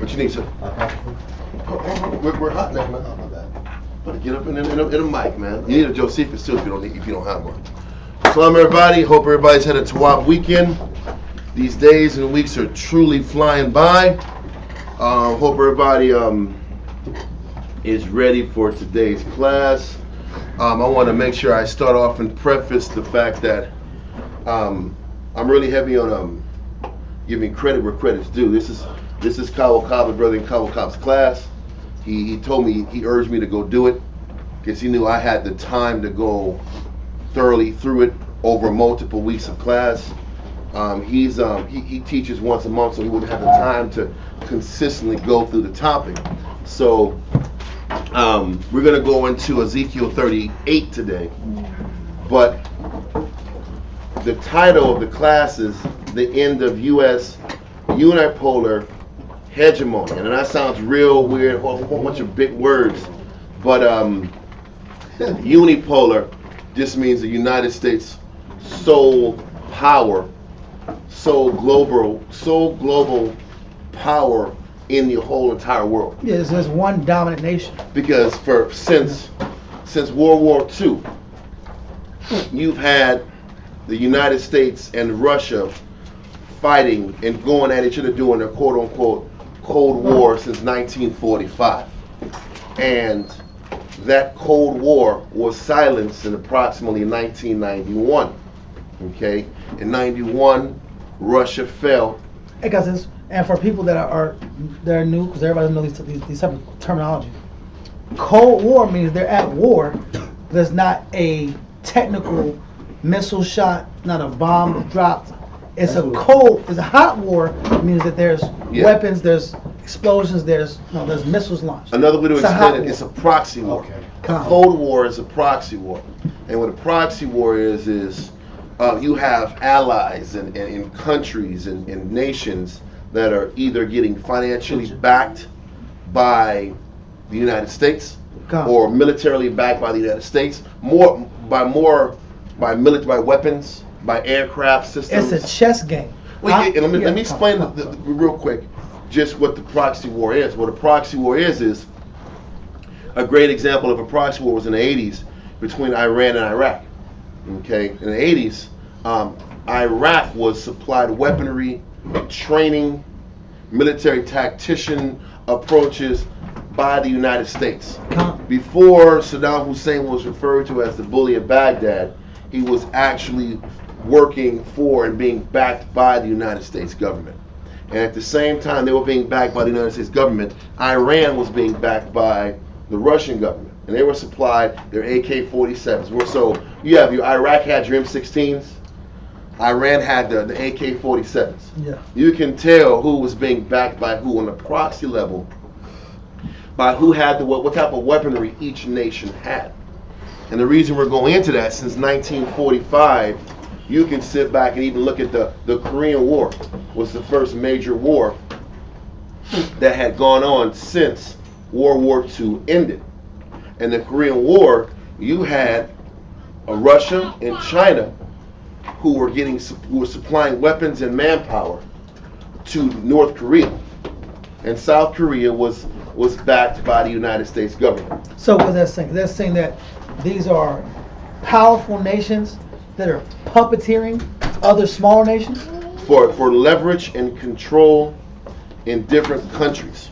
What you need, sir? We're hot now, man. Oh, my bad. Better get up in a mic, man. You need a Josephus too if you don't have one. Shalom, everybody. Hope everybody's had a Tawaf weekend. These days and weeks are truly flying by. Hope everybody is ready for today's class. I want to make sure I start off and preface the fact that I'm really heavy on giving credit where credit's due. This is Kawal Cobb, brother in Kawal Cobb's class. He told me, he urged me to go do it because he knew I had the time to go thoroughly through it over multiple weeks of class. He teaches once a month, so he wouldn't have the time to consistently go through the topic. So we're going to go into Ezekiel 38 today. But the title of the class is The End of U.S. Unipolar Hegemony. And that sounds real weird, a whole bunch of big words. But unipolar just means the United States sole power, sole global power in the whole entire world. Yes, there's one dominant nation. Because since World War II, you've had the United States and Russia fighting and going at each other doing their quote-unquote Cold War since 1945. And that Cold War was silenced in approximately 1991. Okay? In 91, Russia fell. And for people that are new, because everybody knows these type of terminology. Cold War means they're at war. There's not a technical missile shot, not a bomb dropped. It's a hot war. It means that there's weapons, there's explosions, there's missiles launched. Another way to explain it, it's a proxy war. Okay. Cold War is a proxy war. And what a proxy war is you have allies and countries and nations that are either getting financially backed by the United States or militarily backed by the United States, by weapons, by aircraft systems. It's a chess game. Let me explain real quick just what the proxy war is. What a proxy war is a great example of a proxy war was in the 80s between Iran and Iraq. Okay, in the 80s, Iraq was supplied weaponry, training, military tactician approaches by the United States. Before Saddam Hussein was referred to as the bully of Baghdad, he was actually working for and being backed by the United States government. And at the same time they were being backed by the United States government, Iran was being backed by the Russian government. And they were supplied their AK-47s. So Iraq had your M16s, Iran had the AK-47s. Yeah. You can tell who was being backed by who on the proxy level by who had what type of weaponry each nation had. And the reason we're going into that, since 1945, you can sit back and even look at the Korean War was the first major war that had gone on since World War II ended. And the Korean War, you had Russia and China who were supplying weapons and manpower to North Korea. And South Korea was backed by the United States government. So what's that saying? That's saying that these are powerful nations that are puppeteering other smaller nations? For leverage and control in different countries.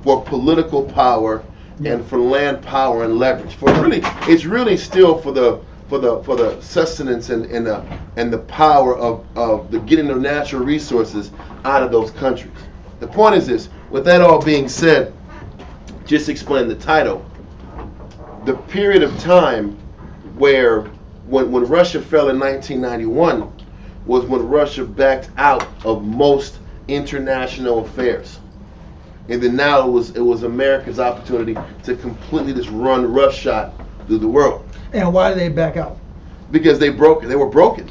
For political power and for land power and leverage. It's really still for the sustenance and the power of the getting the natural resources out of those countries. The point is this, with that all being said, just explain the title. The period of time where when Russia fell in 1991 was when Russia backed out of most international affairs. And then now it was America's opportunity to completely just run roughshod through the world. And why did they back out? Because they were broken.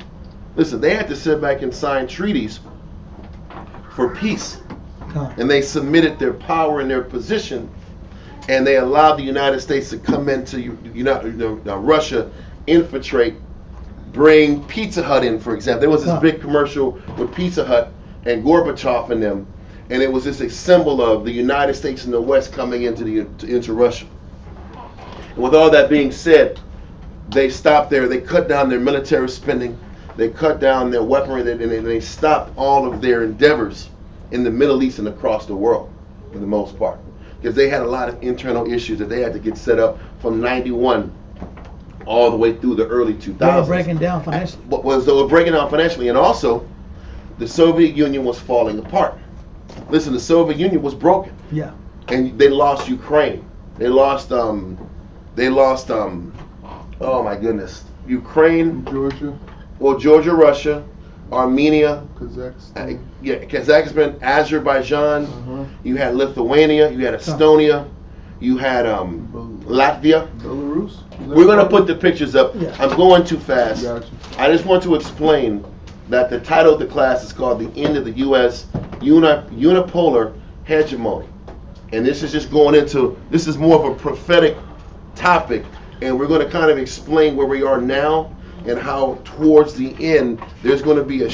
Listen, they had to sit back and sign treaties for peace. And they submitted their power and their position, and they allowed the United States to come into Russia, infiltrate, bring Pizza Hut in, for example. There was this big commercial with Pizza Hut and Gorbachev and them, and it was just a symbol of the United States and the West coming into Russia. And with all that being said, they stopped there. They cut down their military spending. They cut down their weaponry, and they stopped all of their endeavors in the Middle East and across the world, for the most part, because they had a lot of internal issues that they had to get set up from '91 all the way through the early 2000s. They were breaking down financially. They were breaking down financially, and also the Soviet Union was falling apart. Listen, the Soviet Union was broken. Yeah. And they lost Ukraine. They lost oh my goodness, Ukraine, Georgia, Georgia, Russia, Armenia, Kazakhstan, Kazakhstan, Azerbaijan. You had Lithuania. You had Estonia. You had Latvia. Belarus. We're gonna put the pictures up. Yeah. I'm going too fast. Gotcha. I just want to explain that the title of the class is called "The End of the U.S. Unipolar Hegemony," and this is just going into. This is more of a prophetic topic, and we're going to kind of explain where we are now and how towards the end there's going to be a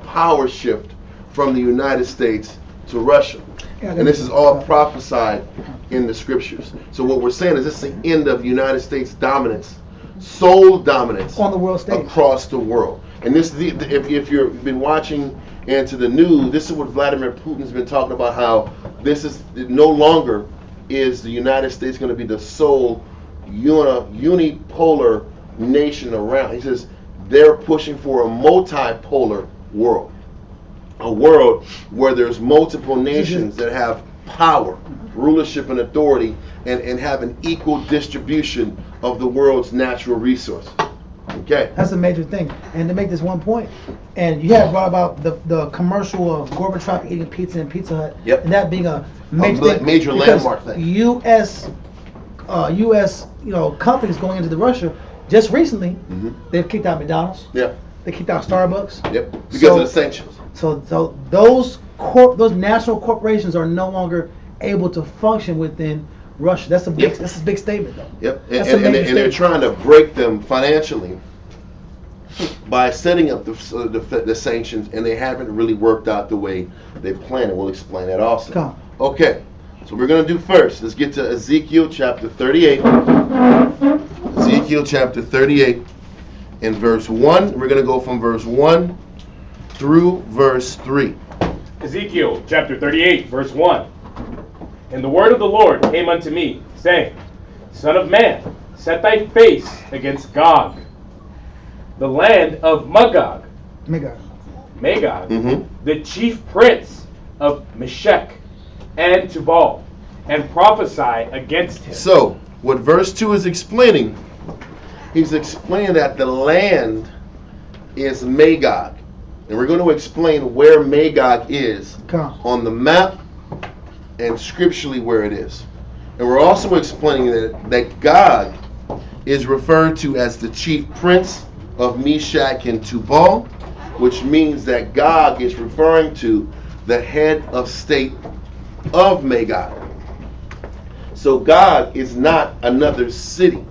power shift from the United States to Russia. And this is all prophesied in the scriptures. So what we're saying is this is the end of United States dominance, sole dominance on the world stage across the world. And this, if you've been watching into the news, this is what Vladimir Putin's been talking about. How this is no longer is the United States going to be the sole unipolar nation around. He says they're pushing for a multipolar world. A world where there's multiple nations that have power, rulership, and authority, and have an equal distribution of the world's natural resources. Okay. That's a major thing. And to make this one point, and you had brought about the commercial of Gorbachev eating pizza in Pizza Hut, Yep. and that being a major landmark thing. U.S. Companies going into Russia just recently, they've kicked out McDonald's. Yeah. They kicked out Starbucks. Yep. Because of the sanctions. So those national corporations are no longer able to function within Russia. That's a big statement, though. Yep. And they're trying to break them financially by setting up the sanctions, and they haven't really worked out the way they planned. And we'll explain that also. Come. Okay. So we're going to do first. Let's get to Ezekiel chapter 38. Ezekiel chapter 38 and verse 1. We're going to go from verse 1 through verse 3. Ezekiel chapter 38, verse 1. And the word of the Lord came unto me, saying, Son of man, set thy face against Gog, the land of Magog, the chief prince of Meshech and Tubal, and prophesy against him. So, what verse 2 is explaining, he's explaining that the land is Magog. And we're going to explain where Magog is on the map and scripturally where it is. And we're also explaining that Gog is referred to as the chief prince of Meshech and Tubal, which means that Gog is referring to the head of state of Magog. So Gog is not another city.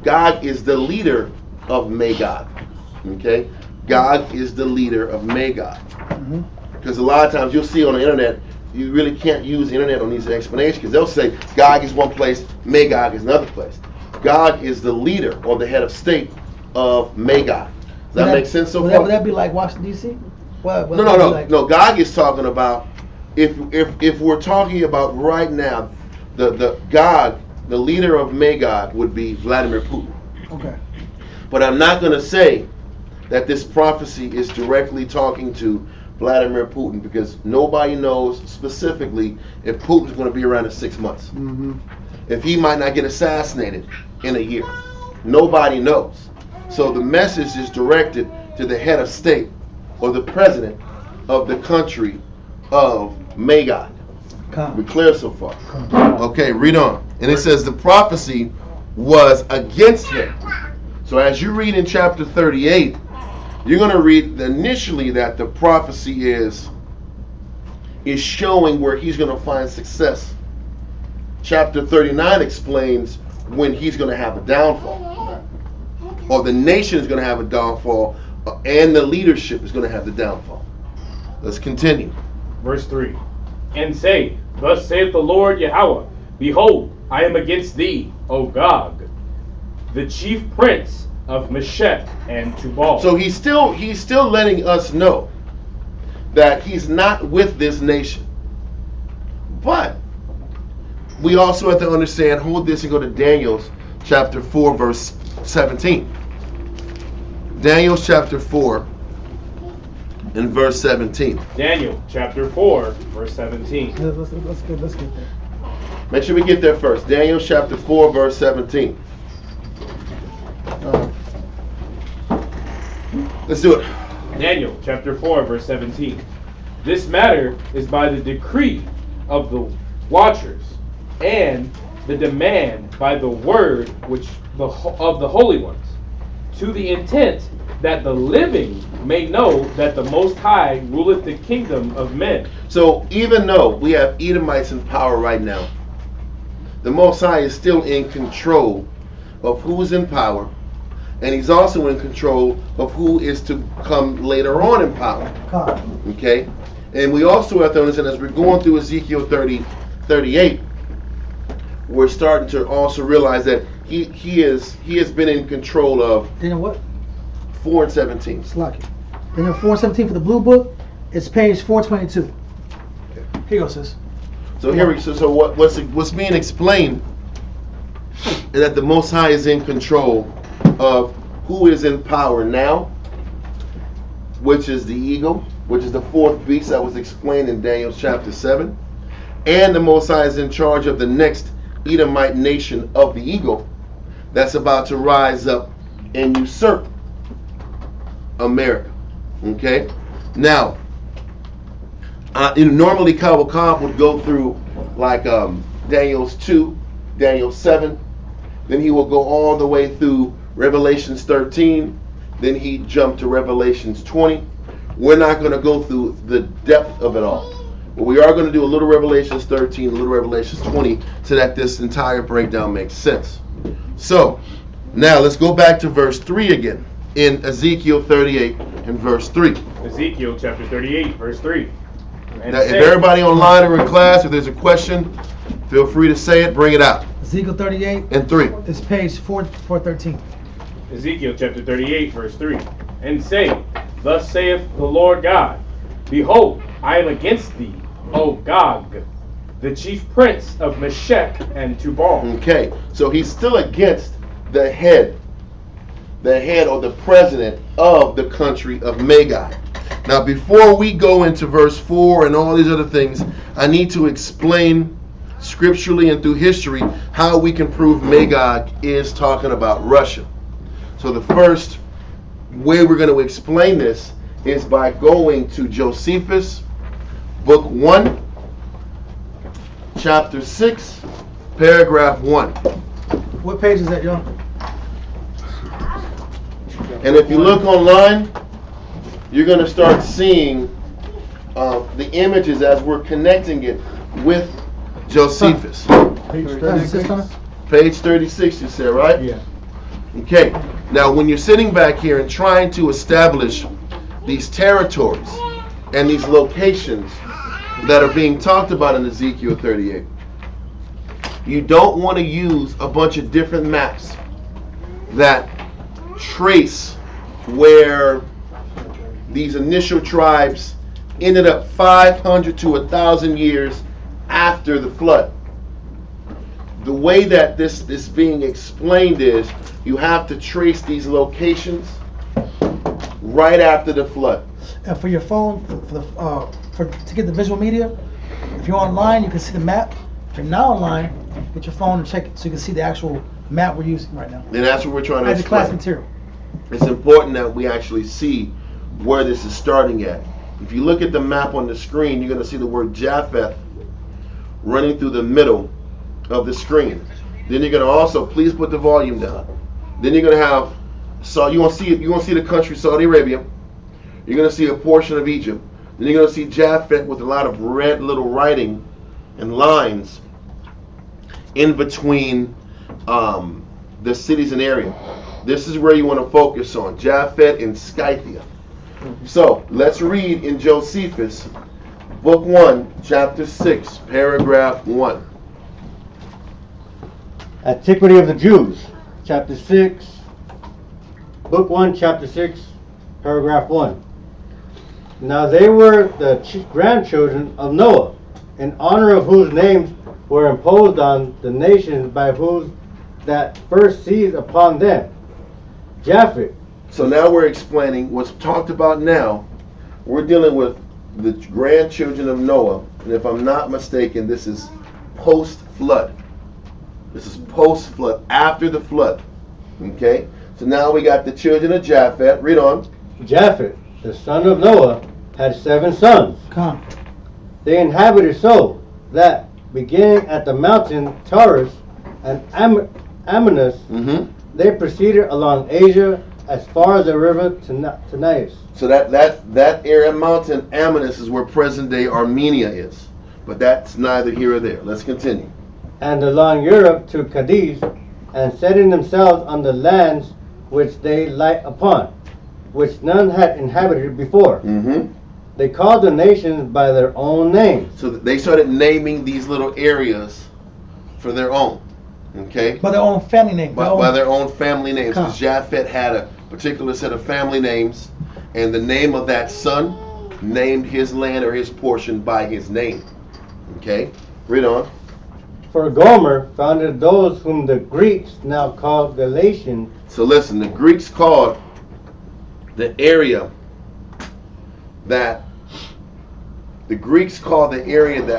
Gog is the leader of Magog. Okay? Gog is the leader of Magog. Because a lot of times you'll see on the internet, you really can't use the internet on these explanations because they'll say Gog is one place, Magog is another place. Gog is the leader or the head of state of Magog. Does that make sense so far? Would that be like Washington, D.C.? No. Gog is talking about, if we're talking about right now, the Gog, the leader of Magog would be Vladimir Putin. Okay. But I'm not going to say that this prophecy is directly talking to Vladimir Putin because nobody knows specifically if Putin's going to be around in 6 months. If he might not get assassinated in a year. Nobody knows. So the message is directed to the head of state or the president of the country of Magog. We clear so far? Okay, read on. And it says the prophecy was against him. So as you read in chapter 38, you're going to read initially that the prophecy is showing where he's going to find success. Chapter 39 explains when he's going to have a downfall, or the nation is going to have a downfall, and the leadership is going to have the downfall. Let's continue. Verse 3. and say, Thus saith the Lord Yahweh, Behold, I am against thee, O Gog, the chief prince of Meshech and Tubal. So he's still letting us know that he's not with this nation. But we also have to understand, hold this and go to Daniel chapter 4, verse 17. Daniel chapter 4 and verse 17. Daniel chapter 4, verse 17. Let's get there. Make sure we get there first. Daniel chapter 4, verse 17. Let's do it. Daniel chapter 4, verse 17. This matter is by the decree of the watchers, and the demand by the word of the holy ones, to the intent that the living may know that the Most High ruleth the kingdom of men. So even though we have Edomites in power right now, the Most High is still in control of who's in power, and he's also in control of who is to come later on in power. Okay? And we also have to understand, as we're going through Ezekiel 38, we're starting to also realize that he has been in control of Daniel what? 4 and 17. Slack it. Daniel 4:17 for the blue book. It's page 422. Here you go, sis. So what's being explained is that the Most High is in control of who is in power now, which is the eagle, which is the fourth beast that was explained in Daniel chapter 7. And the Most High is in charge of the next Edomite nation of the eagle that's about to rise up and usurp America. Okay? Now, normally Kabul would go through like Daniel's 2, Daniel 7, then he will go all the way through Revelations 13, then he jumped to Revelations 20. We're not going to go through the depth of it all. But we are going to do a little Revelations 13, a little Revelations 20, so that this entire breakdown makes sense. So, now let's go back to verse 3 again, in Ezekiel 38 and verse 3. Ezekiel chapter 38, verse 3. Now, if everybody online or in class, if there's a question, feel free to say it, bring it out. Ezekiel 38 and 3. It's page 413. Ezekiel chapter 38, verse 3. And say, Thus saith the Lord God, Behold, I am against thee, O Gog, the chief prince of Meshech and Tubal. Okay, so he's still against the head or the president of the country of Magog. Now, before we go into verse 4 and all these other things, I need to explain scripturally and through history how we can prove Magog is talking about Russia. So the first way we're going to explain this is by going to Josephus, book 1, chapter 6, paragraph 1. What page is that, y'all? And if you look online, you're going to start seeing the images as we're connecting it with Josephus. Page 36. Page 36, you said, right? Yeah. Okay. Now, when you're sitting back here and trying to establish these territories and these locations that are being talked about in Ezekiel 38, you don't want to use a bunch of different maps that trace where these initial tribes ended up 500 to 1,000 years after the flood. The way that this is being explained is you have to trace these locations right after the flood. And for your phone, to get the visual media, if you're online, you can see the map. If you're not online, get your phone and check it so you can see the actual map we're using right now. And that's what we're trying to As a class explain. material. It's important that we actually see where this is starting at. If you look at the map on the screen, you're going to see the word Japheth running through the middle of the screen. Then you're going to also, please put the volume down. Then you're going to have, so you want to see the country Saudi Arabia. You're going to see a portion of Egypt. Then you're going to see Japheth with a lot of red little writing and lines in between the cities and area. This is where you want to focus on, Japheth and Scythia. So let's read in Josephus, Book 1, chapter 6, paragraph 1. Antiquity of the Jews, chapter 6, book 1, chapter 6, paragraph 1. Now they were the grandchildren of Noah, in honor of whose names were imposed on the nations by whose that first seized upon them. Japheth. So now we're explaining what's talked about now. We're dealing with the grandchildren of Noah, and if I'm not mistaken, this is post-flood. This is post-flood, after the flood. Okay? So now we got the children of Japheth. Read on. Japheth, the son of Noah, had 7 sons. Come. They inhabited so that, beginning at the mountain Taurus and Amanus, they proceeded along Asia as far as the river Tanais. So that area mountain, Amanus, is where present-day Armenia is. But that's neither here or there. Let's continue. And along Europe to Cadiz, and setting themselves on the lands which they light upon, which none had inhabited before. They called the nations by their own names. So they started naming these little areas for their own. Okay? By their own family name. By their own family names. Come. Because Japheth had a particular set of family names, and the name of that son named his land or his portion by his name. Okay? Read on. For Gomer founded those whom the Greeks now call Galatians. So listen, the Greeks called the area that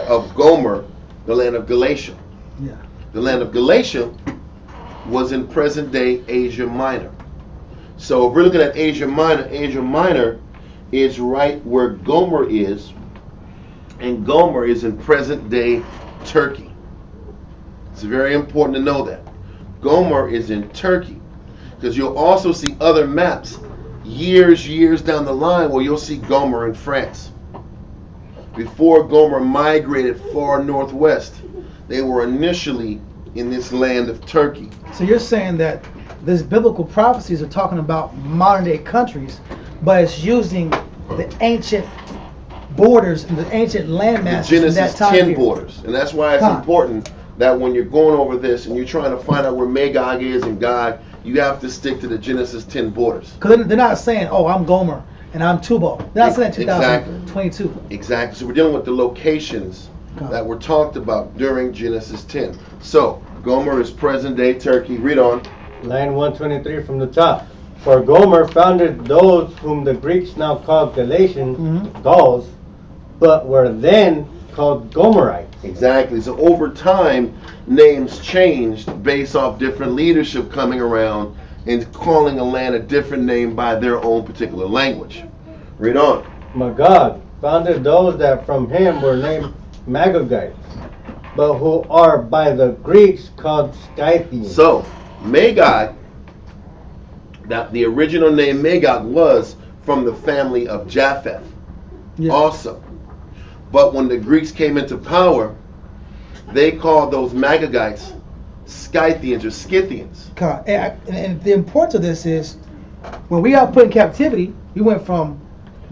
of Gomer the land of Galatia. Yeah. The land of Galatia was in present-day Asia Minor. So if we're looking at Asia Minor is right where Gomer is, and Gomer is in present-day Turkey. It's very important to know that. Gomer is in Turkey, because you'll also see other maps years down the line where you'll see Gomer in France. Before Gomer migrated far northwest, they were initially in this land of Turkey. So you're saying that these biblical prophecies are talking about modern day countries, but it's using the ancient borders and the ancient landmasses The Genesis in that time 10 period. borders. And that's why it's important that when you're going over this and you're trying to find out where Magog is and Gog, you have to stick to the Genesis 10 borders. Because they're not saying, oh, I'm Gomer and I'm Tubal. They're not saying 2022. Exactly. So we're dealing with the locations that were talked about during Genesis 10. So Gomer is present-day Turkey. Read on. Line 123 from the top. For Gomer founded those whom the Greeks now call Galatians, Gauls, but were then called Gomerites. Exactly. So over time, names changed based off different leadership coming around and calling a land a different name by their own particular language. Read on. Magog founded those that from him were named Magogites, but who are by the Greeks called Scythians. So, Magog, that the original name Magog was from the family of Japheth. Yeah. Also. But when the Greeks came into power, they called those Magogites Scythians or Scythians. And the importance of this is, when we got put in captivity, we went from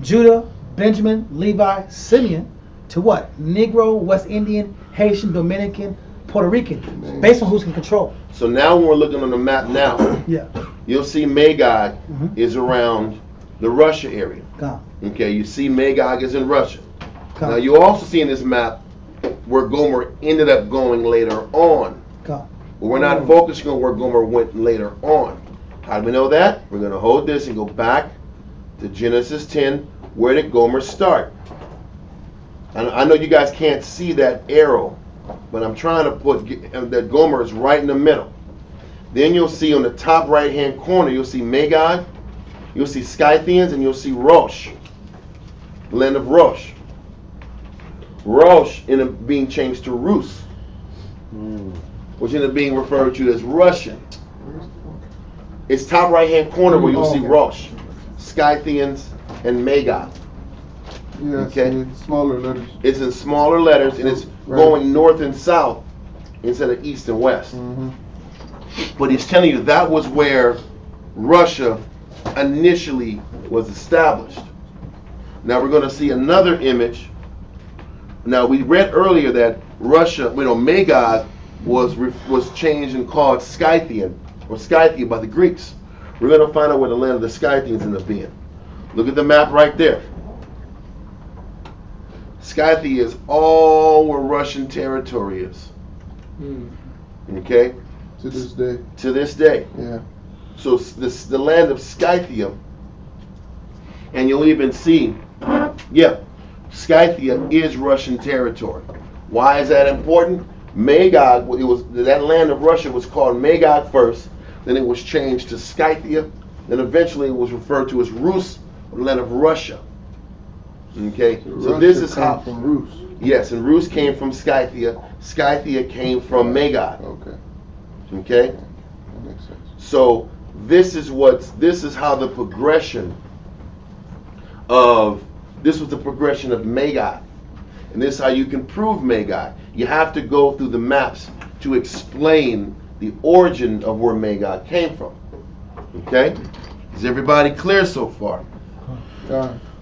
Judah, Benjamin, Levi, Simeon, to what? Negro, West Indian, Haitian, Dominican, Puerto Rican, based on who's in control. So now when we're looking on the map now, you'll see Magog is around the Russia area. Okay, you see Magog is in Russia. Now you also see in this map where Gomer ended up going later on. But we're not focusing on where Gomer went later on. How do we know that? We're going to hold this and go back to Genesis 10. Where did Gomer start? And I know you guys can't see that arrow, but I'm trying to put that Gomer is right in the middle. Then you'll see on the top right hand corner, you'll see Magog, you'll see Scythians, and you'll see Rosh, the land of Rosh. Rosh ended up being changed to Rus, which ended up being referred to as Russian. It's top right hand corner where you'll see Rosh, Scythians, and Magog. Yeah, okay. In smaller letters. It's in smaller letters, and it's going north and south instead of east and west. But he's telling you that was where Russia initially was established. Now we're going to see another image Now we read earlier that Russia, Magog was changed and called Scythian or Scythia by the Greeks. We're going to find out where the land of the Scythians ended up being. Look at the map right there. Scythia is all where Russian territory is. Okay? To this day. To this day. Yeah. So the land of Scythia, and you'll even see, Scythia is Russian territory. Why is that important? Magog, that land of Russia was called Magog first, then it was changed to Scythia, then eventually it was referred to as Rus, the land of Russia. Okay, so Russia this is came how. from Rus. Yes, and Rus came from Scythia. Scythia came from Magog. Okay. Okay, That makes sense. so this is how the progression of Magog, and this is how you can prove Magog. You have to go through the maps to explain the origin of where Magog came from. Okay, is everybody clear so far?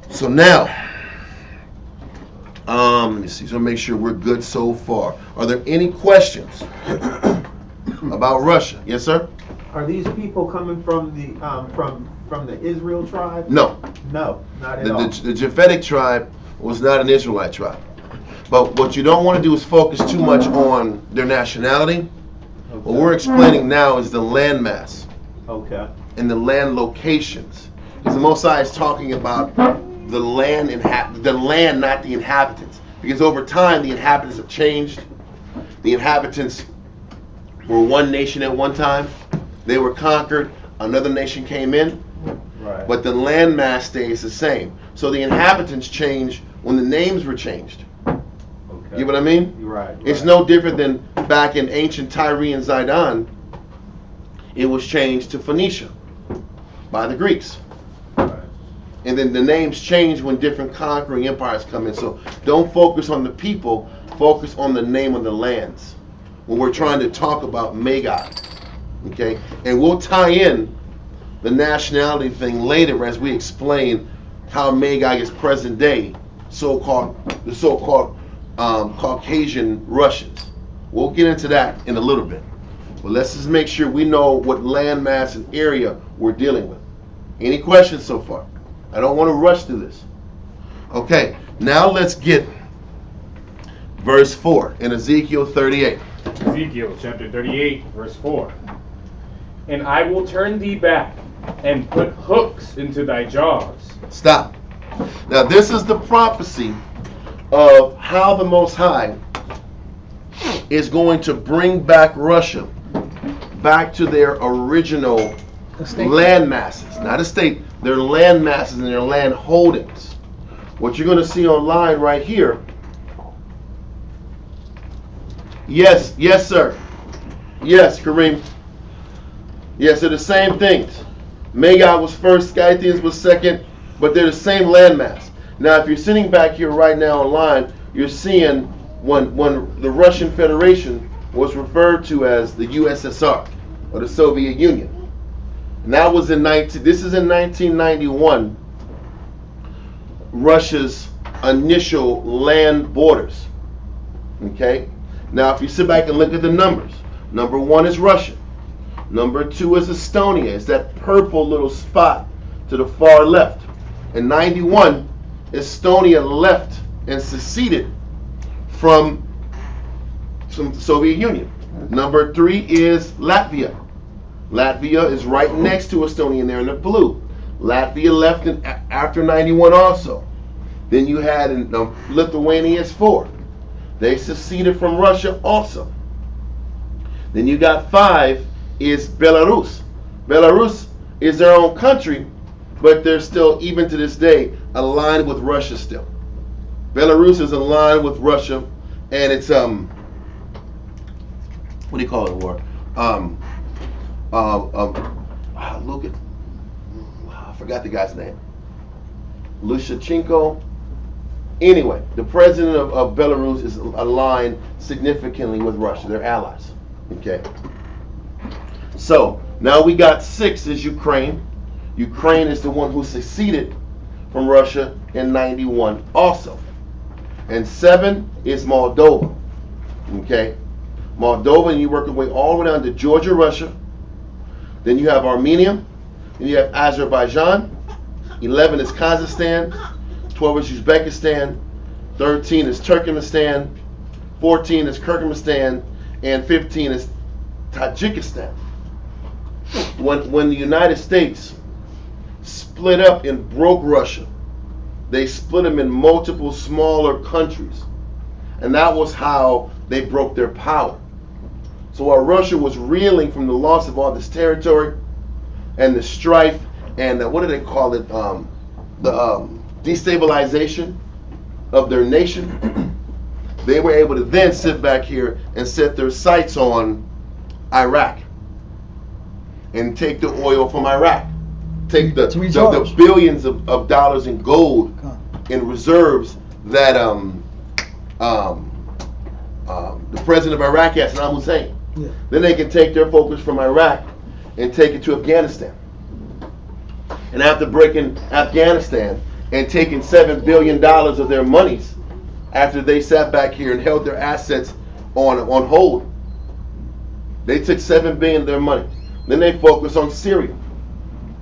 So now, let me see. So make sure we're good so far. Are there any questions about Russia? Yes, sir. Are these people coming from the from the Israel tribe? No. No, not at all. The Japhetic tribe was not an Israelite tribe. But what you don't want to do is focus too much on their nationality. Okay. What we're explaining now is the landmass Okay. and the land locations. Because the Most High is talking about the land, not the inhabitants. Because over time, the inhabitants have changed. The inhabitants were one nation at one time. They were conquered. Another nation came in. Right. But the landmass stays the same. So the inhabitants changed when the names were changed. Okay. You know what I mean? You're right. It's no different than back in ancient Tyre and Zidon. It was changed to Phoenicia by the Greeks. Right. And then the names change when different conquering empires come in. So don't focus on the people, focus on the name of the lands when we're trying to talk about Magog. Okay? And we'll tie in the nationality thing later as we explain how Magog is present day, the so-called Caucasian Russians. We'll get into that in a little bit. But let's just make sure we know what landmass and area we're dealing with. Any questions so far? I don't want to rush through this. Okay, now let's get verse 4 in Ezekiel 38. Ezekiel chapter 38, verse 4. And I will turn thee back and put hooks into thy jaws. Stop. Now this is the prophecy of how the Most High is going to bring back Russia back to their original land masses. Not a state, their land masses and their land holdings. What you're going to see online right here. Yes, sir. Yes, Kareem. Yes, they're the same things. Magog was first, Scythians was second, but they're the same landmass. Now, if you're sitting back here right now online, you're seeing when the Russian Federation was referred to as the USSR, or the Soviet Union. And that was this is in 1991, Russia's initial land borders. Okay? Now, if you sit back and look at the numbers, number 1 is Russia. Number 2 is Estonia. It's that purple little spot to the far left. In 91, Estonia left and seceded from the Soviet Union. Number 3 is Latvia. Latvia is right next to Estonia there in the blue. Latvia left after 91 also. Then you had Lithuania is 4. They seceded from Russia also. Then you got 5 is Belarus. Belarus is their own country, but they're still, even to this day, aligned with Russia still. Belarus is aligned with Russia, and it's what do you call it, war? Look at, I forgot the guy's name. Lukashenko. Anyway, the president of Belarus is aligned significantly with Russia. They're allies. Okay. So now we got 6 is Ukraine. Ukraine is the one who seceded from Russia in 91 also. And 7 is Moldova. Okay? Moldova, and you work your way all the way down to Georgia, Russia. Then you have Armenia. Then you have Azerbaijan. 11 is Kazakhstan. 12 is Uzbekistan. 13 is Turkmenistan. 14 is Kyrgyzstan. And 15 is Tajikistan. When the United States split up and broke Russia, they split them in multiple smaller countries. And that was how they broke their power. So while Russia was reeling from the loss of all this territory and the strife and what do they call it? The destabilization of their nation, they were able to then sit back here and set their sights on Iraq and take the oil from Iraq. Take the billions of dollars in gold in reserves that the president of Iraq has, Saddam Hussein. Yeah. Then they can take their focus from Iraq and take it to Afghanistan. And after breaking Afghanistan and taking $7 billion of their monies, after they sat back here and held their assets on hold, they took $7 billion of their money. Then they focused on Syria.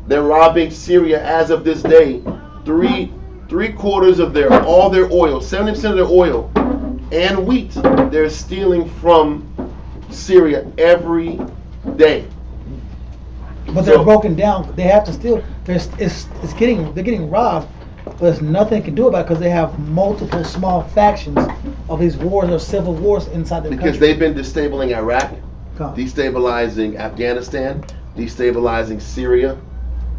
They're robbing Syria as of this day. Three-quarters of all their oil, 70% of their oil and wheat, they're stealing from Syria every day. But they're broken down. They have to still. They're getting robbed, but there's nothing they can do about it because they have multiple small factions of these wars or civil wars inside their country. Because they've been destabilizing Iraq, Come. destabilizing Afghanistan, destabilizing Syria.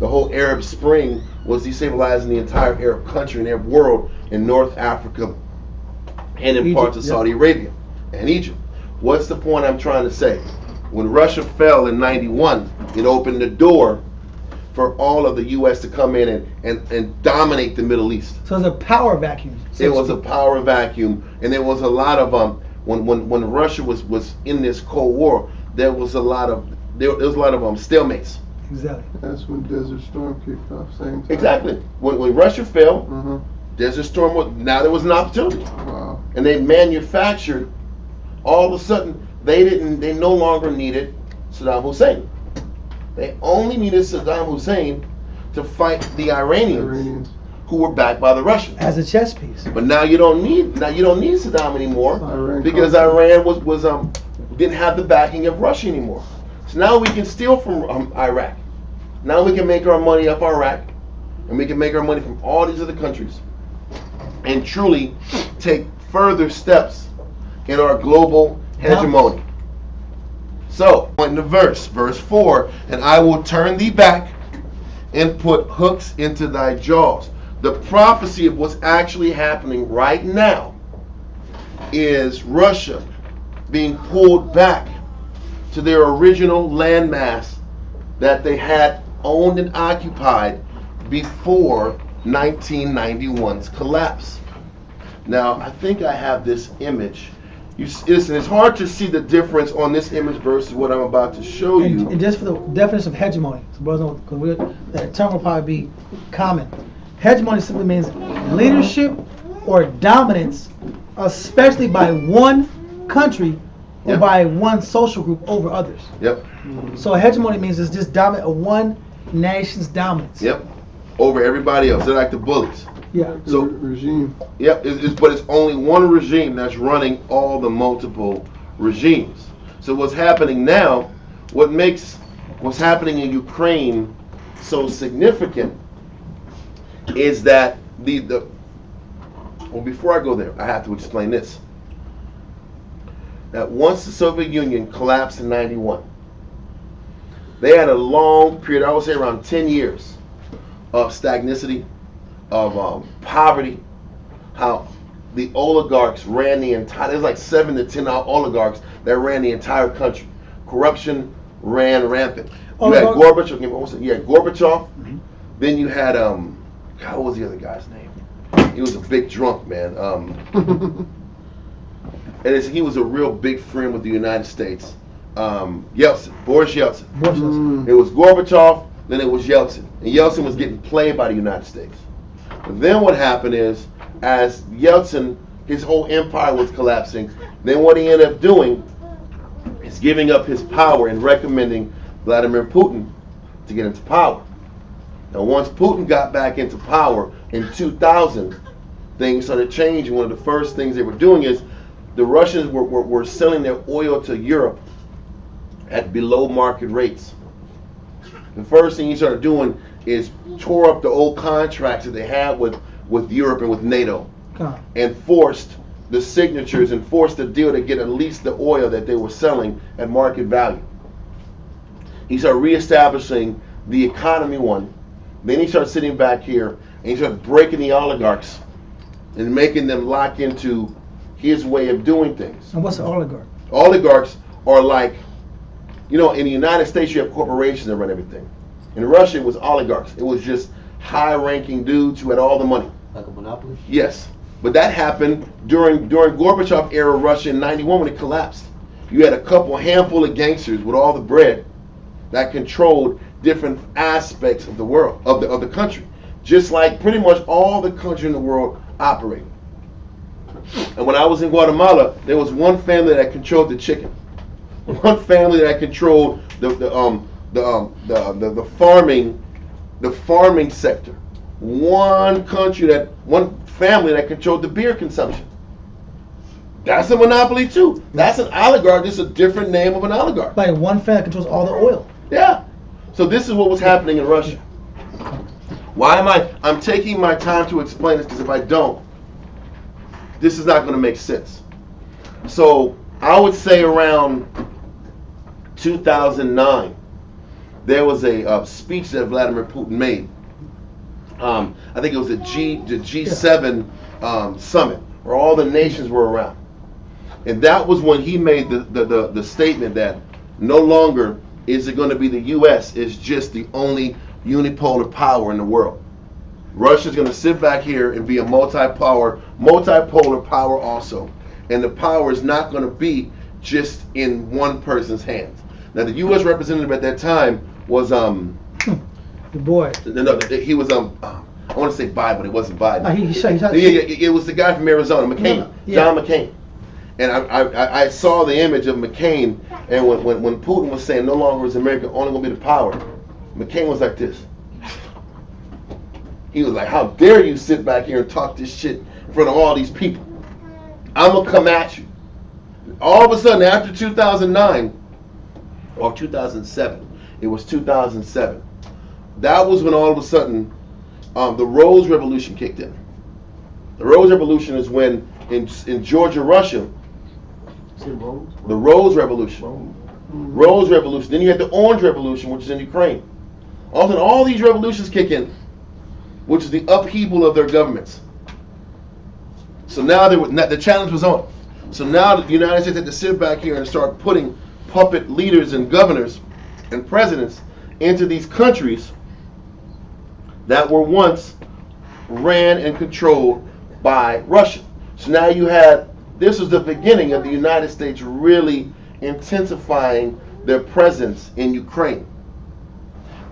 The whole Arab Spring was destabilizing the entire Arab country and Arab world in North Africa and in parts of Saudi Arabia and Egypt. What's the point I'm trying to say? When Russia fell in '91, it opened the door for all of the U.S. to come in and dominate the Middle East. So it's a power vacuum. It was a power vacuum, and there was a lot of when Russia was in this Cold War, there was a lot of stalemates. Exactly. That's when Desert Storm kicked off. Same time. Exactly. When Russia fell, Uh-huh. Desert Storm now there was an opportunity, Wow. and they manufactured. All of a sudden, they no longer needed Saddam Hussein. They only needed Saddam Hussein to fight the Iranians. Who were backed by the Russians As a chess piece. But now you don't need Saddam anymore Iran because Iran was didn't have the backing of Russia anymore. So now we can steal from Iraq. Now we can make our money off Iraq, and we can make our money from all these other countries, and truly take further steps in our global hegemony. So, in the verse 4, and I will turn thee back and put hooks into thy jaws. The prophecy of what's actually happening right now is Russia being pulled back to their original landmass that they had owned and occupied before 1991's collapse. Now, I think I have this image. Listen, it's hard to see the difference on this image versus what I'm about to show you. And just for the definition of hegemony, so brothers know, because that term will probably be common. Hegemony simply means leadership or dominance, especially by one country or by one social group over others. Yep. So hegemony means it's just one nation's dominance. Yep. Over everybody else. They're like the bullies. Yeah. So regime. Yep. But it's only one regime that's running all the multiple regimes. So what's happening now? What makes what's happening in Ukraine so significant is that well, before I go there, I have to explain this. That once the Soviet Union collapsed in '91, they had a long period, I would say around 10 years, of stagnancy, of poverty, how the oligarchs ran the entire, there's like 7 to 10 oligarchs that ran the entire country. Corruption ran rampant. You had Gorbachev, Mm-hmm. Then you had, what was the other guy's name? He was a big drunk, man. And he was a real big friend with the United States. Boris Yeltsin. It was Gorbachev, then it was Yeltsin. And Yeltsin was getting played by the United States. But then what happened is, as Yeltsin his whole empire was collapsing. Then what he ended up doing is giving up his power and recommending Vladimir Putin to get into power. Now, once Putin got back into power in 2000, things started changing. One of the first things they were doing is the Russians were selling their oil to Europe at below market rates. The first thing he started doing is tore up the old contracts that they had with Europe and with NATO, and forced the signatures and forced the deal to get at least the oil that they were selling at market value. He started reestablishing the economy one. Then he started sitting back here and he started breaking the oligarchs and making them lock into his way of doing things. And what's an oligarch? Oligarchs are like, in the United States you have corporations that run everything. In Russia it was oligarchs. It was just high-ranking dudes who had all the money. Like a monopoly? Yes, but that happened during Gorbachev era Russia in '91 when it collapsed. You had a handful of gangsters with all the bread that controlled different aspects of the world, of the country, just like pretty much all the countries in the world operate. And when I was in Guatemala, there was one family that controlled the chicken, one family that controlled the farming sector, one family that controlled the beer consumption. That's a monopoly too. That's an oligarch. Just a different name of an oligarch. Like one family controls all the oil. Yeah. So this is what was happening in Russia. Why am I'm taking my time to explain this, because if I don't, this is not going to make sense. So I would say around 2009, there was a speech that Vladimir Putin made. I think it was the G7 summit, where all the nations were around. And that was when he made the statement that no longer is it going to be the U.S. is just the only unipolar power in the world. Russia's going to sit back here and be a multipolar power also. And the power is not going to be just in one person's hands. Now, the U.S. representative at that time was The boy. no, he was I want to say Biden, but it wasn't Biden. He It was the guy from Arizona, McCain, John McCain. And I saw the image of McCain, and when Putin was saying no longer is America only going to be the power, McCain was like this. He was like, how dare you sit back here and talk this shit in front of all these people? I'm going to come at you. All of a sudden, after 2009, or 2007, it was 2007, that was when all of a sudden the Rose Revolution kicked in. The Rose Revolution is when in Georgia, Russia, the Rose Revolution. Rose Revolution. Then you had the Orange Revolution, which is in Ukraine. All of a sudden, all these revolutions kick in, which is the upheaval of their governments. So now the challenge was on. So now the United States had to sit back here and start putting puppet leaders and governors and presidents into these countries that were once ran and controlled by Russia. So now this was the beginning of the United States really intensifying their presence in Ukraine.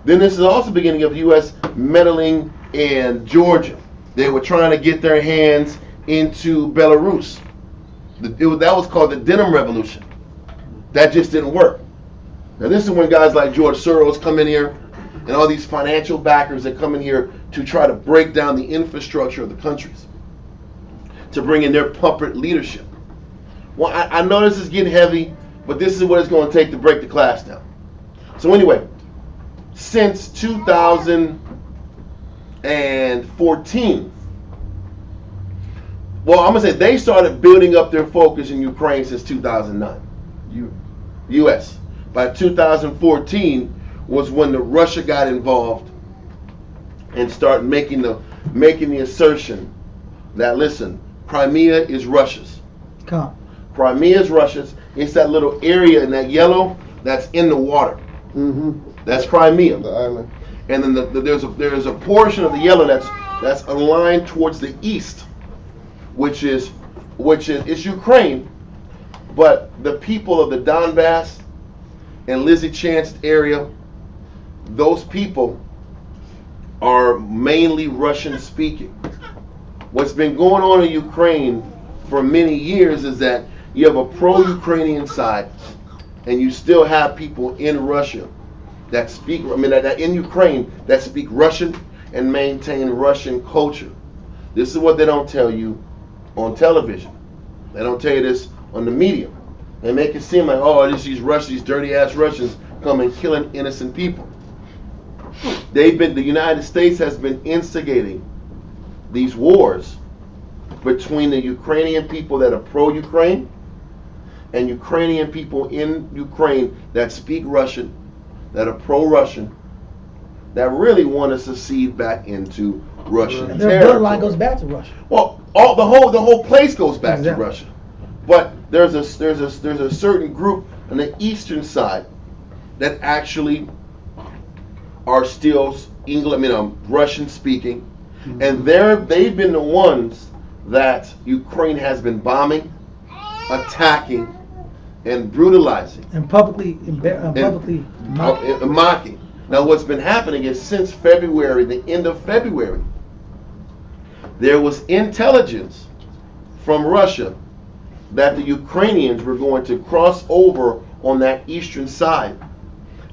Then this is also the beginning of the U.S. meddling in Georgia. They were trying to get their hands into Belarus. That was called the Denim Revolution. That just didn't work. Now this is when guys like George Soros come in here and all these financial backers that come in here to try to break down the infrastructure of the countries, to bring in their puppet leadership. Well, I know this is getting heavy, but this is what it's going to take to break the class down. So anyway, since 2014, well, I'm going to say they started building up their focus in Ukraine since 2009. U.S. By 2014 was when Russia got involved and started making the assertion that, listen, Crimea is Russia's. Crimea is Russia's. It's that little area in that yellow that's in the water. Mm-hmm. That's Crimea. The island. And then there's a portion of the yellow that's aligned towards the east, which is Ukraine, but the people of the Donbass and Lysychansk area, those people are mainly Russian speaking. What's been going on in Ukraine for many years is that you have a pro-Ukrainian side, and you still have people in Russia that speak, that in Ukraine that speak Russian and maintain Russian culture. This is what they don't tell you on television. They don't tell you this on the media. They make it seem like, oh, these Russians, these dirty ass Russians come and killing innocent people. The United States has been instigating these wars between the Ukrainian people that are pro-Ukraine and Ukrainian people in Ukraine that speak Russian, that are pro-Russian, that really want to secede back into Russian And their territory. bloodline goes back to Russia. Well, the whole place goes back to Russia, but there's a certain group on the eastern side that actually are still Russian speaking, and they've been the ones that Ukraine has been bombing, attacking, and brutalizing, And publicly mocking. Now, what's been happening is since February, the end of February, there was intelligence from Russia that the Ukrainians were going to cross over on that eastern side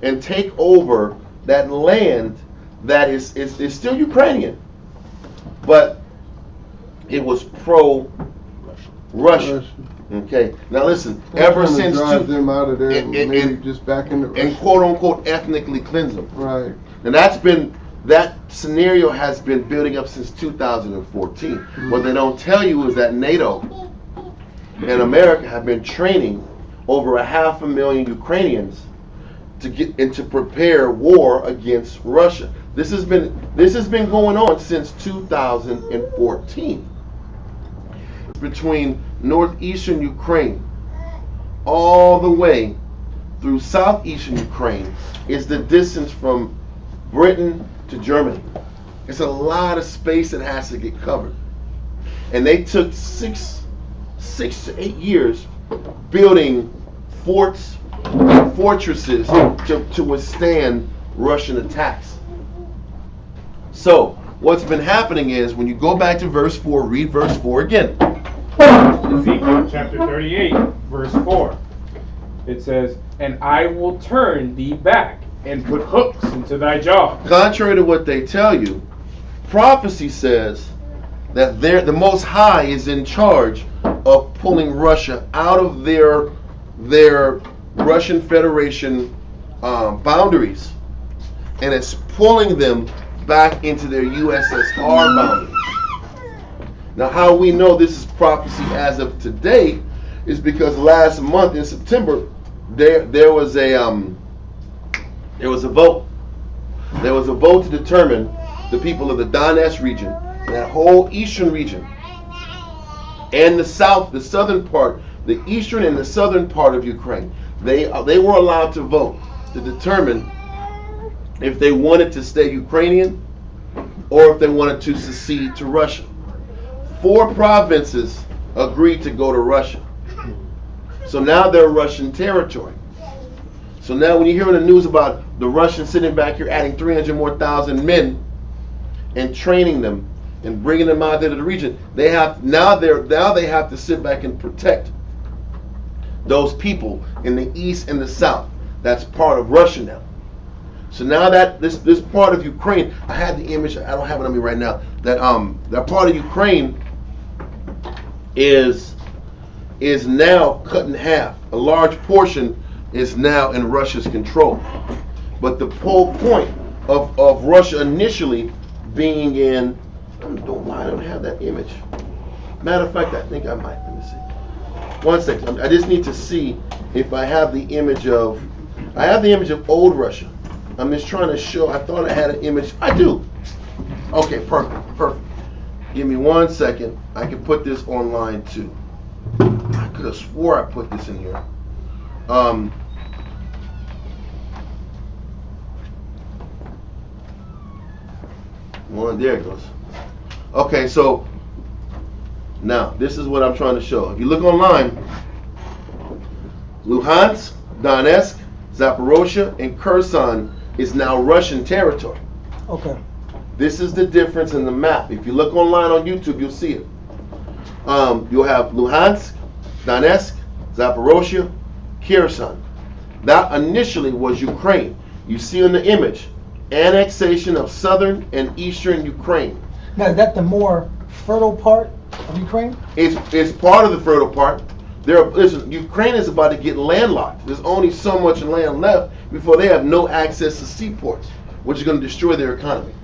and take over that land that is still Ukrainian, but it was pro-Russian. Okay, now listen. Ever since drive them out of there, maybe just back into Russia. And quote unquote ethnically cleanse them. Right. And that scenario has been building up since 2014. What they don't tell you is that NATO and America have been training over 500,000 Ukrainians to get and to prepare war against Russia. This has been going on since 2014. Between northeastern Ukraine all the way through southeastern Ukraine is the distance from Britain to Germany. It's a lot of space that has to get covered. And they took 6 to 8 years building forts and fortresses to withstand Russian attacks. So what's been happening is when you go back to verse 4, read verse 4 again. Ezekiel chapter 38, verse 4. It says, "And I will turn thee back and put hooks into thy jaw." Contrary to what they tell you, prophecy says that the Most High is in charge of pulling Russia out of their Russian Federation boundaries, and it's pulling them back into their USSR boundaries. Now, how we know this is prophecy as of today is because last month in September there was a vote. There was a vote to determine the people of the Donetsk region, that whole eastern region, and the southern part, the eastern and the southern part of Ukraine. They were allowed to vote to determine if they wanted to stay Ukrainian or if they wanted to secede to Russia. 4 provinces agreed to go to Russia. So now they're Russian territory. So now when you hear in the news about the Russians sitting back here adding 300,000 more men and training them and bringing them out there to the region, they have to sit back and protect those people in the east and the south. That's part of Russia now. So now that this part of Ukraine, I had the image, I don't have it on me right now, that part of Ukraine is now cut in half. A large portion is now in Russia's control. But the whole point of Russia initially being in, I don't have that image. Matter of fact, I think I might. Let me see. One second. I just need to see if I have the image of. I have the image of old Russia. I'm just trying to show. I thought I had an image. I do. Okay, perfect. Give me 1 second. I can put this online too. I could have swore I put this in here. There it goes. Okay, so now this is what I'm trying to show. If you look online, Luhansk, Donetsk, Zaporozhye, and Kherson is now Russian territory. Okay. This is the difference in the map. If you look online on YouTube, you'll see it. You'll have Luhansk, Donetsk, Zaporozhye, Kherson. That initially was Ukraine. You see in the image, annexation of southern and eastern Ukraine. Now, is that the more fertile part of Ukraine? It's part of the fertile part. Listen, Ukraine is about to get landlocked. There's only so much land left before they have no access to seaports, which is going to destroy their economy.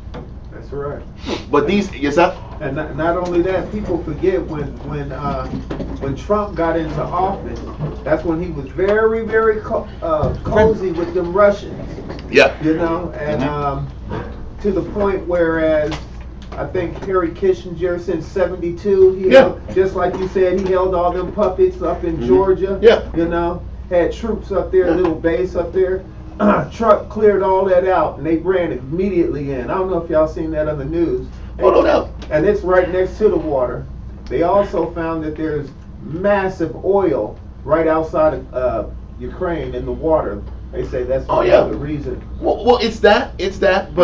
That's right. But these, yes, And not only that, people forget when Trump got into office, that's when he was very, very cozy with them Russians. Yeah. You know, and to the point whereas I think Harry Kissinger since '72, he held, just like you said, he held all them puppets up in Georgia. Yeah. You know, had troops up there, little base up there. Trump cleared all that out, and they ran immediately in. I don't know if y'all seen that on the news. Oh, no doubt. And it's right next to the water. They also found that there's massive oil right outside of Ukraine in the water. They say that's the reason. Well, it's that,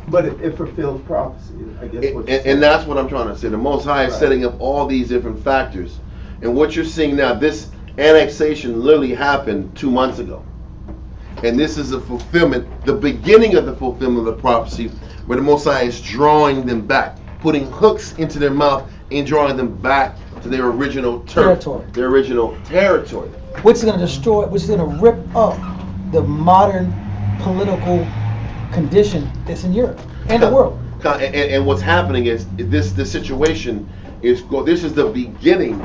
but it fulfills prophecy, I guess. And that's what I'm trying to say. The Most High is setting up all these different factors, and what you're seeing now, this annexation literally happened 2 months ago. And this is a fulfillment, the beginning of the fulfillment of the prophecy, where the Most High is drawing them back, putting hooks into their mouth and drawing them back to their original territory. Their original territory. Which is going to destroy, which is going to rip up the modern political condition that's in Europe and the world. And what's happening is this situation is, this is the beginning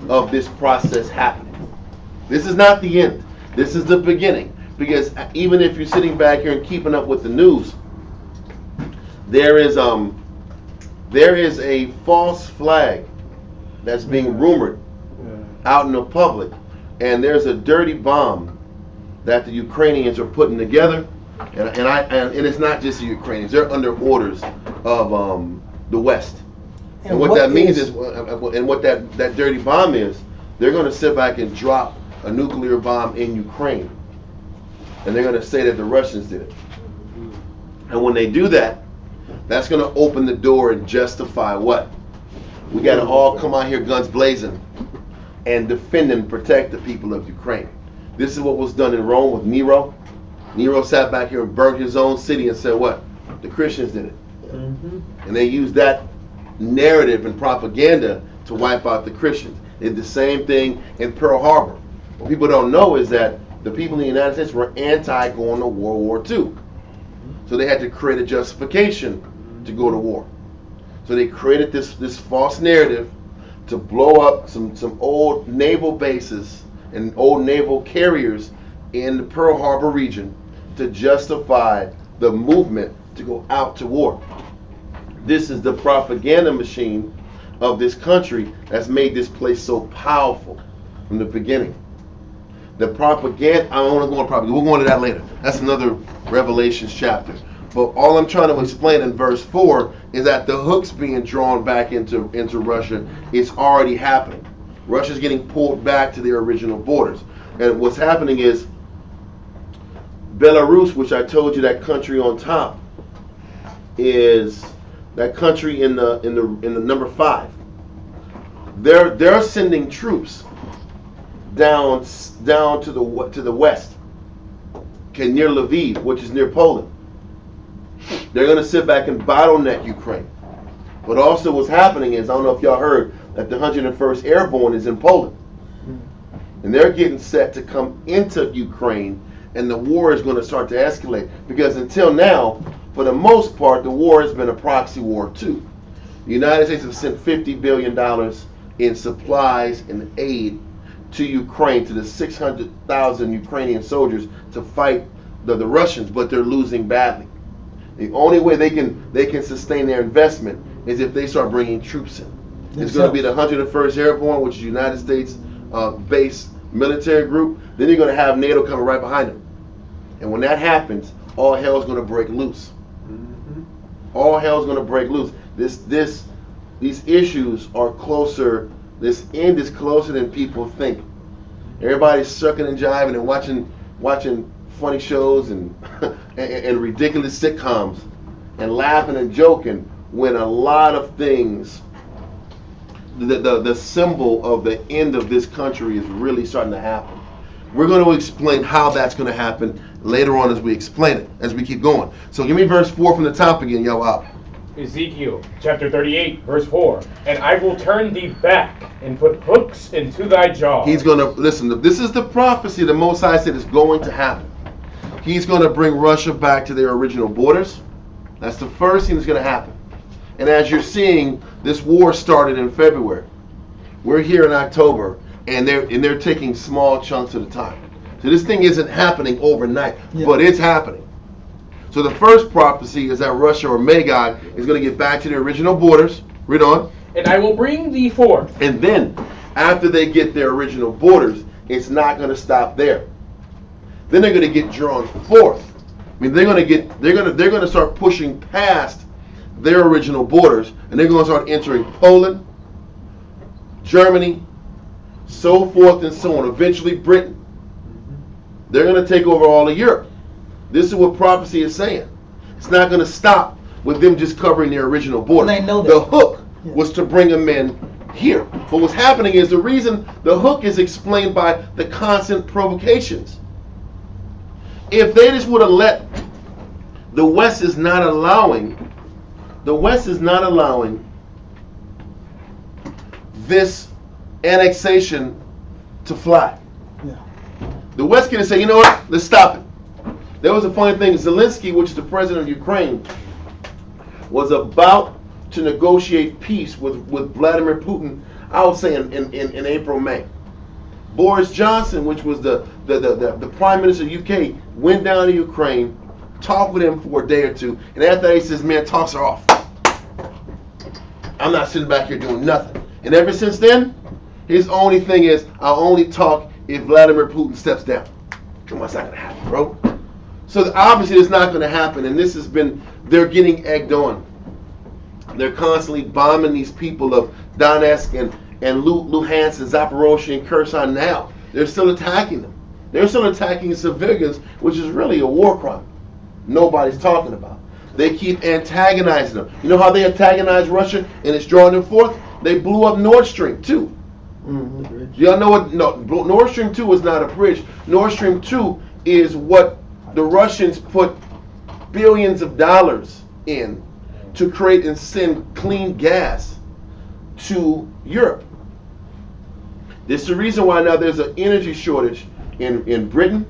of this process happening. This is not the end. This is the beginning. Because even if you're sitting back here and keeping up with the news, there is a false flag that's being rumored out in the public, and there's a dirty bomb that the Ukrainians are putting together, and it's not just the Ukrainians; they're under orders of the West. And what that means is, and what that dirty bomb is, they're going to sit back and drop a nuclear bomb in Ukraine. And they're going to say that the Russians did it. And when they do that, that's going to open the door and justify what? We got to all come out here guns blazing and defend and protect the people of Ukraine. This is what was done in Rome with Nero. Nero sat back here and burnt his own city and said what? The Christians did it. And they used that narrative and propaganda to wipe out the Christians. They did the same thing in Pearl Harbor. What people don't know is that the people in the United States were anti-going to World War II. So they had to create a justification to go to war. So they created this false narrative to blow up some old naval bases and old naval carriers in the Pearl Harbor region to justify the movement to go out to war. This is the propaganda machine of this country that's made this place so powerful from the beginning. The propaganda, I don't want to go on propaganda, we'll go into that later. That's another Revelations chapter. But all I'm trying to explain in verse 4 is that the hooks being drawn back into Russia is already happening. Russia's getting pulled back to their original borders. And what's happening is Belarus, which I told you, that country on top, is that country in the number 5. They're sending troops down to the west, okay, near Lviv, which is near Poland. They're going to sit back and bottleneck Ukraine. But also what's happening is, I don't know if y'all heard, that the 101st Airborne is in Poland. And they're getting set to come into Ukraine, and the war is going to start to escalate. Because until now, for the most part, the war has been a proxy war too. The United States has sent $50 billion in supplies and aid to Ukraine, to the 600,000 Ukrainian soldiers to fight the Russians, but they're losing badly. The only way they can sustain their investment is if they start bringing troops in. It's going to be the 101st Airborne, which is United States based military group. Then you're going to have NATO coming right behind them. And when that happens, all hell is going to break loose. All hell is going to break loose. These issues are closer. This end is closer than people think. Everybody's sucking and jiving and watching funny shows and and ridiculous sitcoms and laughing and joking, when a lot of things the symbol of the end of this country is really starting to happen. We're going to explain how that's going to happen later on as we explain it, as we keep going. So give me verse 4 from the top again, yo, up. Ezekiel chapter 38, verse 4. And I will turn thee back and put hooks into thy jaws. He's going to, listen, this is the prophecy the Most High said is going to happen. He's going to bring Russia back to their original borders. That's the first thing that's going to happen. And as you're seeing, this war started in February. We're here in October, and they're taking small chunks at a time. So this thing isn't happening overnight, but it's happening. So the first prophecy is that Russia or Magog is going to get back to their original borders. Read on. And I will bring thee forth. And then, after they get their original borders, it's not going to stop there. Then they're going to get drawn forth. I mean, they're going to start pushing past their original borders, and they're going to start entering Poland, Germany, so forth and so on. Eventually, Britain. They're going to take over all of Europe. This is what prophecy is saying. It's not going to stop with them just covering their original border. And they know that. The hook was to bring them in here. But what's happening is the reason the hook is explained by the constant provocations. If they just would have let, the West is not allowing this annexation to fly. Yeah. The West can say, you know what, let's stop it. There was a funny thing. Zelensky, which is the president of Ukraine, was about to negotiate peace with Vladimir Putin, I would say in April, May. Boris Johnson, which was the prime minister of UK, went down to Ukraine, talked with him for a day or two, and after that he says, man, talks are off. I'm not sitting back here doing nothing. And ever since then, his only thing is, I'll only talk if Vladimir Putin steps down. Come on, it's not going to happen, bro. So obviously it's not going to happen, and this has been, they're getting egged on. They're constantly bombing these people of Donetsk and Luhansk and Zaporozhye and Kherson now. They're still attacking them. They're still attacking civilians, which is really a war crime. Nobody's talking about. They keep antagonizing them. You know how they antagonize Russia and it's drawing them forth? They blew up Nord Stream 2. Mm-hmm. Y'all know what? No, Nord Stream 2 is not a bridge. Nord Stream 2 is what the Russians put billions of dollars in to create and send clean gas to Europe. This is the reason why now there's an energy shortage in Britain,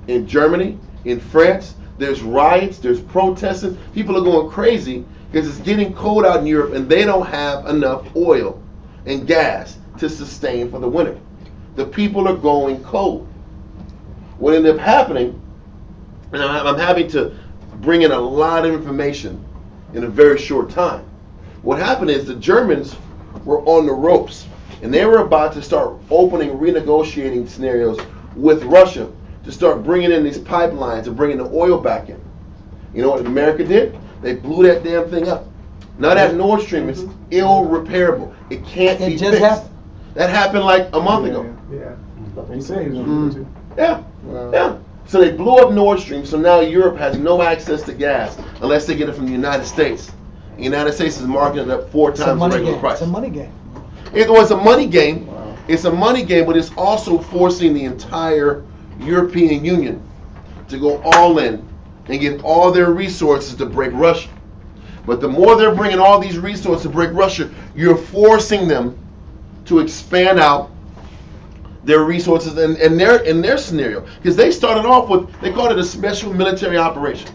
in Germany, in France. There's riots, there's protesting. People are going crazy because it's getting cold out in Europe and they don't have enough oil and gas to sustain for the winter. The people are going cold. What ended up happening, and I'm having to bring in a lot of information in a very short time. What happened is the Germans were on the ropes, and they were about to start opening renegotiating scenarios with Russia to start bringing in these pipelines and bringing the oil back in. You know what America did? They blew that damn thing up. Now that Nord Stream is irreparable. It can't be just fixed. happened. That happened like a month ago. Yeah. He said he was going to do it. Yeah. Wow. Yeah. So they blew up Nord Stream, so now Europe has no access to gas unless they get it from the United States. The United States is marketing it up 4 times the regular price. It's a money game. It was a money game. Wow. It's a money game, but it's also forcing the entire European Union to go all in and get all their resources to break Russia. But the more they're bringing all these resources to break Russia, you're forcing them to expand out their resources in their scenario. Because they started off with, they called it a special military operation.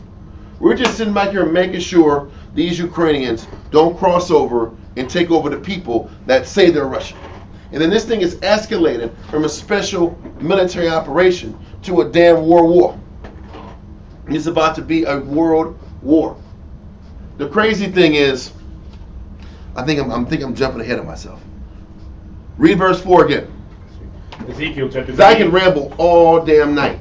We're just sitting back here making sure these Ukrainians don't cross over and take over the people that say they're Russian. And then this thing is escalated from a special military operation to a damn war. It's about to be a world war. The crazy thing is, I think I'm jumping ahead of myself. Read verse 4 again. Ezekiel chapter 38. I can ramble all damn night.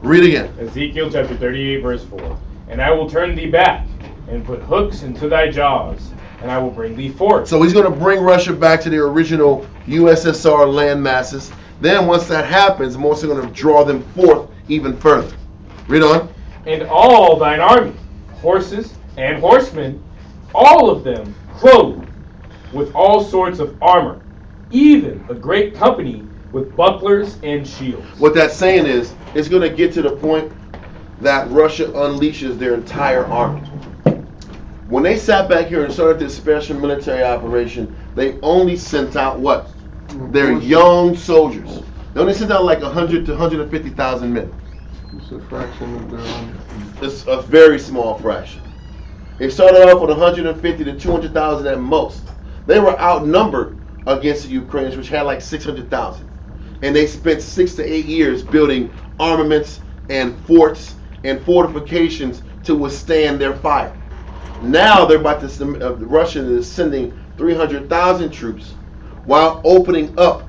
Read again. Ezekiel chapter 38, verse 4. And I will turn thee back, and put hooks into thy jaws, and I will bring thee forth. So he's going to bring Russia back to their original USSR land masses. Then once that happens, I'm also going to draw them forth even further. Read on. And all thine army, horses and horsemen, all of them clothed, with all sorts of armor, even a great company with bucklers and shields. What that's saying is, it's going to get to the point that Russia unleashes their entire army. When they sat back here and started this special military operation, they only sent out what? Their young soldiers. They only sent out like 100 to 150,000 men. It's a fraction of their army. It's a very small fraction. They started off with 150 to 200,000 at most. They were outnumbered against the Ukrainians, which had like 600,000. And they spent 6 to 8 years building armaments and forts and fortifications to withstand their fire. Now they're about to, Russia is sending 300,000 troops while opening up,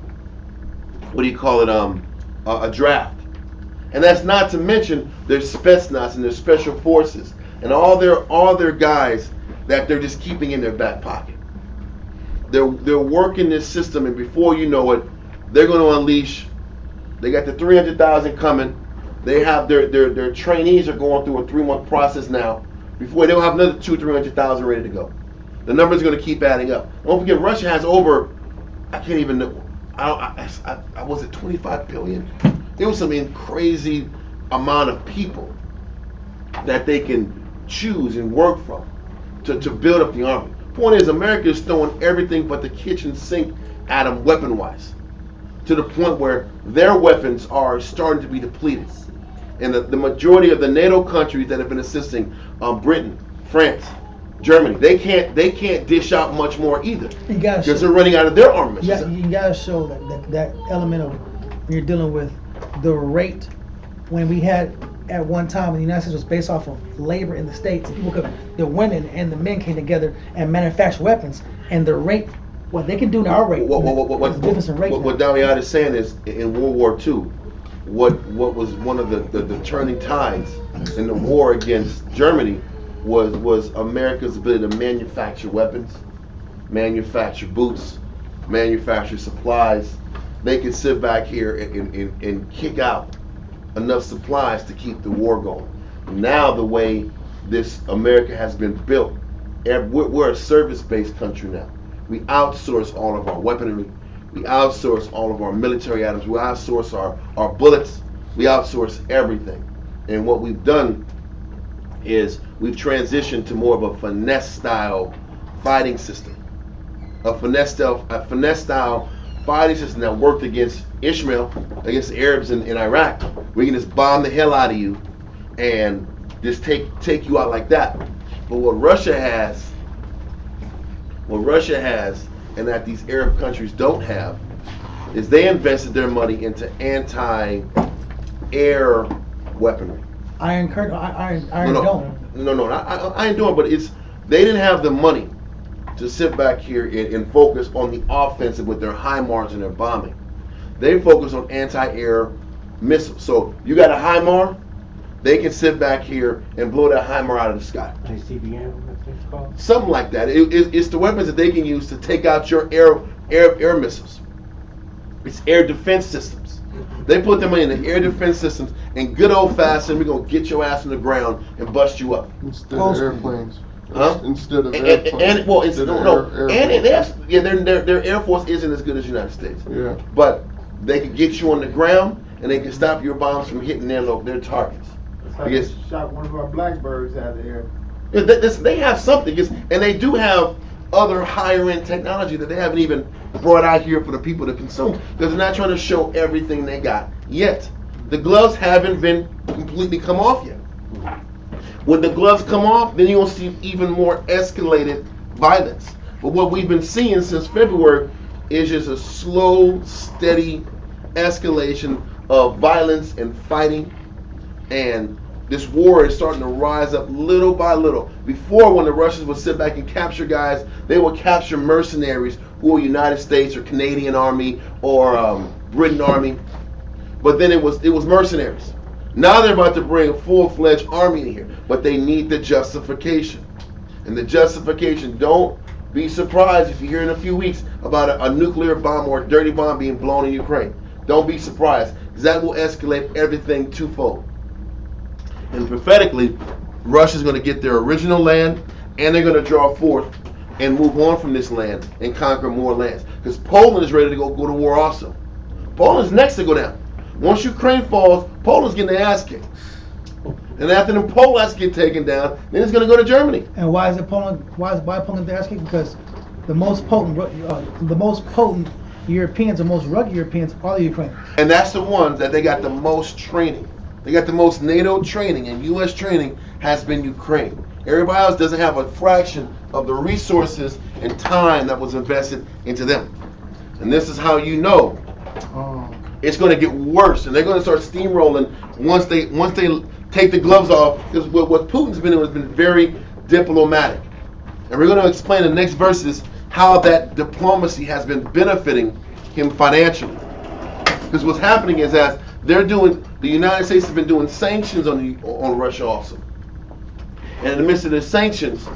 a draft. And that's not to mention their Spetsnaz and their special forces and all their guys that they're just keeping in their back pocket. They're working this system, and before you know it, they're going to unleash. They got the 300,000 coming. They have their trainees are going through a 3-month process now. Before they'll have another 200,000-300,000 ready to go. The number's going to keep adding up. Don't forget, Russia has over, I can't even know, I was it 25 billion? It was some crazy amount of people that they can choose and work from to build up the army. Point is, America is throwing everything but the kitchen sink at them weapon-wise, to the point where their weapons are starting to be depleted. And the majority of the NATO countries that have been assisting, Britain, France, Germany, they can't dish out much more either, because they're running out of their armaments. You gotta show that element of when you're dealing with the rate. When we had at one time, the United States was based off of labor in the States, the women and the men came together and manufactured weapons, and the rate, what they can do in our rate, what Damian is saying is, in World War II, what was one of the turning tides in the war against Germany was America's ability to manufacture weapons, manufacture boots, manufacture supplies. They could sit back here and kick out enough supplies to keep the war going. Now the way this America has been built, we're a service-based country now. We outsource all of our weaponry. We outsource all of our military items. We outsource our bullets. We outsource everything. And what we've done is we've transitioned to more of a finesse-style fighting system. A finesse-style fighting system that worked against Ishmael, against the Arabs in Iraq. We can just bomb the hell out of you and just take you out like that. But what Russia has, and that these Arab countries don't have, is they invested their money into anti-air weaponry. Iron Dome. No, Iron Dome, but they didn't have the money to sit back here and focus on the offensive with their HIMARS and their bombing. They focus on anti-air missiles. So you got a HIMAR, they can sit back here and blow that HIMAR out of the sky. ICBM, that's what it's called? Something like that. It's the weapons that they can use to take out your air missiles. It's air defense systems. They put them in the air defense systems, and good old fashioned, we're gonna get your ass on the ground and bust you up. Instead of airplanes. Huh? Instead of airplanes. Their air force isn't as good as the United States. Yeah. But they can get you on the ground, and they can stop your bombs from hitting their targets. It's like they shot one of our blackbirds out of there. They have something, and they do have other higher end technology that they haven't even brought out here for the people to consume, because they're not trying to show everything they got yet. The gloves haven't been completely come off yet. When the gloves come off, then you're going to see even more escalated violence. But what we've been seeing since February is just a slow, steady escalation of violence and fighting, and this war is starting to rise up little by little. Before, when the Russians would sit back and capture guys, they would capture mercenaries who were United States or Canadian Army or Britain Army. But then it was mercenaries. Now they're about to bring a full-fledged army in here, but they need the justification. And the justification, don't be surprised if you hear in a few weeks about a nuclear bomb or a dirty bomb being blown in Ukraine. Don't be surprised, because that will escalate everything twofold. And prophetically, Russia's going to get their original land, and they're going to draw forth and move on from this land and conquer more lands. Because Poland is ready to go to war also. Poland's next to go down. Once Ukraine falls, Poland's getting their ass kicked. And after the Poles get taken down, then it's going to go to Germany. And why is it Poland? Why Poland the ass kicked? Because the most potent Europeans, or most rugged Europeans, are the Ukrainians. And that's the ones that they got the most training. They got the most NATO training, and U.S. training has been Ukraine. Everybody else doesn't have a fraction of the resources and time that was invested into them. And this is how you know it's going to get worse, and they're going to start steamrolling once they take the gloves off. Because what Putin's been doing has been very diplomatic, and we're going to explain in the next verses how that diplomacy has been benefiting him financially. Because what's happening is that the United States has been doing sanctions on Russia also, and in the midst of the sanctions,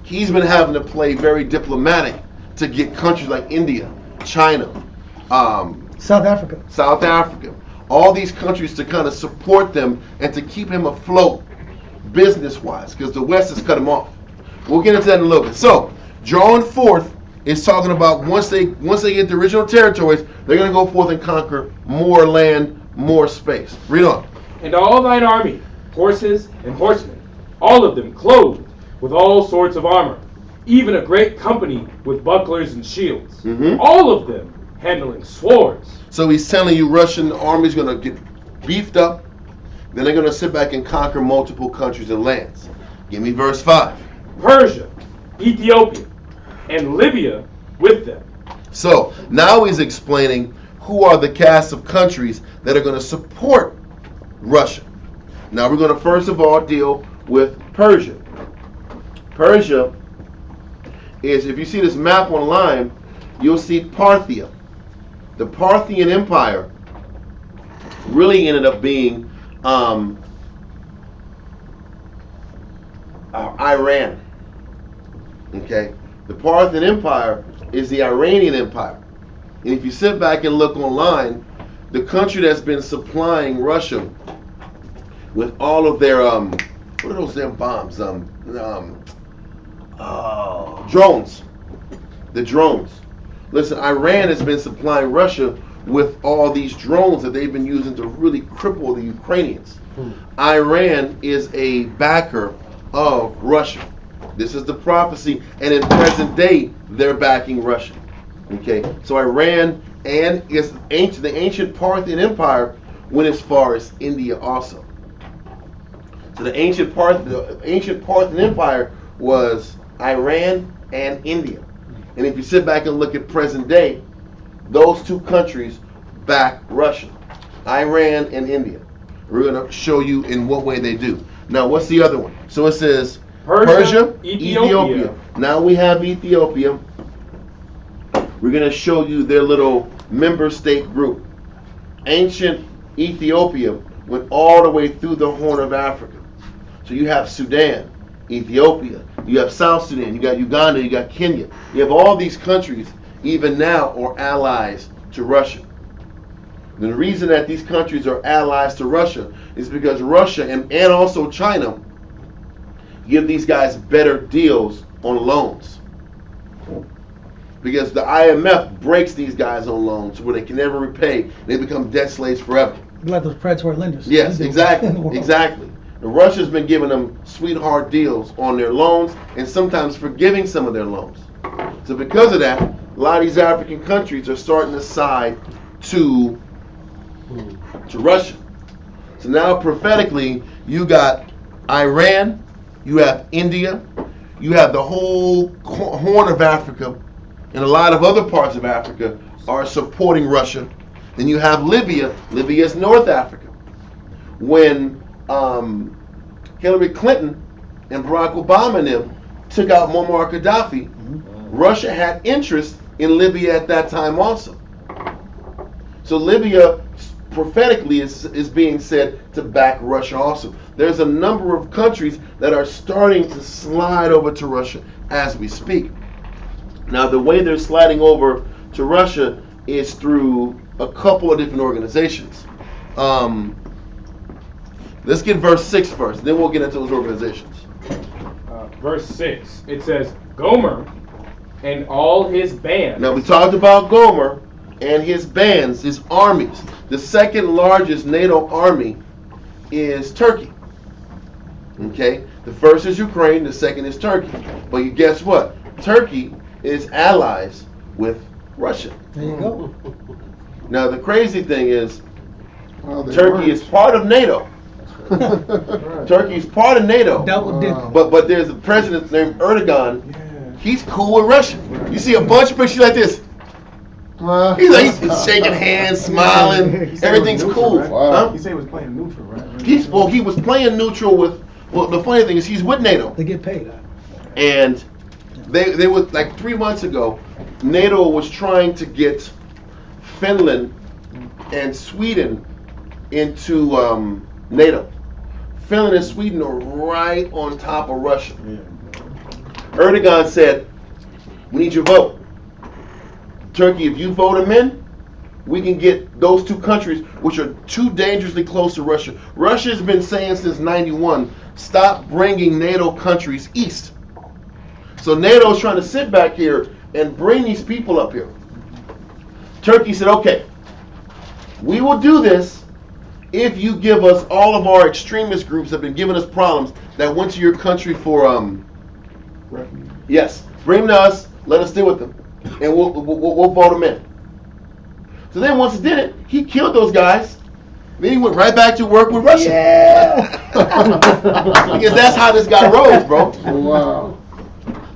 he's been having to play very diplomatic to get countries like India, China, South Africa, all these countries to kind of support them and to keep him afloat business-wise, because the West has cut him off. We'll get into that in a little bit. So, drawing forth is talking about once they get the original territories, they're going to go forth and conquer more land, more space. Read on. And all thine army, horses and horsemen, all of them clothed with all sorts of armor, even a great company with bucklers and shields, all of them handling swords. So he's telling you Russian army's going to get beefed up, then they're going to sit back and conquer multiple countries and lands. Give me verse 5. Persia, Ethiopia, and Libya with them. So now he's explaining who are the cast of countries that are going to support Russia. Now we're going to first of all deal with Persia. Persia is, if you see this map online, you'll see Parthia. The Parthian Empire really ended up being Iran. Okay? The Parthian Empire is the Iranian Empire. And if you sit back and look online, the country that's been supplying Russia with all of their what are those damn bombs? Drones. The drones. Listen, Iran has been supplying Russia with all these drones that they've been using to really cripple the Ukrainians. Iran is a backer of Russia. This is the prophecy, and in present day, they're backing Russia. Okay, so Iran and the ancient Parthian Empire went as far as India also. So the ancient Parthian Empire was Iran and India. And if you sit back and look at present day, those two countries back Russia, Iran and India. We're going to show you in what way they do. Now, what's the other one? So it says Persia, Ethiopia. Now we have Ethiopia. We're going to show you their little member state group. Ancient Ethiopia went all the way through the Horn of Africa. So you have Sudan, Ethiopia, you have South Sudan, you got Uganda, you got Kenya. You have all these countries, even now, are allies to Russia. And the reason that these countries are allies to Russia is because Russia and also China give these guys better deals on loans. Because the IMF breaks these guys on loans where they can never repay. They become debt slaves forever. Like those predatory lenders. Yes, exactly. Exactly. Russia's been giving them sweetheart deals on their loans and sometimes forgiving some of their loans. So because of that, a lot of these African countries are starting to side to Russia. So now prophetically, you got Iran, you have India, you have the whole Horn of Africa, and a lot of other parts of Africa are supporting Russia. Then you have Libya. Libya is North Africa. When Hillary Clinton and Barack Obama and them took out Muammar Gaddafi, Russia had interest in Libya at that time also. So Libya prophetically is being said to back Russia also. There's a number of countries that are starting to slide over to Russia as we speak. Now the way they're sliding over to Russia is through a couple of different organizations. Let's get verse 6 first, then we'll get into those organizations. Verse 6, it says, Gomer and all his bands. Now we talked about Gomer and his bands, his armies. The second largest NATO army is Turkey. Okay? The first is Ukraine, the second is Turkey. But you guess what? Turkey is allies with Russia. There you go. Now the crazy thing is Well, they Turkey weren't. is part of NATO. Right. Turkey is part of NATO. Double dip. But there's a president named Erdogan. He's cool with Russia. You see a bunch of pictures like this. He's shaking hands, smiling. Everything's cool. Wow. Huh? He said he was playing neutral, right? He was playing neutral with. Well, the funny thing is he's with NATO, They get paid. and they were like 3 months ago. NATO was trying to get Finland and Sweden into NATO. Finland and Sweden are right on top of Russia. Erdogan said, "We need your vote. Turkey, if you vote them in, we can get those two countries, which are too dangerously close to Russia." Russia's been saying since '91, stop bringing NATO countries east. So NATO's trying to sit back here and bring these people up here. Turkey said, okay, we will do this if you give us all of our extremist groups that have been giving us problems that went to your country for, yes, bring them to us, let us deal with them, and we'll vote them in. So then once he did it, he killed those guys. Then he went right back to work with Russia. Yeah. Because that's how this guy rolls, bro. Wow.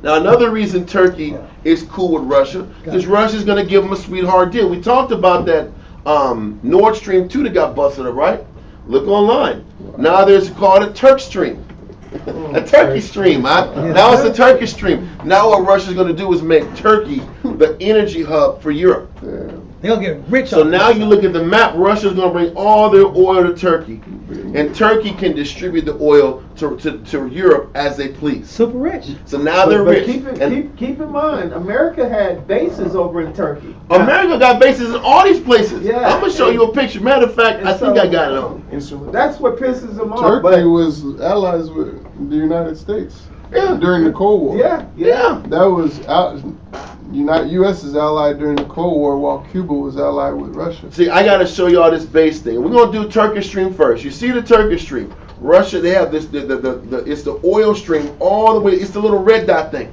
Now another reason Turkey is cool with Russia is Russia's going to give them a sweetheart deal. We talked about that Nord Stream 2 that got busted up, right? Look online. Now there's called a Turk Stream. A Turkey Stream. Now it's a Turkish Stream. Now what Russia's going to do is make Turkey the energy hub for Europe. Damn. They'll get rich. So off now this. you look at the map, Russia's going to bring all their oil to Turkey. And Turkey can distribute the oil to Europe as they please. Super rich. So now they're But rich. keep in mind, America had bases over in Turkey. America got bases in all these places. Yeah. I'm going to show you a picture. Matter of fact, I think I got it on. That's what pisses them off. Turkey But was allies with the United States Yeah. during the Cold War. yeah. That was U.S. is allied during the Cold War, while Cuba was allied with Russia. See, I got to show you all this base thing. We're going to do Turkish Stream first. You see the Turkish Stream. Russia, they have this, it's the oil stream all the way, it's the little red dot thing.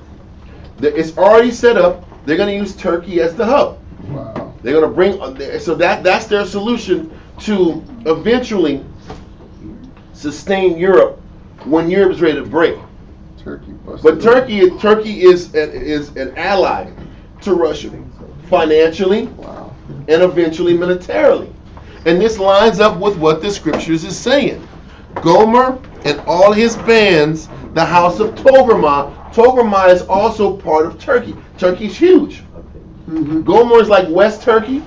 It's already set up. They're going to use Turkey as the hub. Wow. They're going to bring, so that's their solution to eventually sustain Europe when Europe is ready to break. Turkey busted. But Turkey is an ally to Russia financially Wow. and eventually militarily. And this lines up with what the scriptures is saying. Gomer and all his bands, the house of Togarmah. Togarmah is also part of Turkey. Turkey's huge. Mm-hmm. Gomer is like West Turkey.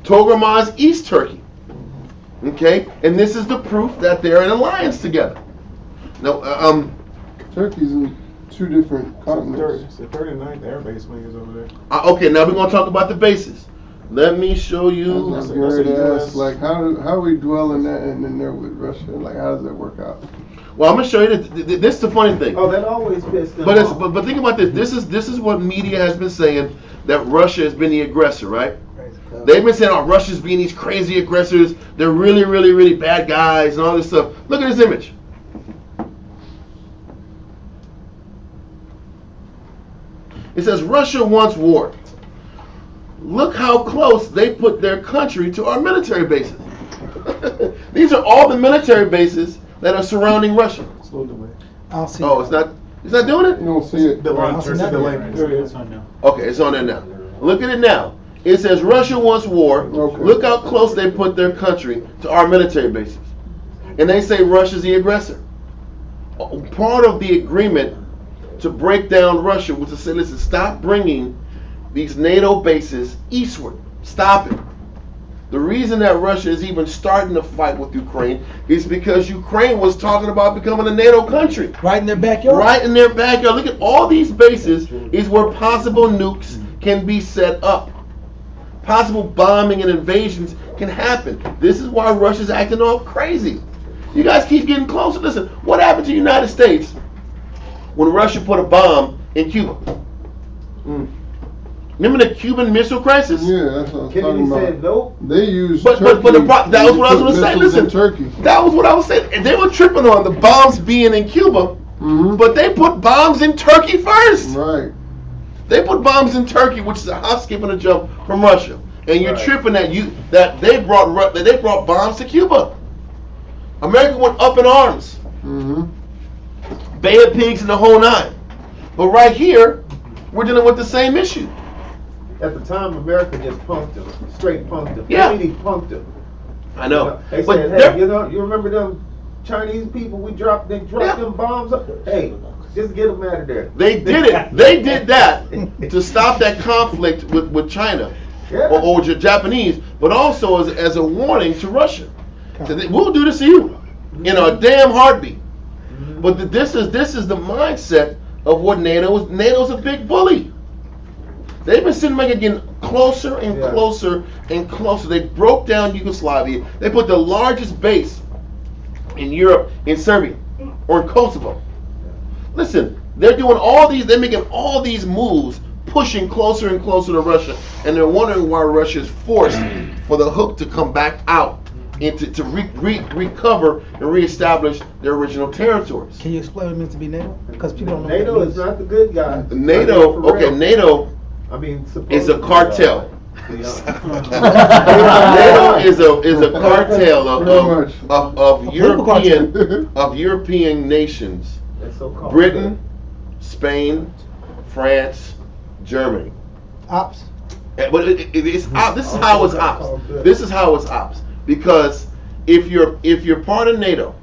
Togarmah is East Turkey. Okay? And this is the proof that they're in alliance together. Now, Turkey's in two different continents. The 39th Air Base wing is over there. okay, now we're going to talk about the bases. Let me show you. I was That's going a to US. ask, like, how we dwell in that and in there with Russia? Like, how does that work out? Well, I'm going to show you this. This is the funny thing. Oh, that always pissed them But it's, off. but think about this. This is what media has been saying, that Russia has been the aggressor, right? They've been saying, oh, Russia's being these crazy aggressors. They're really, really, really bad guys and all this stuff. Look at this image. It says Russia wants war. Look how close they put their country to our military bases. These are all the military bases that are surrounding Russia. Slow delay. I'll see. Oh, it's not doing it? You don't see it. Delay. I'll see There's a that. delay. There it is on now. Okay, it's on there now. Look at it now. It says Russia wants war. Okay. Look how close they put their country to our military bases. And they say Russia's the aggressor. Part of the agreement to break down Russia was to say, listen, stop bringing these NATO bases eastward. Stop it. The reason that Russia is even starting to fight with Ukraine is because Ukraine was talking about becoming a NATO country. Right in their backyard. Right in their backyard. Look at all these bases is where possible nukes can be set up. Possible bombing and invasions can happen. This is why Russia's acting all crazy. You guys keep getting closer. Listen, what happened to the United States when Russia put a bomb in Cuba. Mm. Remember the Cuban Missile Crisis? Yeah, that's what I was Kennedy talking about. said nope. They used But Turkey. that was what I was going to say. missiles in Listen, Turkey. that was what I was saying. And they were tripping on the bombs being in Cuba, Mhm. but they put bombs in Turkey first. Right. They put bombs in Turkey, which is a hop, skip, and a jump from Russia. And you're Right. tripping that they brought bombs to Cuba. America went up in arms, Mm-hmm. Bay of Pigs and the whole nine. But right here, we're dealing with the same issue. At the time, America just punked him, straight punked him. Yeah. Kennedy punked him. I know. They But said, they're- hey, you remember them Chinese people they dropped Yeah. them bombs up? Hey, just get them out of there. They did it. They did that to stop that conflict with China Yeah. or the Japanese, but also as a warning to Russia. So we'll do this to you in a damn heartbeat. But this is the mindset of what NATO is. NATO's a big bully. They've been sitting back getting closer and Yeah. closer and closer. They broke down Yugoslavia. They put the largest base in Europe in Serbia or in Kosovo. Listen, they're doing all these. They're making all these moves, pushing closer and closer to Russia, and they're wondering why Russia is forced for the hook to come back out and to recover and reestablish their original territories. Can you explain what it means to be NATO? Because people don't know. NATO what it is means. not the good guy. NATO, For real. okay, NATO I mean, is a supposedly, cartel. Yeah. NATO is a cartel of political European nations. That's so-called Britain, Spain, France, Germany. Ops. But it's this is how it's ops. This is how it's ops. Because if you're part of NATO,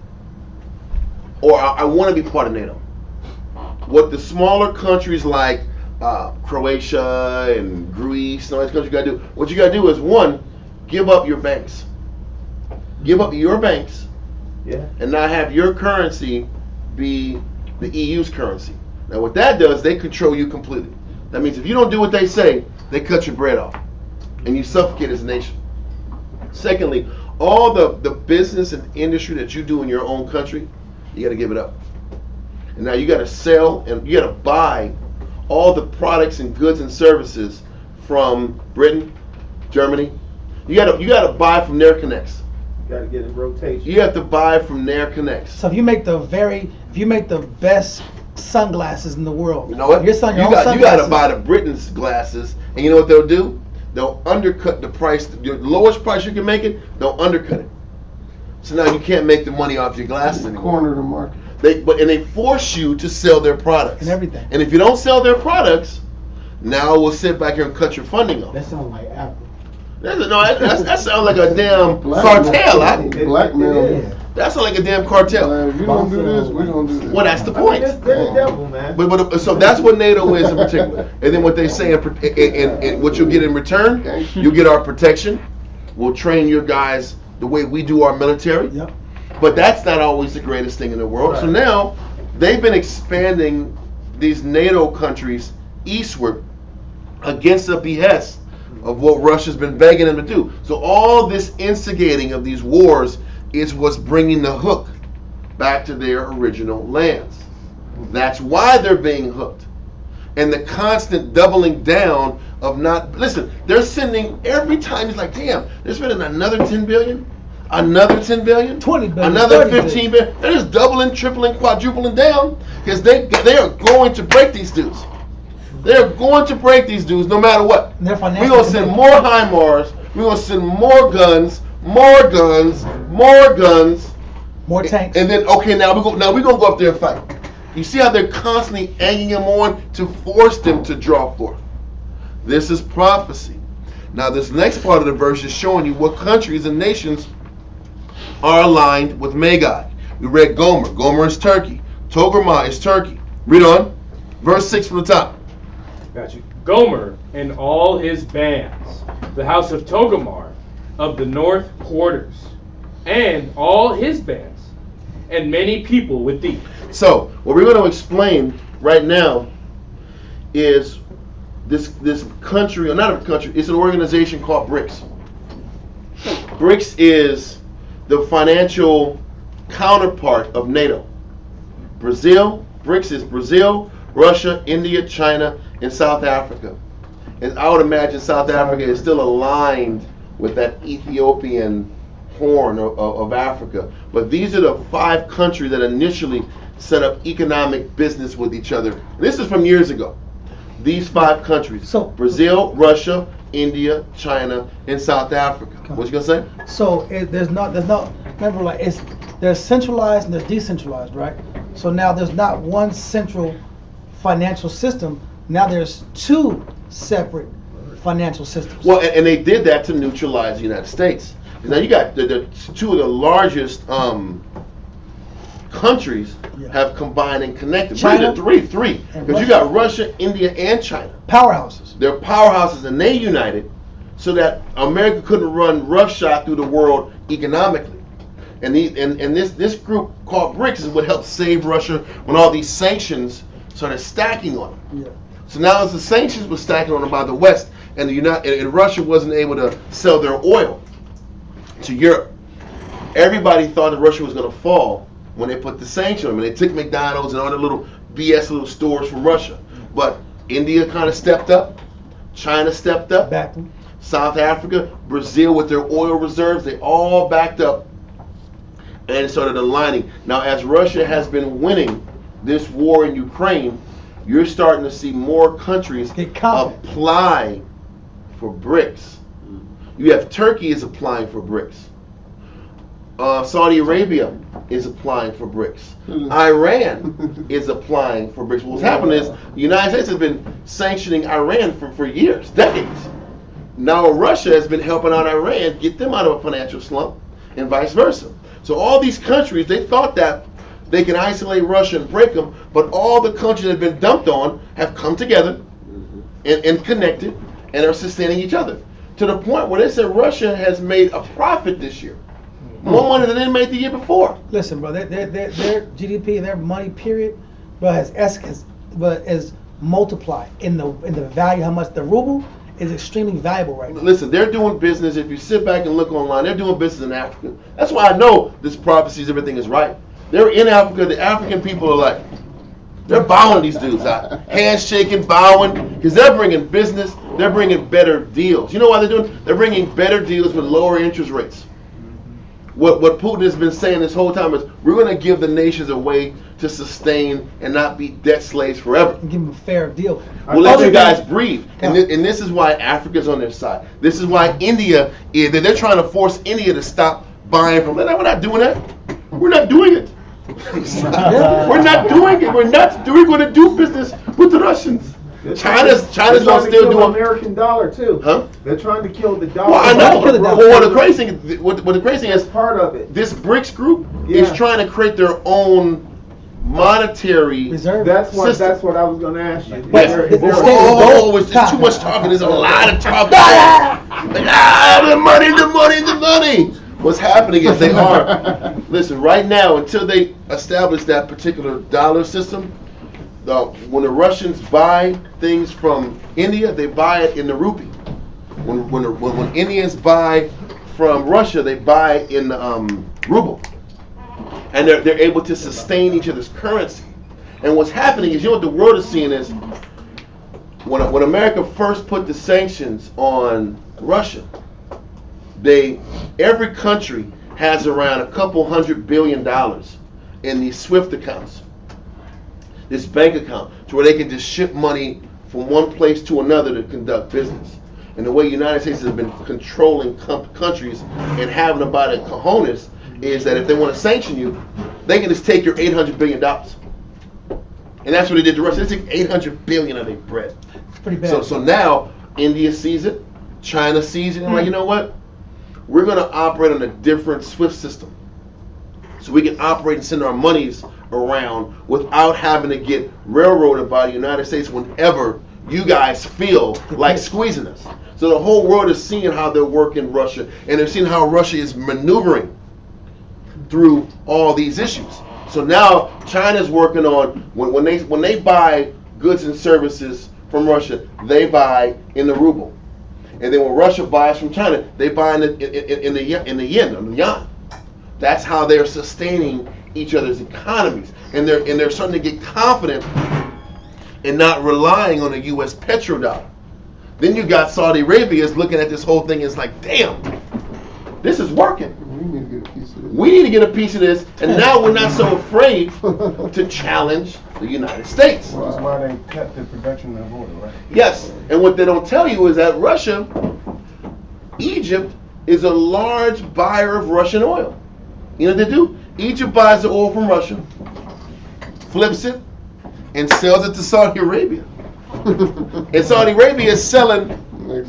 or I want to be part of NATO, what the smaller countries like Croatia and Greece and all these countries got to do, what you got to do is one, give up your banks. Give up your banks, Yeah. and not have your currency be the EU's currency. Now what that does, they control you completely. That means if you don't do what they say, they cut your bread off, and you suffocate as a nation. Secondly, all the business and industry that you do in your own country, you got to give it up. And now you got to sell and you got to buy all the products and goods and services from Britain, Germany. You got to buy from their connects. Got to get in rotation. You have to buy from their connects. So if you make the best sunglasses in the world, You know what? You're selling You your got own you got to sunglasses. buy the Britain's glasses, and you know what they'll do? They'll undercut the price. Your lowest price you can make it, they'll undercut it. So now you can't make the money off your glasses anymore. Corner of the market. They force you to sell their products And everything. And if you don't sell their products, now we'll sit back here and cut your funding off. That sounds like Apple. That sounds like a damn Blackmail. cartel. Blackmail. That sounds like a damn cartel. If you don't do this, we don't do this. Well, that's the I mean, point. they're the devil, man. But so that's what NATO is in particular. And then what they say and what you'll get in return, you'll get our protection. We'll train your guys the way we do our military. Yep. But that's not always the greatest thing in the world. So Right. now they've been expanding these NATO countries eastward against the behest of what Russia's been begging them to do. So all this instigating of these wars is what's bringing the hook back to their original lands. That's why they're being hooked. And the constant doubling down of not, listen, they're sending every time, it's like, damn, they're spending another 10 billion, another 10 billion, 20 billion, another 30 15 billion. They're just doubling, tripling, quadrupling down because they are going to break these dudes. They're going to break these dudes no matter what. And they're We're financially going to send committed. more HIMARS. We're going to send more guns, more guns, more guns. More tanks. And then, okay, now we're going to go up there and fight. You see how they're constantly egging them on to force them to draw forth. This is prophecy. Now, this next part of the verse is showing you what countries and nations are aligned with Magog. We read Gomer. Gomer is Turkey. Togarmah is Turkey. Read on. Verse 6 from the top. Got you. Gomer and all his bands, the house of Togarmah of the north quarters, and all his bands, and many people with thee. So, what we're going to explain right now is this country, or not a country, it's an organization called BRICS. BRICS is the financial counterpart of NATO. BRICS is Brazil, Russia, India, China, and South Africa. And I would imagine South Africa is still aligned with that Ethiopian horn of Africa. But these are the 5 countries that initially set up economic business with each other. And this is from years ago. These 5 countries: So Brazil, Russia, India, China, and South Africa. What you gonna say? So there's no. Remember, like there's centralized and there's decentralized, right? So now there's not one central financial system. Now there's 2 separate financial systems. Well, and they did that to neutralize the United States. Now you got the 2 of the largest countries have combined and connected. China, three, because you got Russia, India, and China. Powerhouses. They're powerhouses, and they united so that America couldn't run roughshod through the world economically. And this group called BRICS is what helped save Russia when all these sanctions started stacking on them. Yeah. So now as the sanctions were stacking on them by the West, and Russia wasn't able to sell their oil to Europe, everybody thought that Russia was going to fall when they put the sanction on them. They took McDonald's and all the little BS little stores from Russia. But India kind of stepped up, China stepped up, Back them. South Africa, Brazil with their oil reserves, they all backed up and started aligning. Now as Russia has been winning this war in Ukraine, you're starting to see more countries apply for BRICS. You have Turkey is applying for BRICS. Saudi Arabia is applying for BRICS. Iran is applying for BRICS. What's happening is the United States has been sanctioning Iran for years, decades. Now Russia has been helping out Iran, get them out of a financial slump, and vice versa. So all these countries, they thought that they can isolate Russia and break them, but all the countries that have been dumped on have come together and connected and are sustaining each other. To the point where they said Russia has made a profit this year. More money than they made the year before. Listen, bro, their GDP and their money period, bro, has multiplied in the value. How much the ruble is extremely valuable right now. Listen, they're doing business. If you sit back and look online, they're doing business in Africa. That's why I know this prophecies, everything is right. They're in Africa. The African people are like, they're bowing these dudes out, handshaking, bowing, because they're bringing business. They're bringing better deals. You know why they're doing? They're bringing better deals with lower interest rates. What Putin has been saying this whole time is we're going to give the nations a way to sustain and not be debt slaves forever. And give them a fair deal. We'll let you guys breathe. And this is why Africa's on their side. This is why India, they're trying to force India to stop buying from them. We're not doing that. We're not doing it. We're not doing it. We're going to do business with the Russians. China's going to still do the American dollar too. Huh? They're trying to kill the dollar. Well, I know. Well, the crazy thing, what the crazy thing is, part of it. this BRICS group is trying to create their own monetary reserve. That's system. what I was going to ask you. It's too much talking. There's a lot of talking. The money. What's happening is they are. Listen, right now, until they establish that particular dollar system, when the Russians buy things from India, they buy it in the rupee. When Indians buy from Russia, they buy in the ruble. And they're able to sustain each other's currency. And what's happening is, you know what the world is seeing is, when America first put the sanctions on Russia, every country has around a couple $100 billion in these SWIFT accounts, this bank account, to where they can just ship money from one place to another to conduct business. And the way the United States has been controlling countries and having them by the cojones is that if they want to sanction you, they can just take your $800 billion. And that's what they did to Russia. They took $800 billion of their bread. It's pretty bad. So now India sees it, China sees it, and like, you know what? We're going to operate on a different SWIFT system. So we can operate and send our monies around without having to get railroaded by the United States whenever you guys feel like squeezing us. So the whole world is seeing how they're working Russia, and they're seeing how Russia is maneuvering through all these issues. So now China's working on, when they buy goods and services from Russia, they buy in the ruble. And then when Russia buys from China, they buy in the yuan. That's how they're sustaining each other's economies, and they're starting to get confident and not relying on the U.S. petrodollar. Then you got Saudi Arabia is looking at this whole thing and it's like, damn, this is working. We need to get a piece of this. We need to get a piece of this, and now we're not so afraid to challenge the United States. That's why they cut the production of oil, right? Yes, and what they don't tell you is that Russia, Egypt, is a large buyer of Russian oil. You know what they do? Egypt buys the oil from Russia, flips it, and sells it to Saudi Arabia. And Saudi Arabia is selling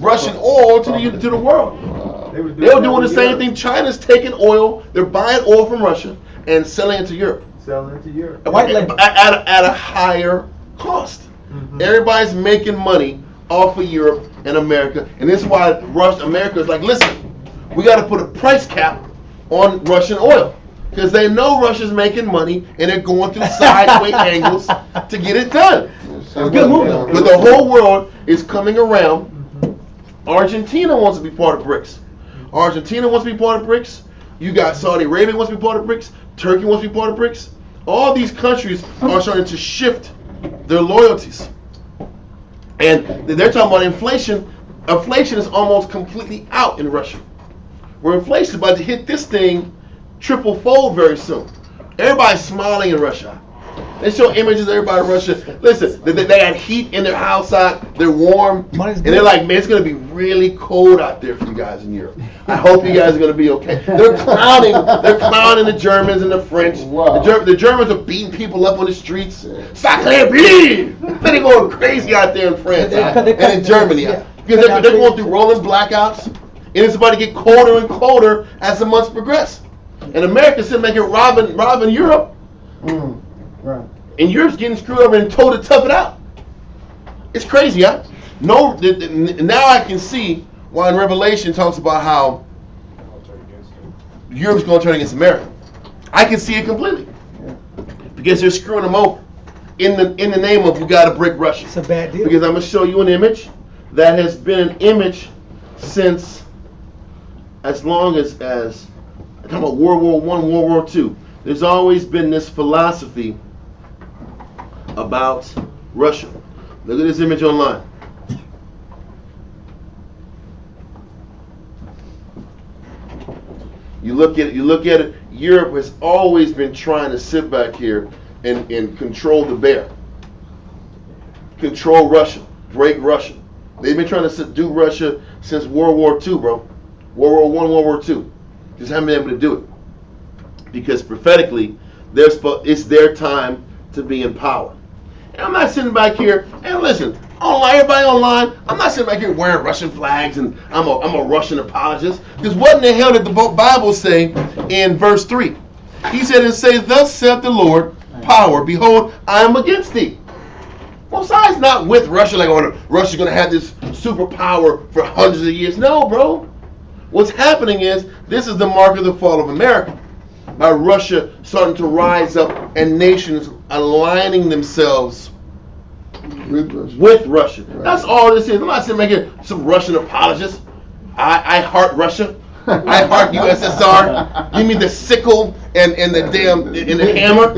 Russian oil to the world. They were doing the same thing. China's taking oil, they're buying oil from Russia and selling it to Europe. Selling it to Europe. At a higher cost. Mm-hmm. Everybody's making money off of Europe and America. And this is why America is like, listen, we got to put a price cap on Russian oil. Because they know Russia's making money and they're going through sideways angles to get it done. Good move, though. But the whole world is coming around. Argentina wants to be part of BRICS. Argentina wants to be part of BRICS. You got Saudi Arabia wants to be part of BRICS. Turkey wants to be part of BRICS. All these countries are starting to shift their loyalties. And they're talking about inflation. Inflation is almost completely out in Russia. Where inflation is about to hit this thing triple fold very soon. Everybody's smiling in Russia. They show images of everybody in Russia. Listen, they got heat in their house out. They're warm. And they're like, man, it's going to be really cold out there for you guys in Europe. I hope you guys are going to be okay. They're clowning the Germans and the French. Wow. The Germans are beating people up on the streets. Sacre bleu! They're going crazy out there in France and in Germany. Because they're going through rolling blackouts. And it's about to get colder and colder as the months progress. And America's sitting back here robbing Europe. Right. And Europe's getting screwed over and told to tough it out. It's crazy, huh? No, now I can see why in Revelation it talks about how Europe's going to turn against America. I can see it completely. Because they're screwing them over. In the name of, we got to break Russia. It's a bad deal. Because I'm going to show you an image that has been an image since as long as I'm talking about World War I, World War II. There's always been this philosophy about Russia. Look at this image online. You look at it, Europe has always been trying to sit back here and control the bear. Control Russia. Break Russia. They've been trying to subdue Russia since World War II, bro. World War I, World War II. Just haven't been able to do it. Because prophetically, it's their time to be in power. And I'm not sitting back here, and listen, everybody online, I'm not sitting back here wearing Russian flags and I'm a Russian apologist. Because what in the hell did the Bible say in verse 3? He said, "And say, thus saith the Lord, power, behold, I am against thee." Well, Besides not with Russia, like, oh, Russia's going to have this superpower for hundreds of years. No, bro. What's happening is, this is the mark of the fall of America. By Russia starting to rise up and nations aligning themselves with Russia. Right. That's all this is. I'm not sitting back here some Russian apologist. I heart Russia. I heart USSR. Give me the sickle and the damn and the hammer.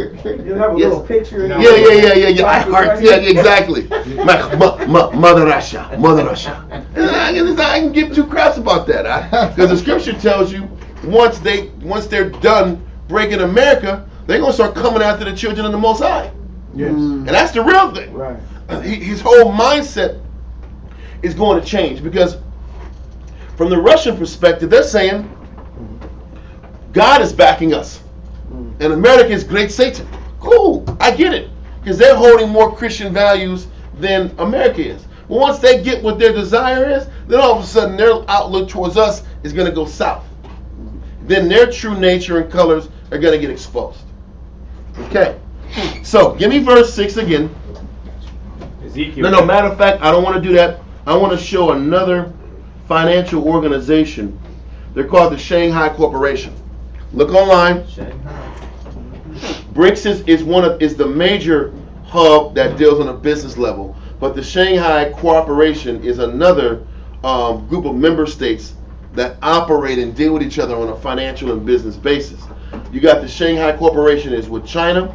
You have a little picture. Yeah. I heart. Yeah, exactly. Mother Russia. I can give two craps about that. Because the scripture tells you once they're done breaking America, they're gonna start coming after the children of the Most High. Yes. And that's the real thing. Right. His whole mindset is going to change because from the Russian perspective, they're saying God is backing us. And America is great Satan. Cool, I get it. Because they're holding more Christian values than America is. But once they get what their desire is, then all of a sudden their outlook towards us is going to go south. Then their true nature and colors are going to get exposed. Okay. So, give me verse 6 again. Ezekiel. No, matter of fact, I don't want to do that. I want to show another financial organization. They're called the Shanghai Corporation. Look online. BRICS is the major hub that deals on a business level, but the Shanghai Corporation is another group of member states that operate and deal with each other on a financial and business basis. You got the Shanghai Corporation is with China,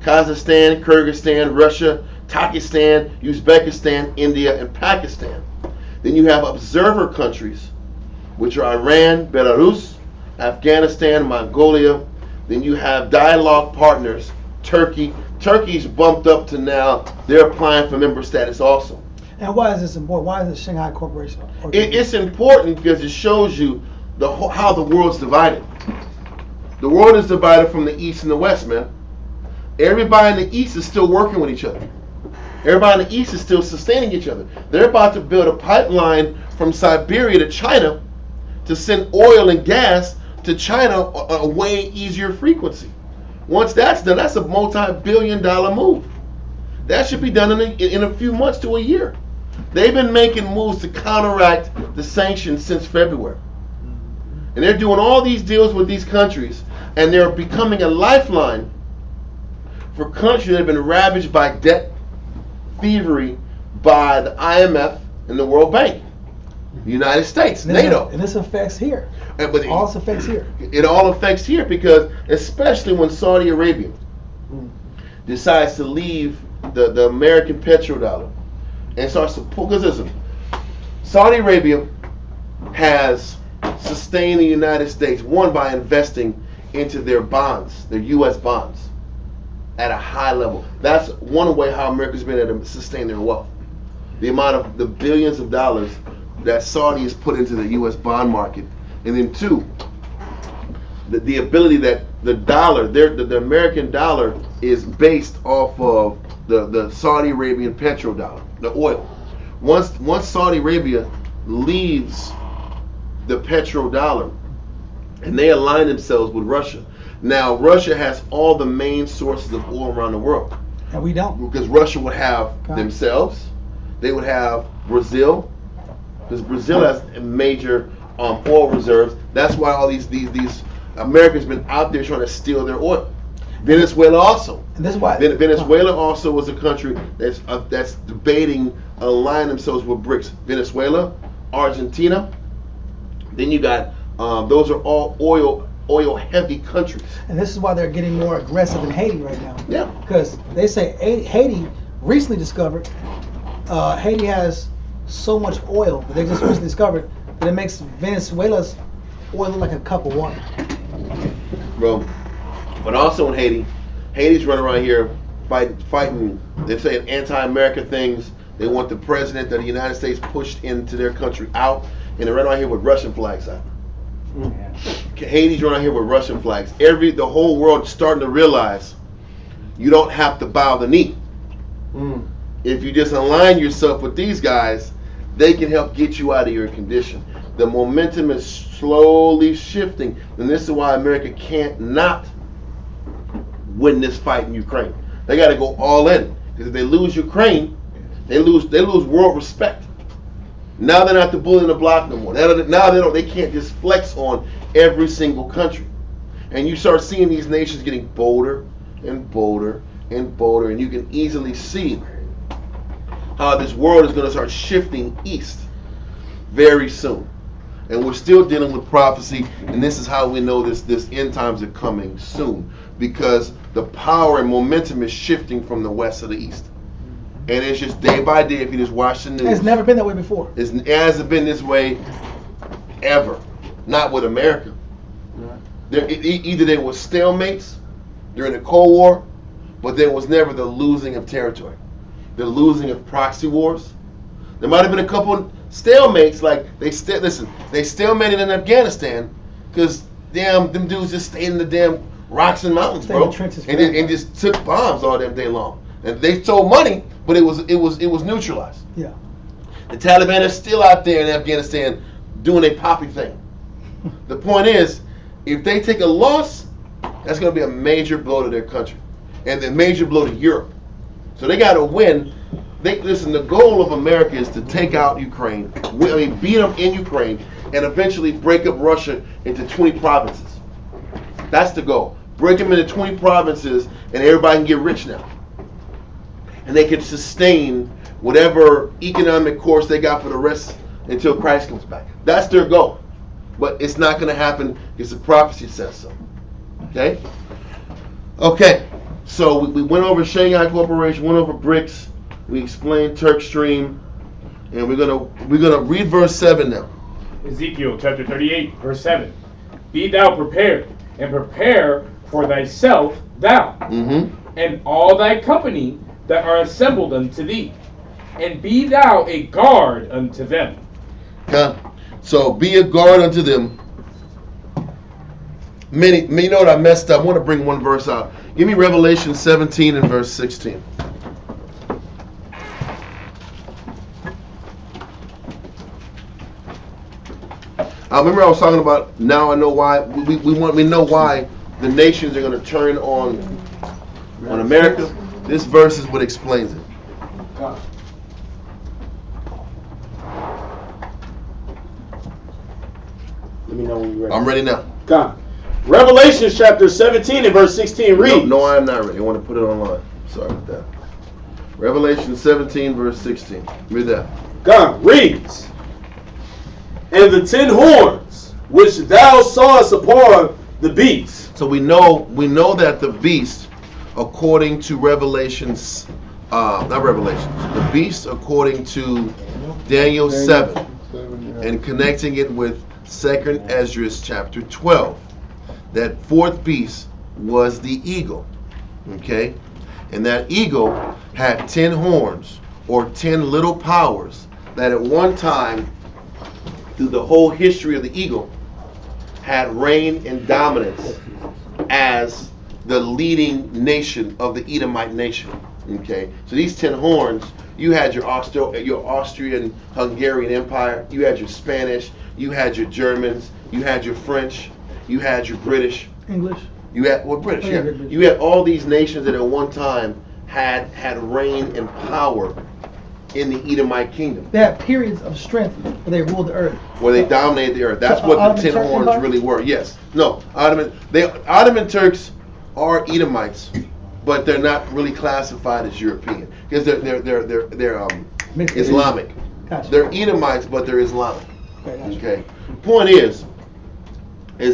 Kazakhstan, Kyrgyzstan, Russia, Tajikistan, Uzbekistan, India, and Pakistan. Then you have observer countries, which are Iran, Belarus, Afghanistan, Mongolia. Then you have dialogue partners, Turkey. Turkey's bumped up to now, they're applying for member status also. And why is this important? Why is the Shanghai Corporation? It's important because it shows you how the world's divided. The world is divided from the east and the west, man. Everybody in the east is still working with each other. Everybody in the east is still sustaining each other. They're about to build a pipeline from Siberia to China to send oil and gas to China on a way easier frequency. Once that's done, that's a multi-billion-dollar move. That should be done in a few months to a year. They've been making moves to counteract the sanctions since February. And they're doing all these deals with these countries, and they're becoming a lifeline for countries that have been ravaged by debt thievery by the IMF and the World Bank. The United States, NATO. And this affects here. But all this affects here. It all affects here because, especially when Saudi Arabia decides to leave the American petrodollar and starts to pull, because listen, Saudi Arabia has sustained the United States, one, by investing into their bonds, their U.S. bonds, at a high level. That's one way how America's been able to sustain their wealth. The amount of the billions of dollars that Saudi has put into the U.S. bond market. And then two, the ability that the dollar, the American dollar is based off of the Saudi Arabian petrodollar, the oil. Once Saudi Arabia leaves the petrodollar and they align themselves with Russia. Now Russia has all the main sources of oil around the world. And we don't. Because Russia would have themselves, they would have Brazil, because Brazil has major oil reserves. That's why all these Americans been out there trying to steal their oil. Venezuela also. And this is why Venezuela also was a country that's debating aligning themselves with BRICS. Venezuela, Argentina. Then you got those are all oil heavy countries. And this is why they're getting more aggressive in Haiti right now. Yeah. Because they say Haiti recently discovered Haiti has so much oil that they just recently discovered that it makes Venezuela's oil look like a cup of water. Bro, but also in Haiti, Haiti's running around here fighting. They're saying anti-American things. They want the president of the United States pushed into their country out, and they're running around here with Russian flags out. Haiti's running here with Russian flags. The whole world is starting to realize you don't have to bow the knee. If you just align yourself with these guys, they can help get you out of your condition. The momentum is slowly shifting, and this is why America can't not win this fight in Ukraine. They got to go all in, because if they lose Ukraine, they lose world respect. Now they're not the bully in the block no more. Now they can't just flex on every single country, and you start seeing these nations getting bolder and bolder and bolder, and you can easily see how this world is going to start shifting east very soon. And we're still dealing with prophecy, and this is how we know this end times are coming soon, because the power and momentum is shifting from the west to the east. And it's just day by day, if you just watch the news. It's never been that way before. It hasn't been this way ever. Not with America. Either there was stalemates during the Cold War, but there was never the losing of territory. The losing of proxy wars. There might have been a couple stalemates, like they stalemated in Afghanistan because them dudes just stayed in the damn rocks and mountains, bro, and just took bombs all damn day long. And they stole money, but it was neutralized. Yeah. The Taliban is still out there in Afghanistan doing a poppy thing. The point is, if they take a loss, that's going to be a major blow to their country, and a major blow to Europe. So they got to win. The goal of America is to take out Ukraine, beat them in Ukraine, and eventually break up Russia into 20 provinces. That's the goal. Break them into 20 provinces, and everybody can get rich now. And they can sustain whatever economic course they got for the rest until Christ comes back. That's their goal. But it's not going to happen because the prophecy says so. Okay? Okay. So we went over Shanghai Corporation, went over BRICS. We explained Turk Stream, and we're gonna read verse 7 now. Ezekiel chapter 38, verse 7. Be thou prepared, and prepare for thyself thou, and all thy company that are assembled unto thee, and be thou a guard unto them. Okay. So be a guard unto them. You know what I messed up? I want to bring one verse out. Give me Revelation 17 and verse 16. I remember I was talking about, now I know why, we know why the nations are going to turn on America. This verse is what explains it. Let me know when you're ready. I'm ready now. God. Revelation chapter 17 and verse 16 reads. No, I am not ready. I want to put it online. Sorry about that. Revelation 17 verse 16. Read that. God reads. And the 10 horns which thou sawest upon the beast. So we know that the beast, according to Revelations, not Revelations, the beast according to Daniel 7, and connecting it with 2nd Esdras chapter 12, that fourth beast was the eagle, okay? And that eagle had 10 horns, or 10 little powers, that at one time, through the whole history of the eagle, had reign and dominance as the leading nation of the Edomite nation. Okay, so these 10 horns, you had your Austrian Hungarian Empire, you had your Spanish, you had your Germans, you had your French, you had your British, English. you had British, yeah. British. You had all these nations that at one time had reign and power in the Edomite kingdom. They had periods of strength where they ruled the earth. Where they dominated the earth. That's So, what the Ottoman 10 Turk horns Empire? really were. Yes. No. Ottoman Turks are Edomites, but they're not really classified as European because they're Mixed Islamic. Gotcha. They're Edomites, but they're Islamic. Okay, gotcha. Okay. Point is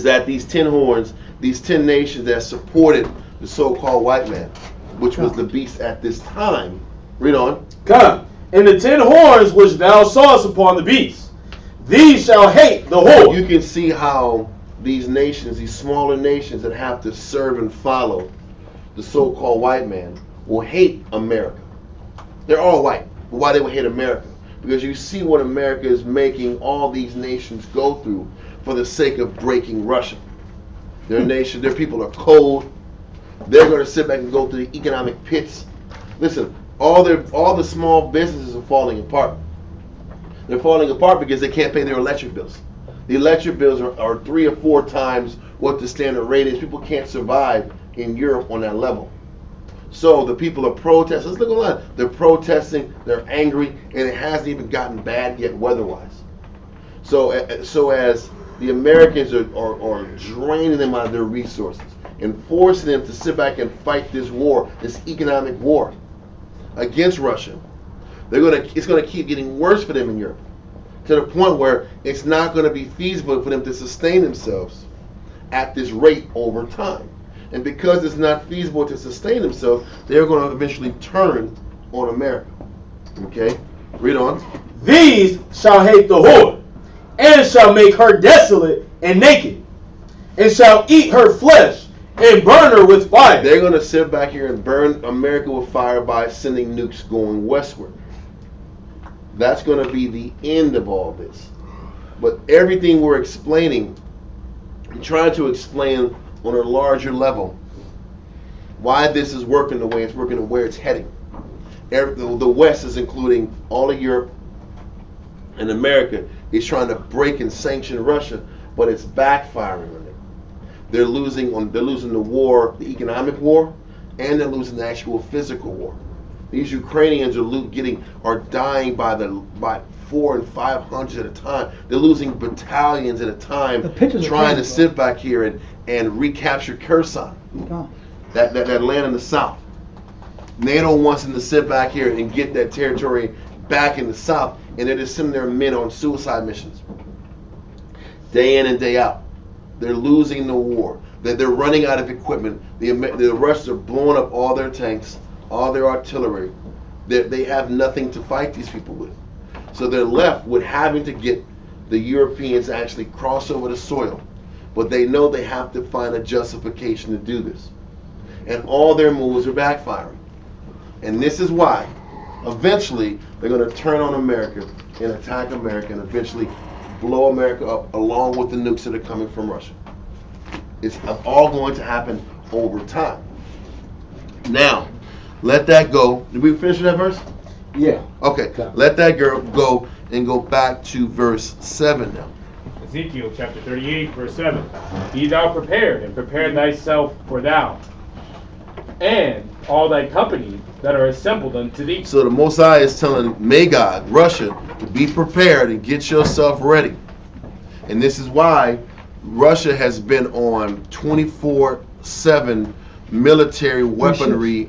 that these 10 horns, these 10 nations that supported the so-called white man, which was the beast at this time. Read on. God. And the 10 horns which thou sawest upon the beast, these shall hate the whore. You can see how these nations, these smaller nations that have to serve and follow the so-called white man, will hate America. They're all white. But why they would hate America? Because you see what America is making all these nations go through for the sake of breaking Russia. Their nation, their people are cold. They're going to sit back and go through the economic pits. Listen, all the small businesses are falling apart. They're falling apart because they can't pay their electric bills. The electric bills are 3 or 4 times what the standard rate is. People can't survive in Europe on that level. So the people are protesting. Let's look online. They're protesting. They're angry, and it hasn't even gotten bad yet weather-wise. So as the Americans are draining them out of their resources and forcing them to sit back and fight this war, this economic war against Russia, it's gonna keep getting worse for them in Europe, to the point where it's not going to be feasible for them to sustain themselves at this rate over time. And because it's not feasible to sustain themselves, they're going to eventually turn on America. Okay? Read on. These shall hate the whore, and shall make her desolate and naked, and shall eat her flesh, and burn her with fire. They're going to sit back here and burn America with fire by sending nukes going westward. That's going to be the end of all this. But everything we're explaining, I'm trying to explain on a larger level why this is working the way it's working and where it's heading. The West is including all of Europe, and America is trying to break and sanction Russia, but it's backfiring on them. They're losing the war, the economic war, and they're losing the actual physical war. These Ukrainians are dying by 400 and 500 at a time. They're losing battalions at a time, trying to sit back here and recapture Kherson, that land in the south. NATO wants them to sit back here and get that territory back in the south, and they're just sending their men on suicide missions, day in and day out. They're losing the war. They're running out of equipment. The Russians are blowing up all their tanks, all their artillery, They have nothing to fight these people with. So they're left with having to get the Europeans to actually cross over the soil. But they know they have to find a justification to do this. And all their moves are backfiring. And this is why eventually they're going to turn on America and attack America and eventually blow America up along with the nukes that are coming from Russia. It's all going to happen over time. Now, let that go. Did we finish that verse? Yeah. Okay. Let that go and go back to verse 7 now. Ezekiel chapter 38, verse 7. Be thou prepared, and prepare thyself for thou, and all thy company that are assembled unto thee. So the Most High is telling Magog, Russia, to be prepared and get yourself ready. And this is why Russia has been on 24/7 military weaponry.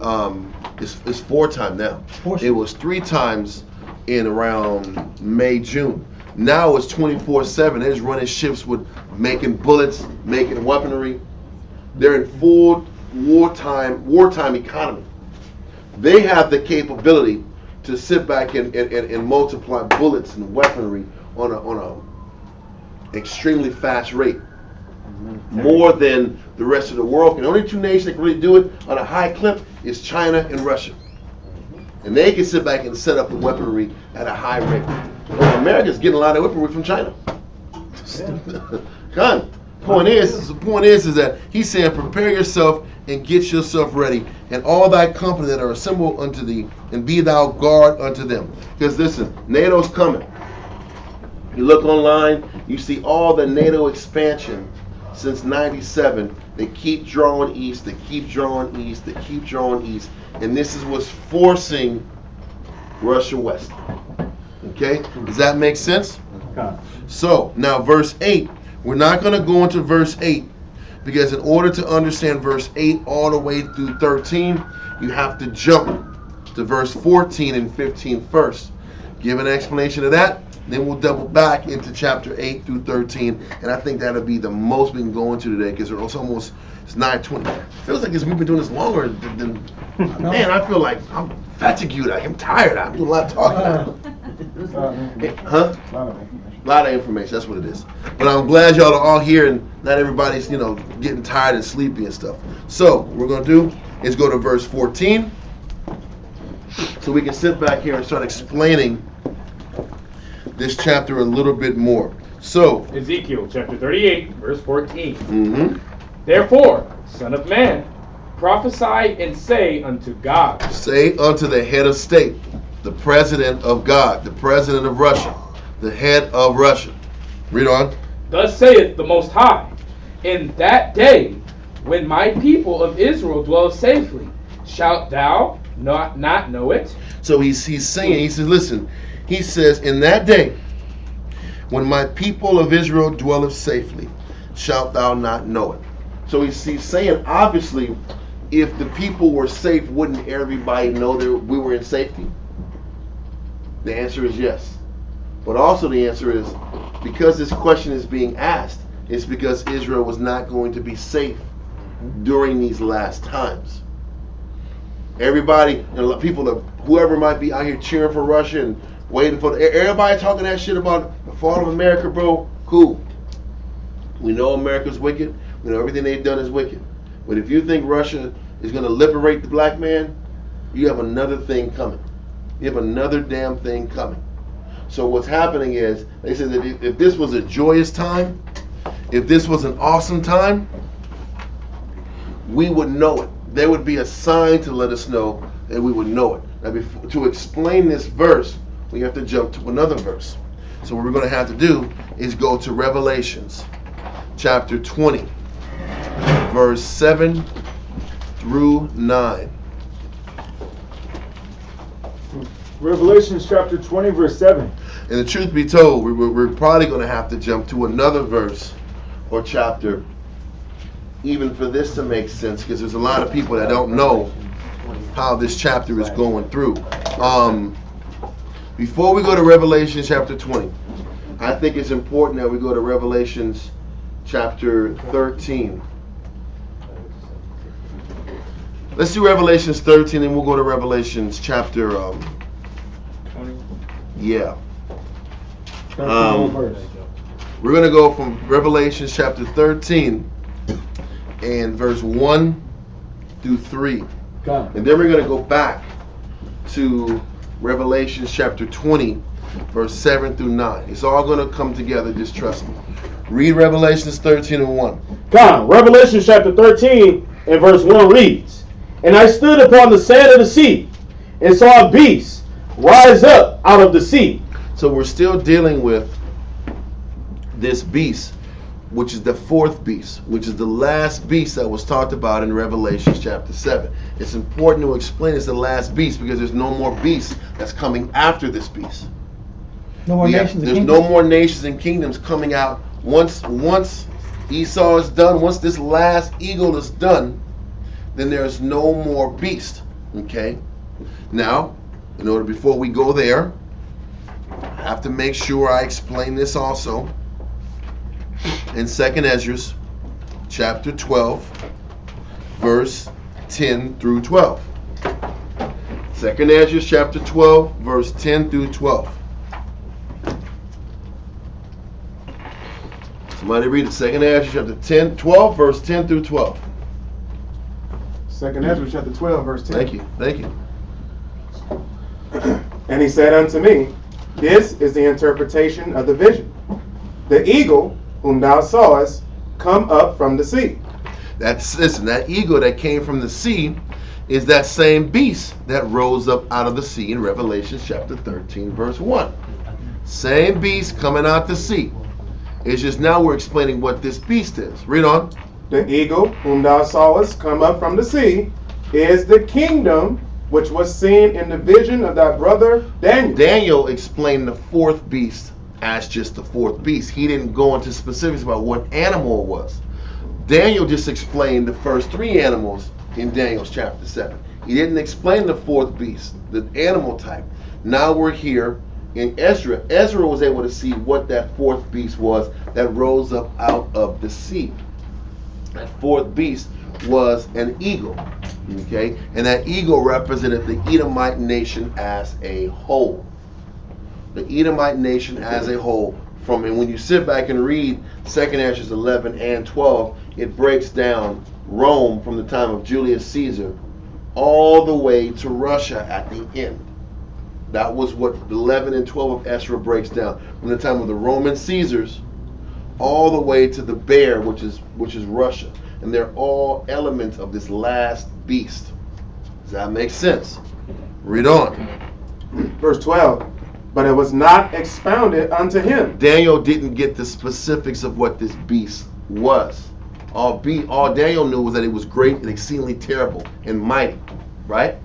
It's 4 times now. It was 3 times in around May, June. Now it's 24/7. They're just running ships with making bullets, making weaponry. They're in full wartime economy. They have the capability to sit back and multiply bullets and weaponry on a extremely fast rate, more than the rest of the world. And the only 2 nations that can really do it on a high clip is China and Russia. And they can sit back and set up the weaponry at a high rate. Well, America's getting a lot of weaponry from China. Con. The point is that he's saying, prepare yourself and get yourself ready, and all thy company that are assembled unto thee, and be thou guard unto them. Because listen, NATO's coming. You look online, you see all the NATO expansion since '97. They keep drawing east, they keep drawing east, they keep drawing east, and this is what's forcing Russia west. Okay, does that make sense? So now verse 8. We're not going to go into verse 8, because in order to understand verse 8 all the way through 13, you have to jump to verse 14 and 15 first. Give an explanation of that, then we'll double back into chapter 8 through 13, and I think that'll be the most we can go into today, because it's 9:20. Feels like we've been doing this longer than man, I feel like I'm fatigued. I'm tired. I'm doing a lot of talking. Huh? A lot of information, that's what it is. But I'm glad y'all are all here and not everybody's, getting tired and sleepy and stuff. So, what we're going to do is go to verse 14 so we can sit back here and start explaining this chapter a little bit more. So, Ezekiel chapter 38, verse 14. Mm-hmm. Therefore, son of man, prophesy and say unto God. Say unto the head of state, the president of God, the president of Russia, the head of Russia. Read on. Thus saith the Most High, in that day when my people of Israel dwell safely, shalt thou not know it? So he's saying, he says, listen, he says, in that day when my people of Israel dwelleth safely, shalt thou not know it. So he's saying, obviously, if the people were safe, wouldn't everybody know that we were in safety? The answer is yes. But also the answer is, because this question is being asked, it's because Israel was not going to be safe during these last times. Everybody, people, whoever might be out here cheering for Russia and waiting for everybody talking that shit about the fall of America, bro. Cool. We know America's wicked. We know everything they've done is wicked. But if you think Russia is going to liberate the black man, you have another thing coming. You have another damn thing coming. So what's happening is, they said that if this was a joyous time, if this was an awesome time, we would know it. There would be a sign to let us know that we would know it. Now, to explain this verse, we have to jump to another verse. So what we're going to have to do is go to Revelations chapter 20, verse 7 through 9. Revelation chapter 20, verse 7. And the truth be told, we're probably going to have to jump to another verse or chapter, even for this to make sense, because there's a lot of people that don't know how this chapter is going through. Before we go to Revelation chapter 20, I think it's important that we go to Revelations chapter 13. Let's do Revelations 13, and we'll go to Revelations chapter 20. Yeah. 13 verse. We're going to go from Revelations chapter 13 and verse 1 through 3. Come. And then we're going to go back to Revelations chapter 20, verse 7 through 9. It's all going to come together, just trust me. Read Revelations 13 and 1. Come. Revelation chapter 13 and verse 1 reads, And I stood upon the sand of the sea, and saw a beast rise up out of the sea. So we're still dealing with this beast, which is the fourth beast, which is the last beast that was talked about in Revelation chapter 7. It's important to explain it's the last beast because there's no more beast that's coming after this beast. No more nations and There's kingdoms? no more nations and kingdoms coming out. Once Esau is done, once this last eagle is done, then there's no more beast. Okay? Now, before we go there, I have to make sure I explain this also. In 2nd Ezra, chapter 12, verse 10 through 12. 2nd Ezra, chapter 12, verse 10 through 12. Somebody read it. 2nd Ezra, chapter 12, verse 10 through 12. 2nd Ezra chapter 12, verse 10. Thank you. And he said unto me, This is the interpretation of the vision. The eagle whom thou sawest come up from the sea. That eagle that came from the sea is that same beast that rose up out of the sea in Revelation chapter 13, verse 1. Same beast coming out the sea. It's just now we're explaining what this beast is. Read on. The eagle whom thou sawest come up from the sea is the kingdom which was seen in the vision of thy brother Daniel. Daniel explained the fourth beast as just the fourth beast. He didn't go into specifics about what animal it was. Daniel just explained the first three animals in Daniel's chapter 7. He didn't explain the fourth beast, the animal type. Now we're here in Ezra. Ezra was able to see what that fourth beast was that rose up out of the sea. That fourth beast was an eagle. Okay? And that eagle represented the Edomite nation as a whole. The Edomite nation as a whole. And when you sit back and read 2nd Ezra 11 and 12, it breaks down Rome from the time of Julius Caesar all the way to Russia at the end. That was what 11 and 12 of Ezra breaks down. From the time of the Roman Caesars all the way to the bear, which is Russia. And they're all elements of this last beast. Does that make sense? Read on. Verse 12. But it was not expounded unto him. Daniel didn't get the specifics of what this beast was. All Daniel knew was that it was great and exceedingly terrible and mighty. Right?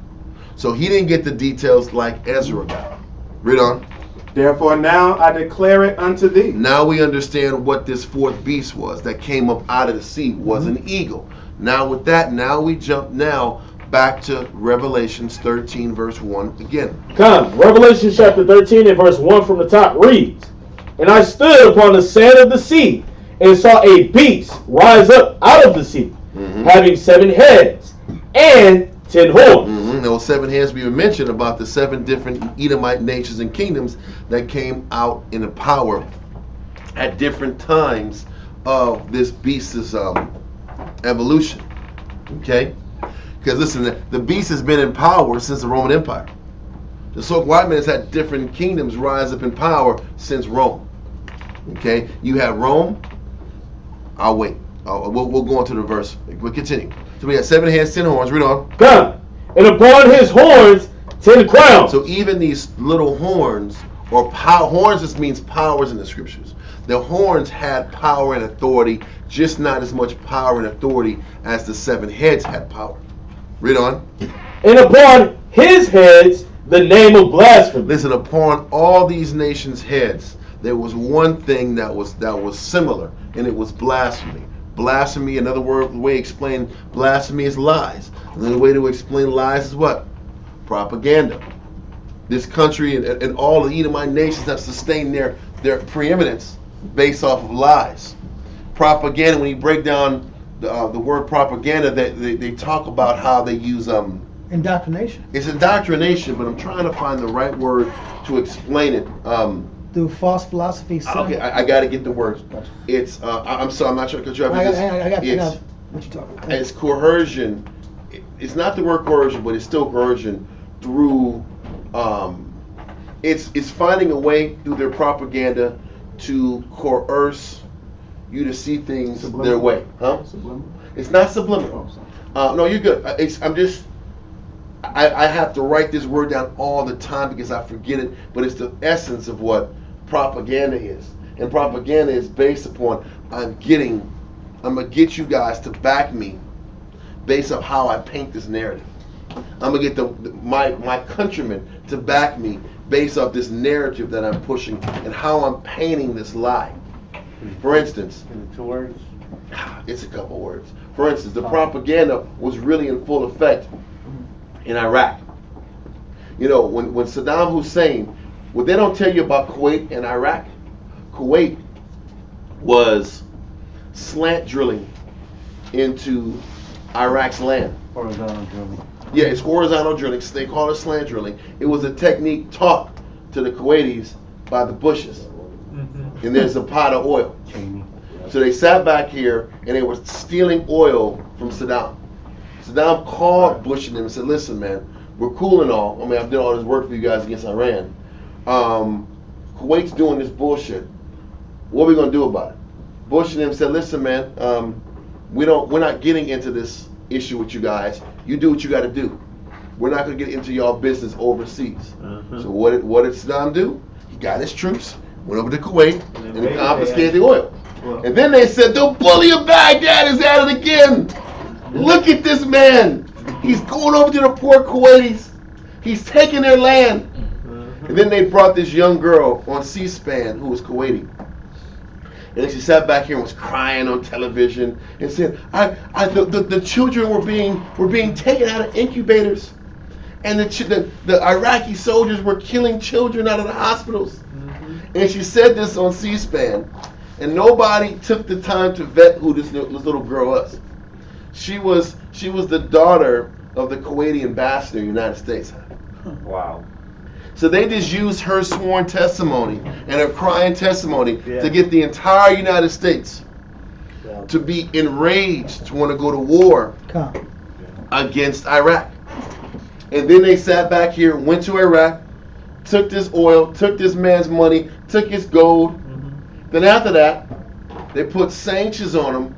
So he didn't get the details like Ezra got. Read on. Therefore now I declare it unto thee. Now we understand what this fourth beast was that came up out of the sea, was an eagle. Now with that, now we jump back to Revelations 13 verse 1 again. Come, Revelation chapter 13 and verse 1 from the top reads, And I stood upon the sand of the sea, and saw a beast rise up out of the sea, having 7 heads and 10 horns. Those 7 heads we mentioned about the 7 different Edomite nations and kingdoms that came out in power at different times of this beast's evolution. Okay? Because listen, the beast has been in power since the Roman Empire. The Soak White Man has had different kingdoms rise up in power since Rome. Okay? You have Rome. I'll wait. We'll go on to the verse. We'll continue. So we have 7 heads, 10 horns. Read on. Come, and upon his horns 10 crowns. So even these little horns, or horns just means powers in the scriptures. The horns had power and authority, just not as much power and authority as the 7 heads had power. Read on. And upon his heads the name of blasphemy. Listen, upon all these nations' heads, there was one thing that was similar, and it was blasphemy. Blasphemy, another word, the way to explain blasphemy is lies. Another way to explain lies is what? Propaganda. This country and all the Edomite nations have sustained their preeminence based off of lies. Propaganda, when you break down the word propaganda, that they talk about how they use Indoctrination. It's indoctrination, but I'm trying to find the right word to explain it. Through false philosophy. Okay, I got to get the words. It's I'm sorry, I'm not trying to cut you off. I got what you talking about. It's coercion. It's not the word coercion, but it's still coercion through. It's finding a way through their propaganda to coerce you to see things their way, huh? Subliminal? It's not subliminal. No, you're good. I have to write this word down all the time because I forget it, but it's the essence of what propaganda is. And propaganda is based upon I'm gonna get you guys to back me based on how I paint this narrative. I'm gonna get my countrymen to back me based off this narrative that I'm pushing and how I'm painting this lie. For instance, Two words. it's a couple words. For instance, the propaganda was really in full effect in Iraq. You know, when Saddam Hussein, what they don't tell you about Kuwait and Iraq, Kuwait was slant drilling into Iraq's land. Horizontal drilling. Yeah, it's horizontal drilling. They call it slant drilling. It was a technique taught to the Kuwaitis by the Bushes. And there's a pot of oil. So they sat back here and they were stealing oil from Saddam. Saddam called Bush and them and said, listen, man, we're cool and all. I mean, I've done all this work for you guys against Iran. Kuwait's doing this bullshit. What are we going to do about it? Bush and them said, listen, man, we're not getting into this issue with you guys. You do what you got to do. We're not going to get into y'all business overseas. So what did Saddam do? He got his troops, went over to Kuwait, and he confiscated the oil. And then they said, the bully of Baghdad is at it again. Look at this man. He's going over to the poor Kuwaitis. He's taking their land. And then they brought this young girl on C-SPAN who was Kuwaiti. And then she sat back here and was crying on television and said, the children were being taken out of incubators. And the Iraqi soldiers were killing children out of the hospitals. And she said this on C-SPAN. And nobody took the time to vet who this little girl was. She was the daughter of the Kuwaiti ambassador in the United States. Wow. So they just used her sworn testimony and her crying testimony to get the entire United States to be enraged, to want to go to war against Iraq. And then they sat back here, went to Iraq, took this oil, took this man's money, took his gold. Then after that, they put sanctions on him,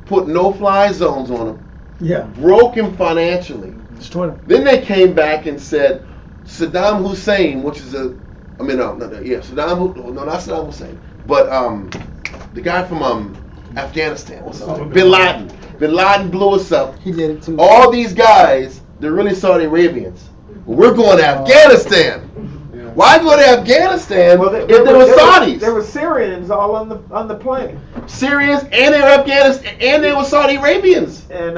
put no-fly zones on him, broke him financially. Destroyed him. Then they came back and said, Saddam Hussein, which is not Saddam Hussein, but the guy from Afghanistan, what's his name? Bin Laden. Bin Laden blew us up. He did it too. All these guys, they're really Saudi Arabians. We're going to Afghanistan. Why go to Afghanistan if there were Saudis? There were Syrians all on the plane. Syrians and they were Afghanistan and they were Saudi Arabians. And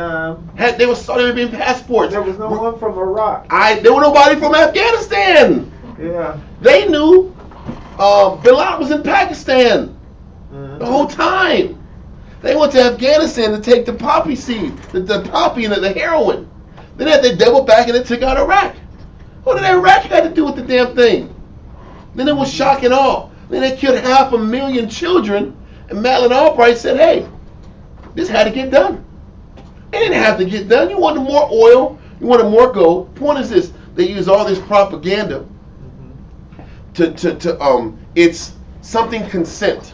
they were Saudi Arabian passports. there was no one from Iraq. There were nobody from Afghanistan. Yeah. They knew Bin Laden was in Pakistan the whole time. They went to Afghanistan to take the poppy seed, the poppy and the heroin. Then they doubled back and they took out Iraq. What did Iraq have to do with the damn thing? Then it was shock and awe. Then they killed 500,000 children, and Madeleine Albright said, hey, this had to get done. It didn't have to get done. You wanted more oil, you wanted more gold. Point is this, they use all this propaganda it's something consent.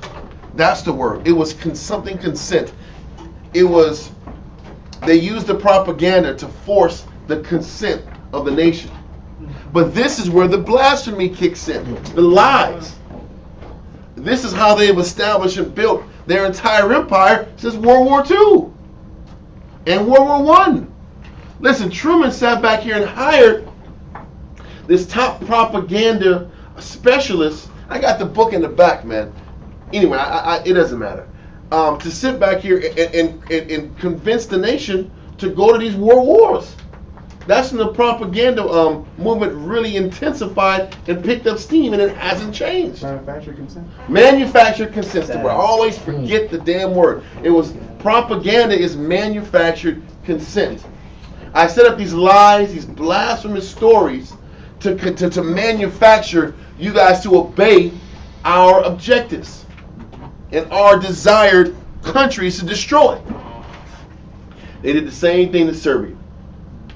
That's the word. It was something consent. It was, they used the propaganda to force the consent of the nation. But this is where the blasphemy kicks in, the lies. This is how they have established and built their entire empire since World War II and World War I. Listen, Truman sat back here and hired this top propaganda specialist. I got the book in the back, man. Anyway, it doesn't matter. To sit back here and convince the nation to go to these world wars. That's when the propaganda movement really intensified and picked up steam, and it hasn't changed. Manufactured consent. Manufactured consent. I always forget the damn word. It was propaganda is manufactured consent. I set up these lies, these blasphemous stories to manufacture you guys to obey our objectives and our desired countries to destroy. They did the same thing to Serbia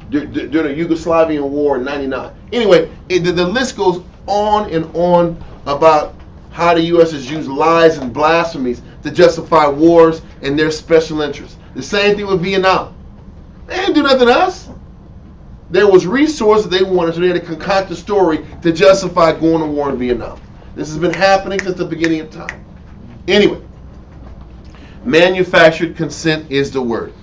during the Yugoslavian War in '99. Anyway, the list goes on and on about how the U.S. has used lies and blasphemies to justify wars and their special interests. The same thing with Vietnam. They didn't do nothing to us. There was resources they wanted, so they had to concoct a story to justify going to war in Vietnam. This has been happening since the beginning of time. Anyway, manufactured consent is the word.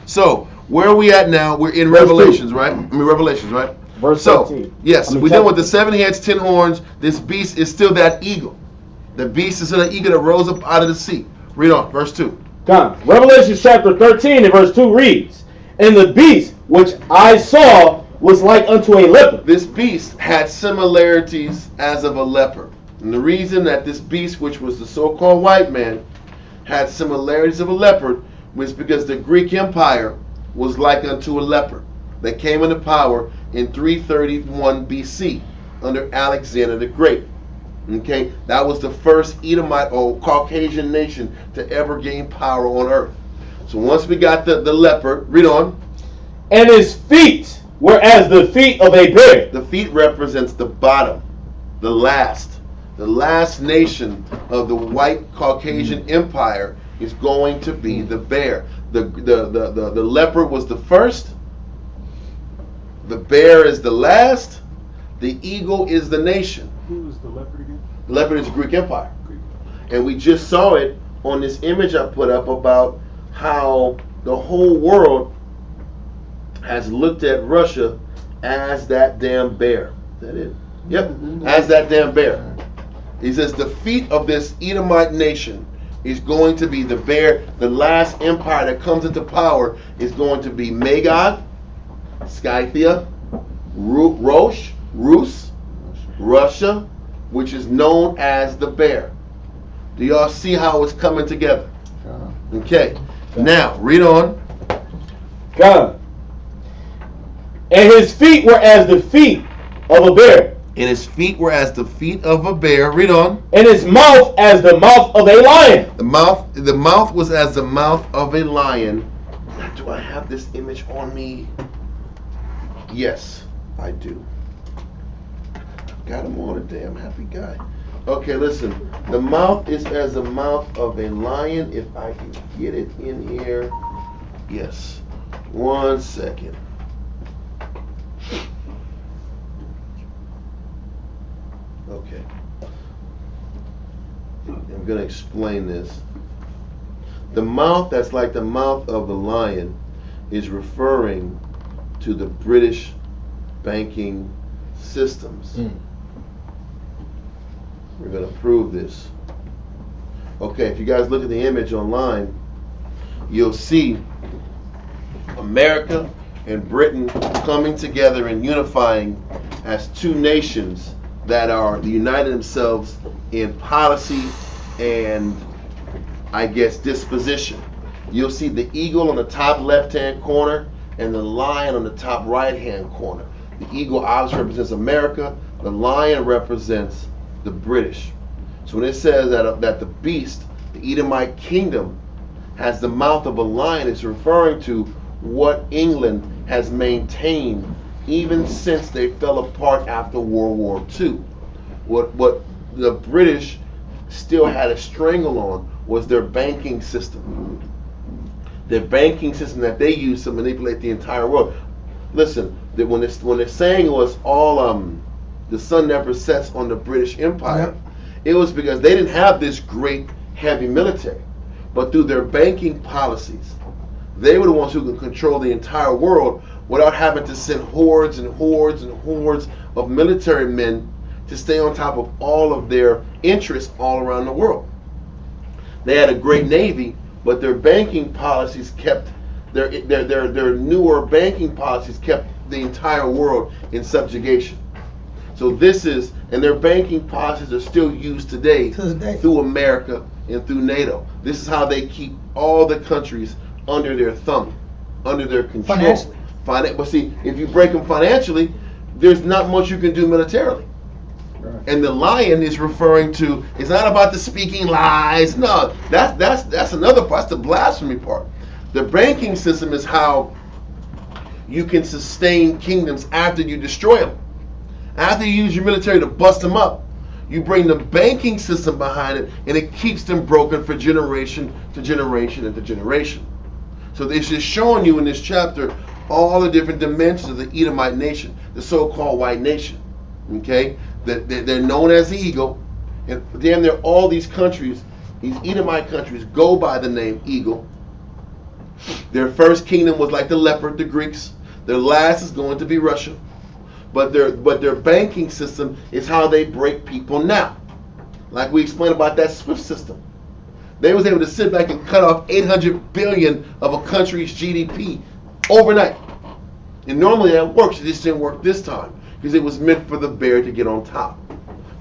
So, where are we at now? We're in Revelations, right? Revelations, right? Verse So, 13. yes, we deal with the 7 heads, 10 horns. This beast is still that eagle. The beast is still that eagle that rose up out of the sea. Read on, verse 2. Come. Revelation chapter 13 and verse 2 reads, "And the beast which I saw was like unto a leopard." This beast had similarities as of a leopard. And the reason that this beast, which was the so-called white man, had similarities of a leopard was because the Greek Empire was like unto a leopard that came into power in 331 BC under Alexander the Great. Okay, that was the first Edomite or Caucasian nation to ever gain power on earth. So once we got the leopard, read on. "And his feet were as the feet of a bear." The feet represents the bottom, the last nation of the white Caucasian empire is going to be the bear. The leopard was the first. The bear is the last. The eagle is the nation. Who was the leopard again? The leopard is the Greek Empire. And we just saw it on this image I put up about how the whole world has looked at Russia as that damn bear. Is that it? Yep, as that damn bear. He says the feet of this Edomite nation is going to be the bear. The last empire that comes into power is going to be Magog, Scythia, Rus, Russia, which is known as the bear. Do y'all see how it's coming together? Okay. Now, read on. Come. "And his feet were as the feet of a bear." And his feet were as the feet of a bear. Read on. "And his mouth as the mouth of a lion." The mouth was as the mouth of a lion. Do I have this image on me? Yes, I do. Got him on a damn happy guy. Okay, listen. The mouth is as the mouth of a lion. If I can get it in here. Yes. 1 second. Okay. I'm going to explain this. The mouth that's like the mouth of the lion is referring to the British banking systems. We're going to prove this. Okay, if you guys look at the image online, you'll see America and Britain coming together and unifying as two nations that are united themselves in policy and, I guess, disposition. You'll see the eagle on the top left-hand corner and the lion on the top right-hand corner. The eagle obviously represents America. The lion represents the British. So when it says that the beast, the Edomite kingdom, has the mouth of a lion, it's referring to what England has maintained even since they fell apart after World War II. What the British still had a strangle on was their banking system. Their banking system that they used to manipulate the entire world. Listen, when they're saying it was all the sun never sets on the British Empire, it was because they didn't have this great heavy military. But through their banking policies, they were the ones who could control the entire world without having to send hordes and hordes and hordes of military men to stay on top of all of their interests all around the world. They had a great navy, but their banking policies kept their newer banking policies kept the entire world in subjugation. So this is, and their banking policies are still used today through America and through NATO. This is how they keep all the countries under their thumb, under their control. Financially. But see, if you break them financially, there's not much you can do militarily. Right. And the lion is referring to, it's not about the speaking lies. No, that's another part. That's the blasphemy part. The banking system is how you can sustain kingdoms after you destroy them. After you use your military to bust them up, you bring the banking system behind it, and it keeps them broken for generation to generation and to generation. So this is showing you in this chapter all the different dimensions of the Edomite nation, the so-called white nation. Okay, they're known as the eagle, and damn near all these countries, these Edomite countries, go by the name eagle. Their first kingdom was like the leopard, the Greeks. Their last is going to be Russia. But their banking system is how they break people now. Like we explained about that SWIFT system. They was able to sit back and cut off 800 billion of a country's GDP overnight. And normally that works. It just didn't work this time because it was meant for the bear to get on top.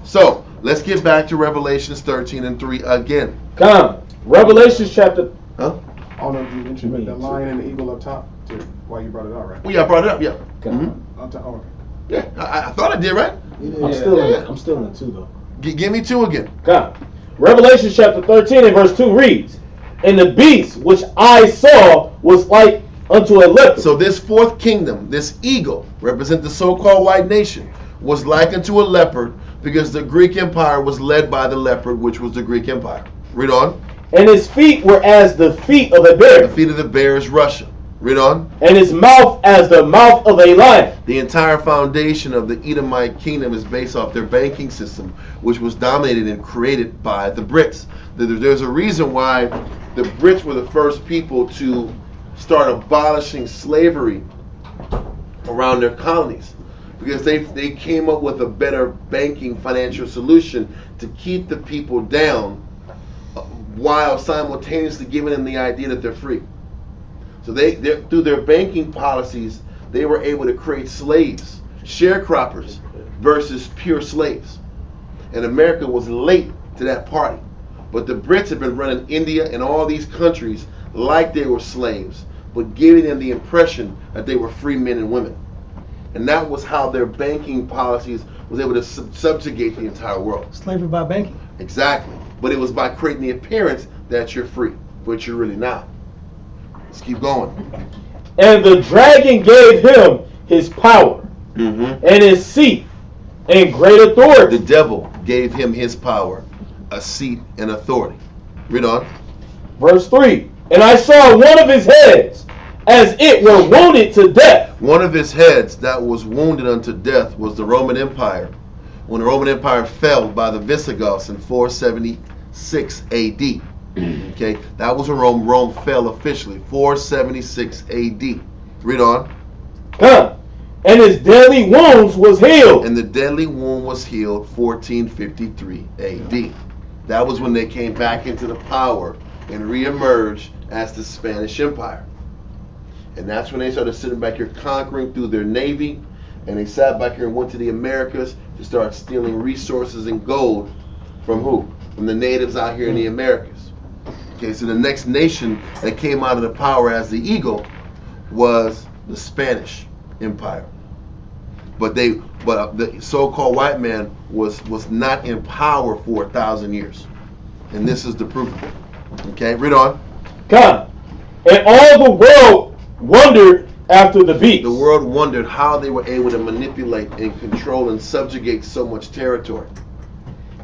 So let's get back to Revelations 13 and 3 again. Come. Revelation chapter. Huh? I don't know if you mentioned the lion and the eagle up top, too, why you brought it out, right? Well, yeah, I brought it up. Yeah. Up top, okay. Yeah, I thought I did, right? I'm still in 2 though. Give me 2 again. Come. Revelation chapter 13 and verse 2 reads, "And the beast which I saw was like unto a leopard." So this fourth kingdom, this eagle, represent the so-called white nation, was like unto a leopard because the Greek Empire was led by the leopard, which was the Greek Empire. Read on. "And his feet were as the feet of a The bear, feet of the bear is Russia. Read on. and his mouth as the mouth of a lion." The entire foundation of the Edomite kingdom is based off their banking system, which was dominated and created by the Brits. There's a reason why the Brits were the first people to start abolishing slavery around their colonies, because they came up with a better banking financial solution to keep the people down while simultaneously giving them the idea that they're free. So they through their banking policies, they were able to create slaves, sharecroppers versus pure slaves. And America was late to that party. But the Brits have been running India and all these countries like they were slaves, but giving them the impression that they were free men and women. And that was how their banking policies was able to subjugate the entire world. Slavery by banking. Exactly. But it was by creating the appearance that you're free, but you're really not. Let's keep going. "And the dragon gave him his power Mm-hmm. and his seat and great The authority." devil gave him his power, a seat, and authority. Read on. Verse 3, "And I saw one of his heads as it were wounded to death." One of his heads that was wounded unto death was the Roman Empire. When the Roman Empire fell by the Visigoths in 476 AD. Okay, that was when Rome fell officially, 476 AD. Read on. Come. "And his deadly wounds was healed." And the deadly wound was healed 1453 AD. That was when they came back into the power and re-emerged as the Spanish Empire. And that's when they started sitting back here conquering through their navy, and they sat back here and went to the Americas to start stealing resources and gold from who? From the natives out here in the Americas. Okay, so the next nation that came out of the power as the eagle was the Spanish Empire. But the so-called white man was not in power for 1,000 years. And this is the proof of it. Okay, read on. Come. "And all the world wondered after the beast." The world wondered how they were able to manipulate and control and subjugate so much territory.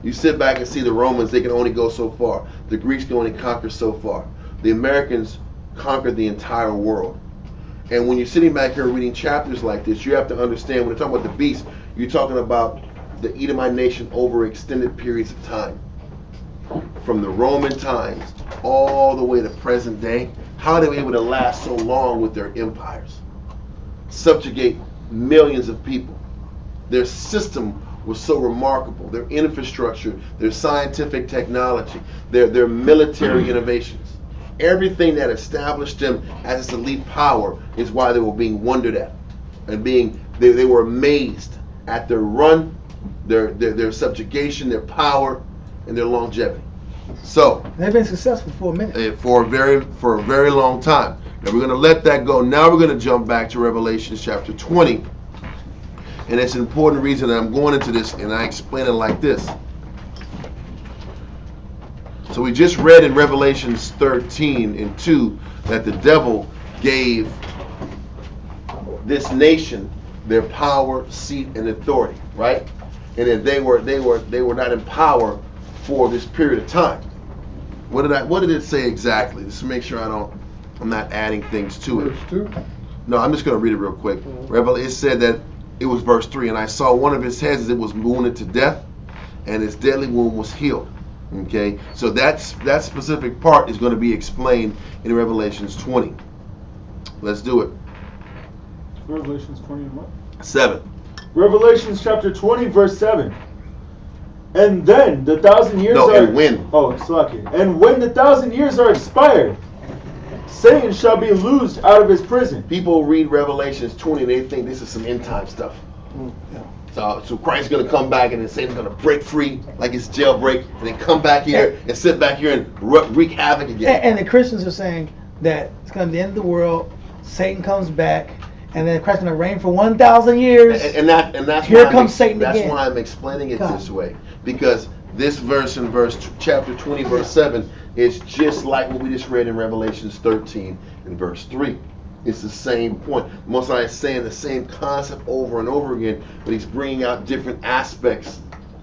You sit back and see the Romans, they can only go so far. The Greeks can only conquer so far. The Americans conquered the entire world. And when you're sitting back here reading chapters like this, you have to understand, when you're talking about the beast, you're talking about the Edomite nation over extended periods of time. From the Roman times all the way to present day, how they were able to last so long with their empires. Subjugate millions of people. Their system was so remarkable. Their infrastructure, their scientific technology, their military innovations. Everything that established them as its elite power is why they were being wondered at. And they were amazed at their run, their subjugation, their power, and their longevity. So They've been successful for a minute. for a very long time. Now we're going to let that go. Now we're going to jump back to Revelation chapter 20. And it's an important reason that I'm going into this, and I explain it like this. So we just read in Revelations 13 and 2 that the devil gave this nation their power, seat, and authority, right? And that they were not in power for this period of time. What did it say exactly? Just to make sure I'm not adding things to it. Verse 2. No, I'm just going to read it real quick. It said that it was verse 3, and I saw one of his heads as it was wounded to death, and his deadly wound was healed. Okay, so that specific part is going to be explained in Revelations 20. Let's do it. Revelations 20 and what? 7. Revelations chapter 20, verse 7. And then the 1,000 years No, are... and when. Oh, it's lucky. And when the 1,000 years are expired, Satan shall be loosed out of his prison. People read Revelations 20 and they think this is some end time stuff. So Christ's going to come back and then Satan's going to break free like it's jailbreak and then come back here and sit back here and wreak havoc again. And the Christians are saying that it's going to be the end of the world, Satan comes back, and then Christ's going to reign for 1,000 years. And that's here why comes Satan that's again. why I'm explaining it this way. Because this verse in chapter 20, verse 7 is just like what we just read in Revelations 13 and verse 3. It's the same point. Most High is saying the same concept over and over again, but he's bringing out different aspects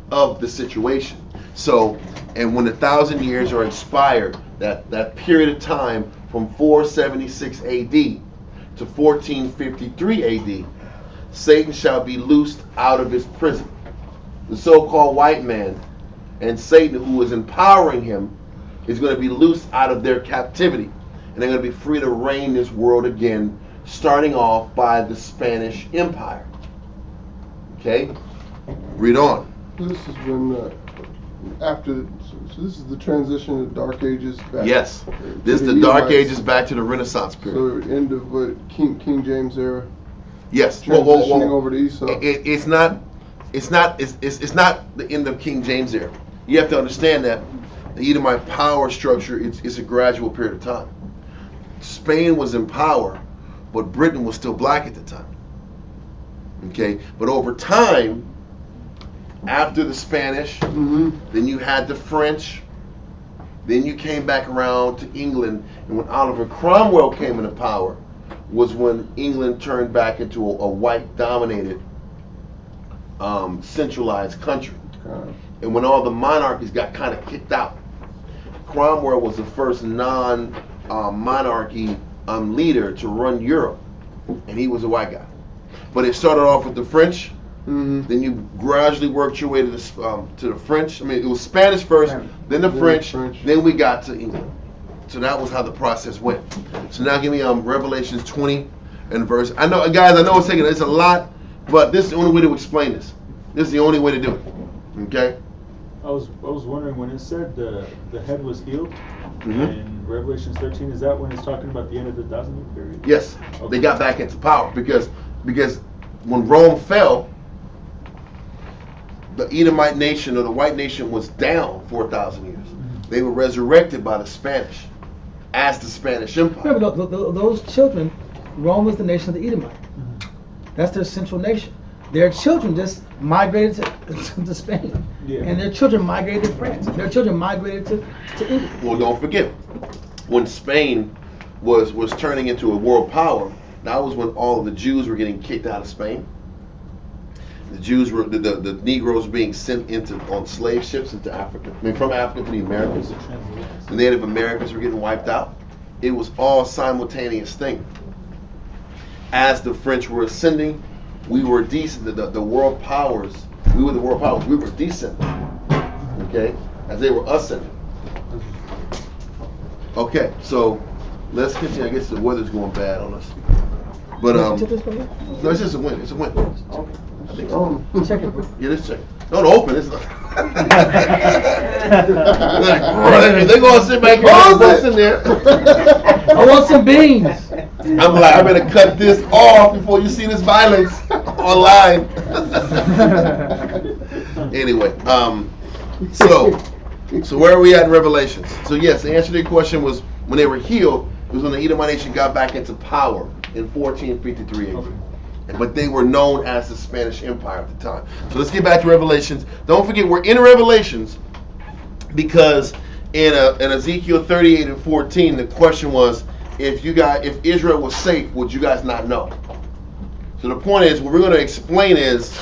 of the situation. So, and when the 1,000 years are expired, that period of time from 476 AD to 1453 AD, Satan shall be loosed out of his prison. The so-called white man and Satan, who is empowering him, is going to be loosed out of their captivity. And they're going to be free to reign this world again, starting off by the Spanish Empire. Okay? Read on. This is when, after, so this is the transition of the Dark Ages back. Yes. to This is the Dark Edomites. Ages back to the Renaissance period. So end of what, King James era, Yes. transitioning over to Esau. It's not the end of King James era. You have to understand that the Edomite power structure is a gradual period of time. Spain was in power, but Britain was still black at the time. Okay, but over time, after the Spanish, then you had the French, then you came back around to England, and when Oliver Cromwell came into power, was when England turned back into a white-dominated, centralized country. And when all the monarchies got kind of kicked out, Cromwell was the first non-monarchy leader to run Europe, and he was a white guy. But it started off with the French. Then you gradually worked your way to the French. I mean, it was Spanish first, then the French, then we got to England. So that was how the process went. So now give me Revelations 20 and verse. I know, guys, it's a lot, but this is the only way to explain this. This is the only way to do it. Okay? I was wondering when it said the head was healed in Revelations 13, is that when it's talking about the end of the 1,000-year period? Yes. Okay. They got back into power because when Rome fell, the Edomite nation or the white nation was down for 1,000 years. They were resurrected by the Spanish as the Spanish Empire. Remember, those children, Rome was the nation of the Edomite. That's their central nation. Their children just migrated to Spain. Yeah. And their children migrated to France. Their children migrated to England. Well, don't forget, when Spain was turning into a world power, that was when all of the Jews were getting kicked out of Spain. The Jews were the Negroes were being sent on slave ships into Africa. I mean, from Africa to the Americas. The Native Americans were getting wiped out. It was all a simultaneous thing. As the French were ascending, we were descending. The world powers. We were the world powers. We were descending. Okay, as they were ascending. Okay, so let's continue. I guess the weather's going bad on us. But no, it's just a wind. It's a wind. I think so. Check it. Yeah, let's check. Don't open. It's not. They're gonna sit back here and bust in there. I want some beans. I'm like, I better cut this off before you see this violence online. Anyway, so So where are we at in Revelations? So yes, the answer to your question was when they were healed, it was when the Edomite nation got back into power in 1453 AD. But they were known as the Spanish Empire at the time. So let's get back to Revelations. Don't forget, we're in Revelations because in Ezekiel 38 and 14, the question was, if Israel was safe, would you guys not know? So the point is, what we're going to explain is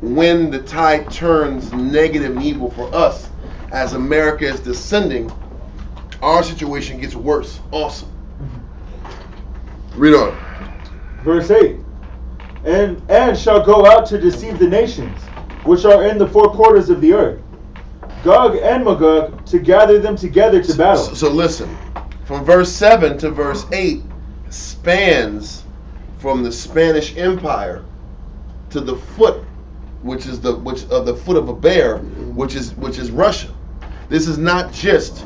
when the tide turns negative and evil for us, as America is descending, our situation gets worse also. Read on. Verse 8. And shall go out to deceive the nations, which are in the four quarters of the earth, Gog and Magog, to gather them together to battle. So listen, from verse 7 to verse 8 spans from the Spanish Empire to the foot, which is the foot of a bear, which is Russia. This is not just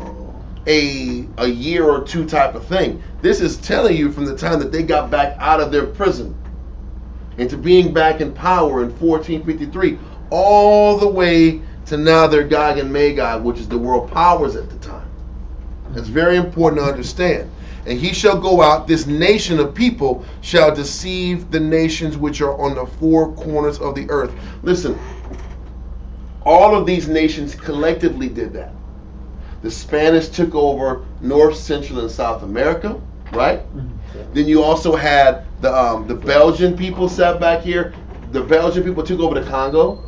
a year or two type of thing. This is telling you from the time that they got back out of their prison into being back in power in 1453, all the way to now they're Gog and Magog, which is the world powers at the time. It's very important to understand. And he shall go out, this nation of people shall deceive the nations which are on the four corners of the earth. Listen, all of these nations collectively did that. The Spanish took over North, Central, and South America, right? Then you also had the Belgian people sat back here. The Belgian people took over the Congo.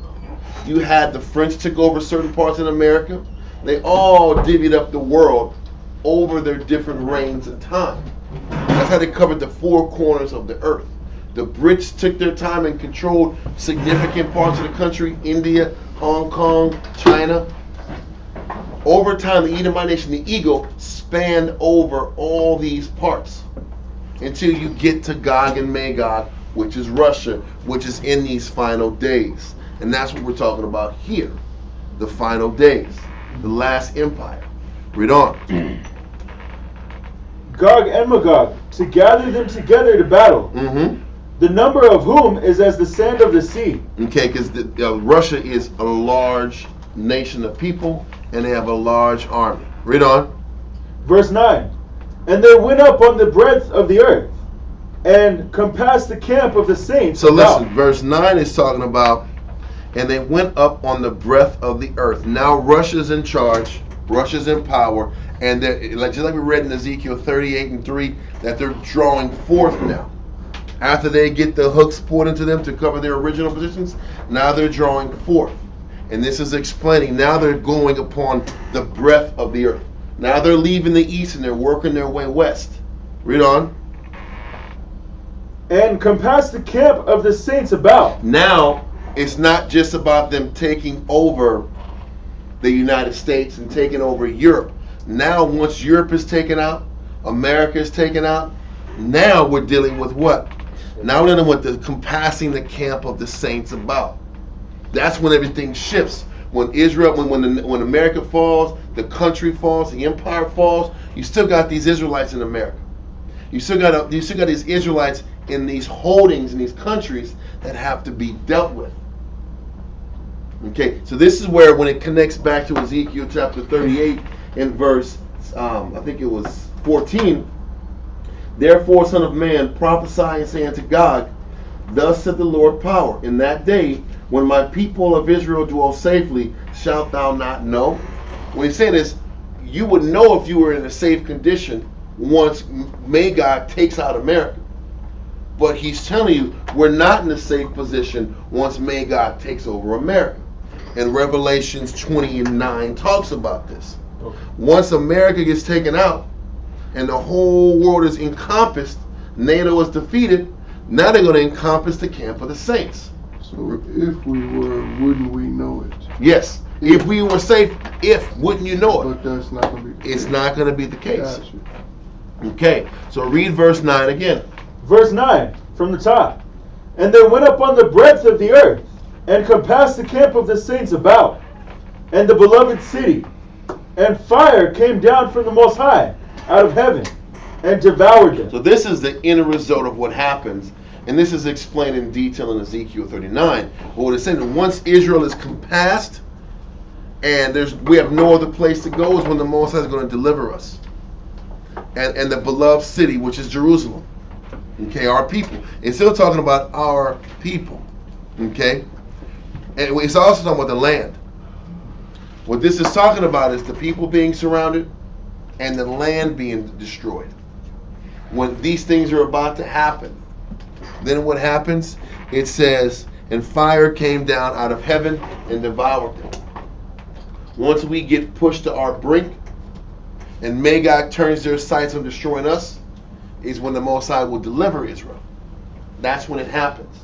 You had the French took over certain parts of America. They all divvied up the world over their different reigns of time. That's how they covered the four corners of the earth. The Brits took their time and controlled significant parts of the country, India, Hong Kong, China. Over time, the Edomite nation, the eagle, spanned over all these parts until you get to Gog and Magog, which is Russia, which is in these final days. And that's what we're talking about here. The final days. The last empire. Read on. Gog and Magog, to gather them together to battle. The number of whom is as the sand of the sea. Okay, because Russia is a large nation of people, and they have a large army. Read on. Verse 9. And there went up on the breadth of the earth, and compassed the camp of the saints. So listen, verse 9 is talking about, and they went up on the breadth of the earth. Now Russia's in charge, Russia's in power, and just like we read in Ezekiel 38 and 3, that they're drawing forth now. After they get the hooks poured into them to cover their original positions, now they're drawing forth. And this is explaining, now they're going upon the breadth of the earth. Now they're leaving the east and they're working their way west. Read on. And compass the camp of the saints about. Now, it's not just about them taking over the United States and taking over Europe. Now, once Europe is taken out, America is taken out, now we're dealing with what? Now we're dealing with the compassing the camp of the saints about. That's when everything shifts. When Israel, when America falls, the country falls, the empire falls, you still got these Israelites in America. You still got these Israelites in these holdings in these countries that have to be dealt with. Okay, so this is where, when it connects back to Ezekiel chapter 38 in verse, I think it was 14. Therefore, son of man, prophesy and say unto Gog, thus saith the Lord power, in that day when my people of Israel dwell safely, shalt thou not know? When he's saying this, you would know if you were in a safe condition once Magog takes out America. But he's telling you, we're not in a safe position once Magog takes over America. And Revelations 20:9 talks about this. Once America gets taken out and the whole world is encompassed, NATO is defeated, now they're going to encompass the camp of the saints. So if we were, wouldn't we know it? Yes. If we were safe, wouldn't you know it? But that's not going to be the case. It's not going to be the case. Gotcha. Okay, so read verse 9 again. Verse 9, from the top. And there went up on the breadth of the earth, and compassed the camp of the saints about, and the beloved city. And fire came down from the Most High, out of heaven, and devoured them. So this is the end result of what happens. And this is explained in detail in Ezekiel 39. But what it's saying, once Israel is compassed, and we have no other place to go is when the Most High is going to deliver us. And the beloved city, which is Jerusalem. Okay, our people. It's still talking about our people. Okay? And it's also talking about the land. What this is talking about is the people being surrounded and the land being destroyed. When these things are about to happen, then what happens? It says, and fire came down out of heaven and devoured them. Once we get pushed to our brink, and Magog turns their sights on destroying us, is when the Most High will deliver Israel. That's when it happens.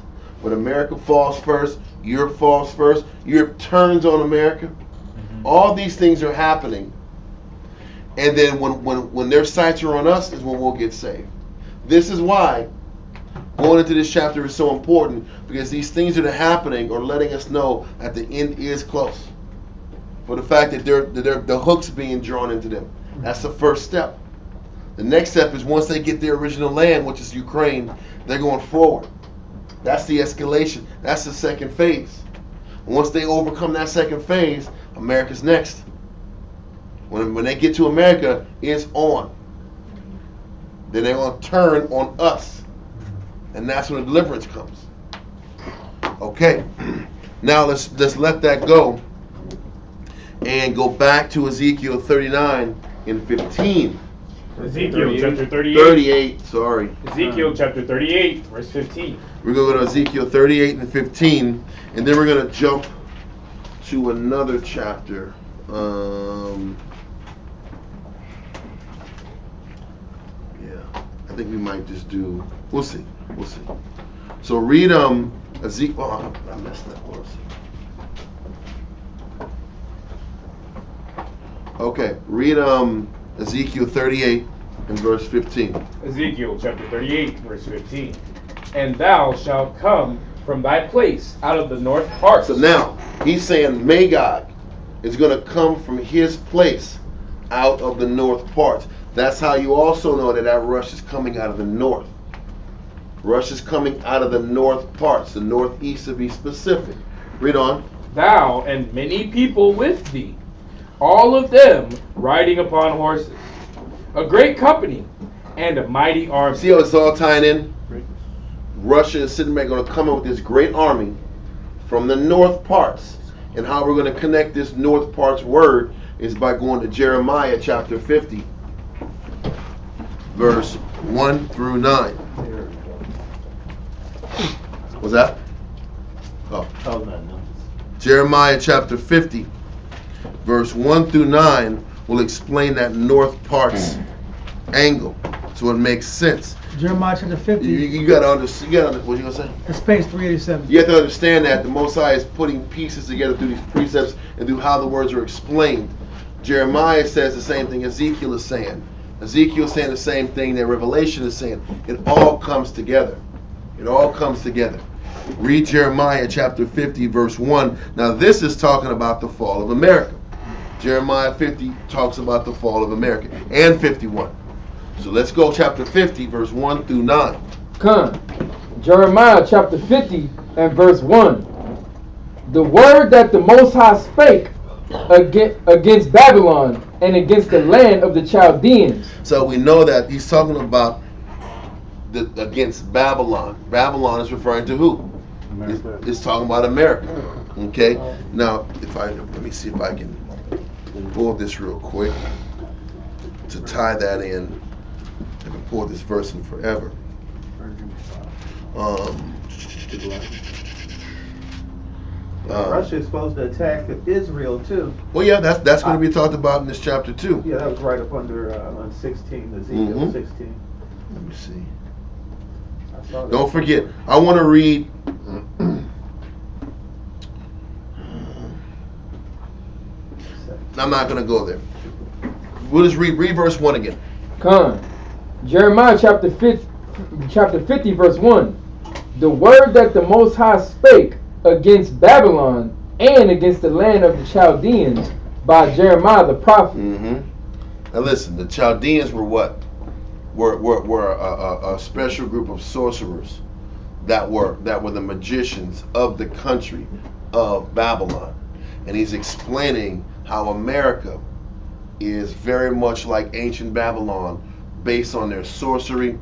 When America falls first, Europe falls first, Europe turns on America. All these things are happening. And then when their sights are on us is when we'll get saved. This is why going into this chapter is so important, because these things that are happening are letting us know that the end is close. For the fact that the hook's being drawn into them. That's the first step. The next step is once they get their original land, which is Ukraine, they're going forward. That's the escalation. That's the second phase. Once they overcome that second phase, America's next. When they get to America, it's on. Then they're going to turn on us. And that's when the deliverance comes. Okay. Now let's let that go and go back to Ezekiel 39 and 15. Ezekiel chapter 38. 38, sorry. Ezekiel chapter 38, verse 15. We're going to go to Ezekiel 38 and 15, and then we're going to jump to another chapter. I think we might just do, we'll see. So read Ezekiel, oh, I messed up, what was it? Okay, read Ezekiel 38 and verse 15. Ezekiel chapter 38, verse 15. And thou shalt come from thy place out of the north parts. So now, he's saying Magog is going to come from his place out of the north parts. That's how you also know that rush is coming out of the north. Rush is coming out of the north parts, the northeast to be specific. Read on. Thou and many people with thee, all of them riding upon horses, a great company and a mighty army. See how it's all tying in? Russia is sitting back going to come in with this great army from the north parts. And how we're going to connect this north parts word is by going to Jeremiah chapter 50. Verse 1 through 9. What's that? Oh. Jeremiah chapter 50, verse 1 through 9 will explain that north parts angle, so it makes sense. Jeremiah chapter 50. You gotta understand. What you gonna say? It's page 387. You have to understand that the Most High is putting pieces together through these precepts and through how the words are explained. Jeremiah says the same thing Ezekiel is saying. Ezekiel is saying the same thing that Revelation is saying. It all comes together. It all comes together. Read Jeremiah chapter 50, verse 1. Now this is talking about the fall of America. Jeremiah 50 talks about the fall of America. And 51. So let's go chapter 50, verse 1 through 9. Come. Jeremiah chapter 50 and verse 1. The word that the Most High spake against Babylon and against the land of the Chaldeans. So we know that he's talking about against Babylon. Babylon is referring to who? It's talking about America. Okay. Now, let me see if I can pull this real quick to tie that in. I can pull this verse in forever. Russia is supposed to attack Israel too. Well, yeah, that's going to be talked about in this chapter too. Yeah, that was right up under on 16, Ezekiel 16. Let me see. Don't forget, I want to read. I'm not going to go there. We'll just read verse 1 again. Come. Jeremiah chapter 50, verse 1. The word that the Most High spake against Babylon and against the land of the Chaldeans by Jeremiah the prophet. Now listen, the Chaldeans were what? Were a special group of sorcerers that were the magicians of the country of Babylon. and he's explaining how America is very much like ancient Babylon, based on their sorcery,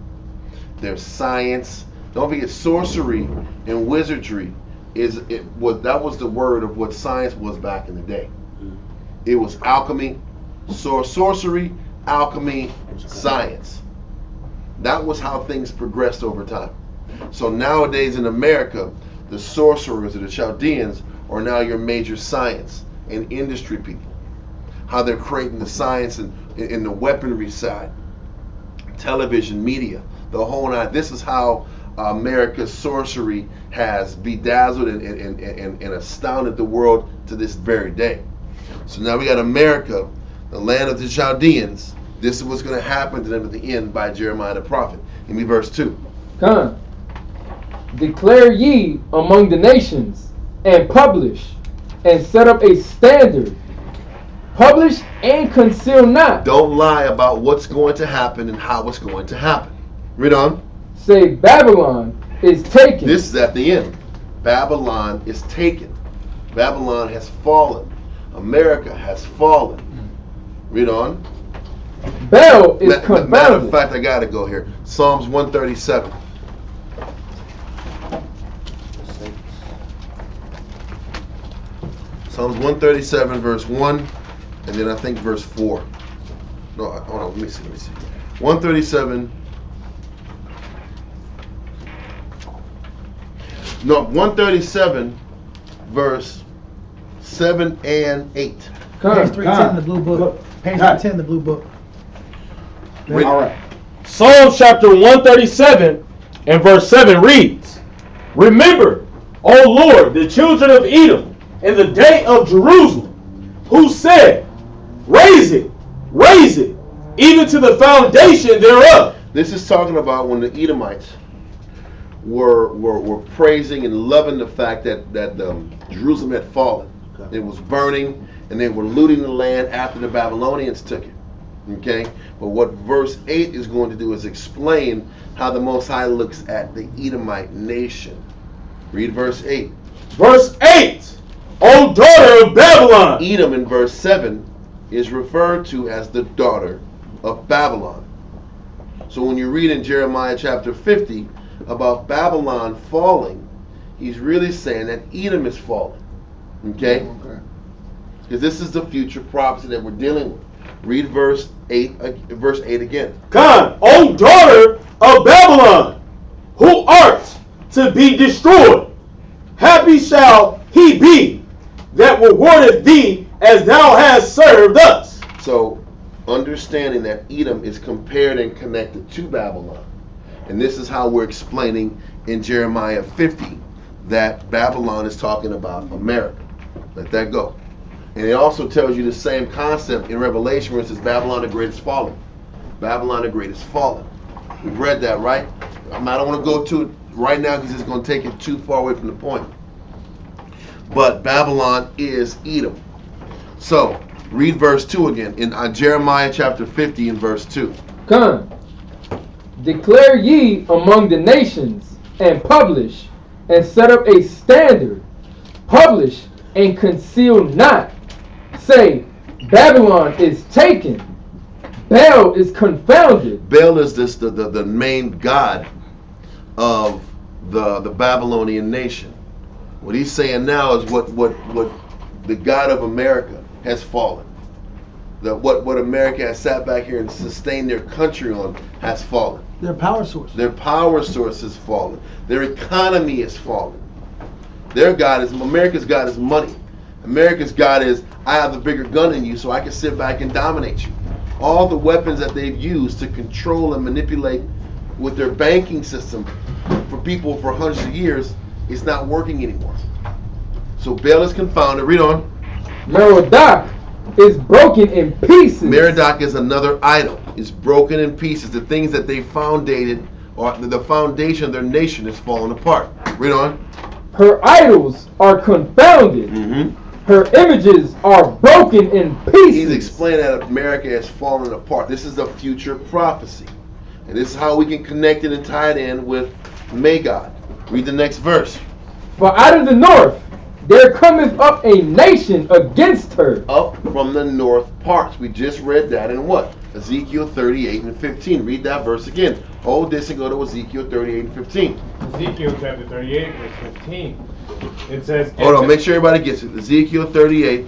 their science. Don't forget, sorcery and wizardry that was the word of what science was back in the day. It was alchemy, sorcery, alchemy, science. That was how things progressed over time. So nowadays in America, the sorcerers or the Chaldeans are now your major science and industry people. How they're creating the science and in the weaponry side, television, media, the whole nine. This is how America's sorcery has bedazzled and astounded the world to this very day. So now we got America, the land of the Chaldeans. This is what's going to happen to them at the end by Jeremiah the prophet. Give me verse 2. Come. Declare ye among the nations, and publish, and set up a standard. Publish and conceal not. Don't lie about what's going to happen and how it's going to happen. Read on. Say Babylon is taken. This is at the end. Babylon is taken. Babylon has fallen. America has fallen. Read on. Bel is confounded. Matter of fact, I gotta go here. Psalms 137. Psalms 137, verse 1, and then I think verse 4. No, hold on, let me see. 137. No, 137, verse 7 and 8. Page 310 in the blue book. Page 310 in the blue book. All right. Psalm chapter 137 and verse 7 reads, Remember, O Lord, the children of Edom, in the day of Jerusalem, who said, Raise it, even to the foundation thereof. This is talking about when the Edomites were praising and loving the fact that Jerusalem had fallen. Okay. It was burning, and they were looting the land after the Babylonians took it. Okay? But what verse 8 is going to do is explain how the Most High looks at the Edomite nation. Read verse 8. Verse 8, O daughter of Babylon. Edom in verse 7 is referred to as the daughter of Babylon. So when you read in Jeremiah chapter 50 about Babylon falling, he's really saying that Edom is falling. Okay? Because this is the future prophecy that we're dealing with. Read verse 8 again. Come, O daughter of Babylon, who art to be destroyed. Happy shall he be that rewardeth thee as thou hast served us. So, understanding that Edom is compared and connected to Babylon. And this is how we're explaining in Jeremiah 50 that Babylon is talking about America. Let that go. And it also tells you the same concept in Revelation where it says Babylon the Great is fallen. Babylon the Great is fallen. We've read that, right? I don't want to go to it right now because it's going to take it too far away from the point. But Babylon is Edom. So, read verse 2 again in Jeremiah chapter 50 and verse 2. Come, declare ye among the nations, and publish, and set up a standard. Publish and conceal not. Say, Babylon is taken. Bel is confounded. Bel is the main god of the Babylonian nation. What he's saying now is what the God of America has fallen. That what America has sat back here and sustained their country on has fallen. Their power source. Their power source has fallen. Their economy has fallen. Their God is, America's God is money. America's God is, I have the bigger gun than you so I can sit back and dominate you. All the weapons that they've used to control and manipulate with their banking system for people for hundreds of years is not working anymore. So Bel is confounded. Read on. Merodach is broken in pieces. Merodach is another idol. It's broken in pieces. The things that they founded, or the foundation of their nation, is falling apart. Read on. Her idols are confounded. Mm-hmm. Her images are broken in pieces. He's explaining that America has fallen apart. This is a future prophecy. And this is how we can connect it and tie it in with Magog. Read the next verse. For out of the north there cometh up a nation against her. Up from the north parts. We just read that in what? Ezekiel 38 and 15. Read that verse again. Hold this and go to Ezekiel 38 and 15. Ezekiel chapter 38, verse 15. It says... Hold on, make sure everybody gets it. Ezekiel 38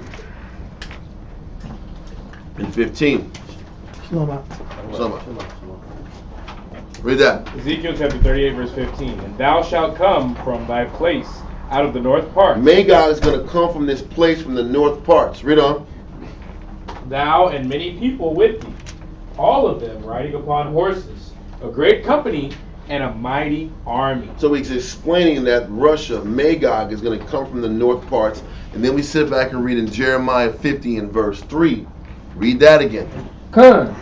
and 15. Read that. Ezekiel chapter 38, verse 15. And thou shalt come from thy place out of the north part. Magog is going to come from this place from the north parts. Read on. Thou and many people with thee, all of them riding upon horses, a great company and a mighty army. So he's explaining that Russia, Magog, is going to come from the north parts. And then we sit back and read in Jeremiah 50 and verse 3. Read that again. Come.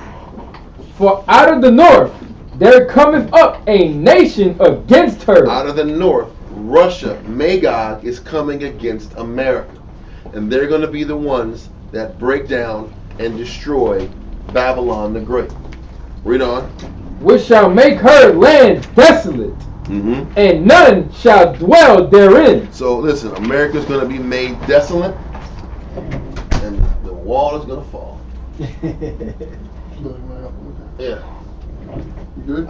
For out of the north there cometh up a nation against her. Out of the north, Russia, Magog, is coming against America. And they're going to be the ones that break down and destroy Babylon the Great. Read on. Which shall make her land desolate, and none shall dwell therein. So listen, America's going to be made desolate, and the wall is going to fall. Yeah. You good?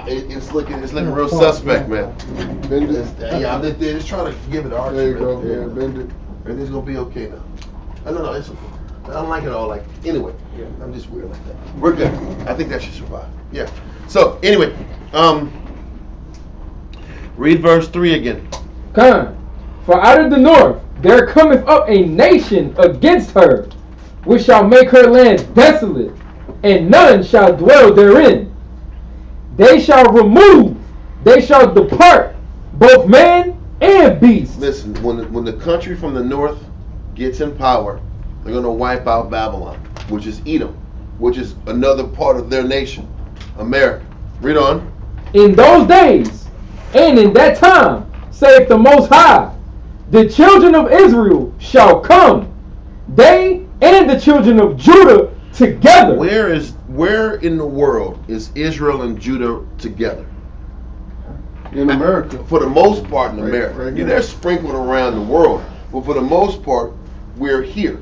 It's looking real suspect, man. Bend it. Yeah, they're just trying to give it arch. There you go. Yeah, bend it. Everything's gonna be okay now. No, it's okay. I don't like it all. Like anyway, yeah, I'm just weird like that. We're good. I think that should survive. Yeah. So anyway, read verse 3 again. Come, for out of the north there cometh up a nation against her, which shall make her land desolate, and none shall dwell therein. They shall remove, they shall depart, both man and beast. Listen, when the country from the north gets in power, they're going to wipe out Babylon, which is Edom, which is another part of their nation, America. Read on. In those days, and in that time, saith the Most High, the children of Israel shall come, they and the children of Judah together. Where in the world is Israel and Judah together? In America. For the most part in America. Right Yeah, they're sprinkled around the world. But for the most part, we're here.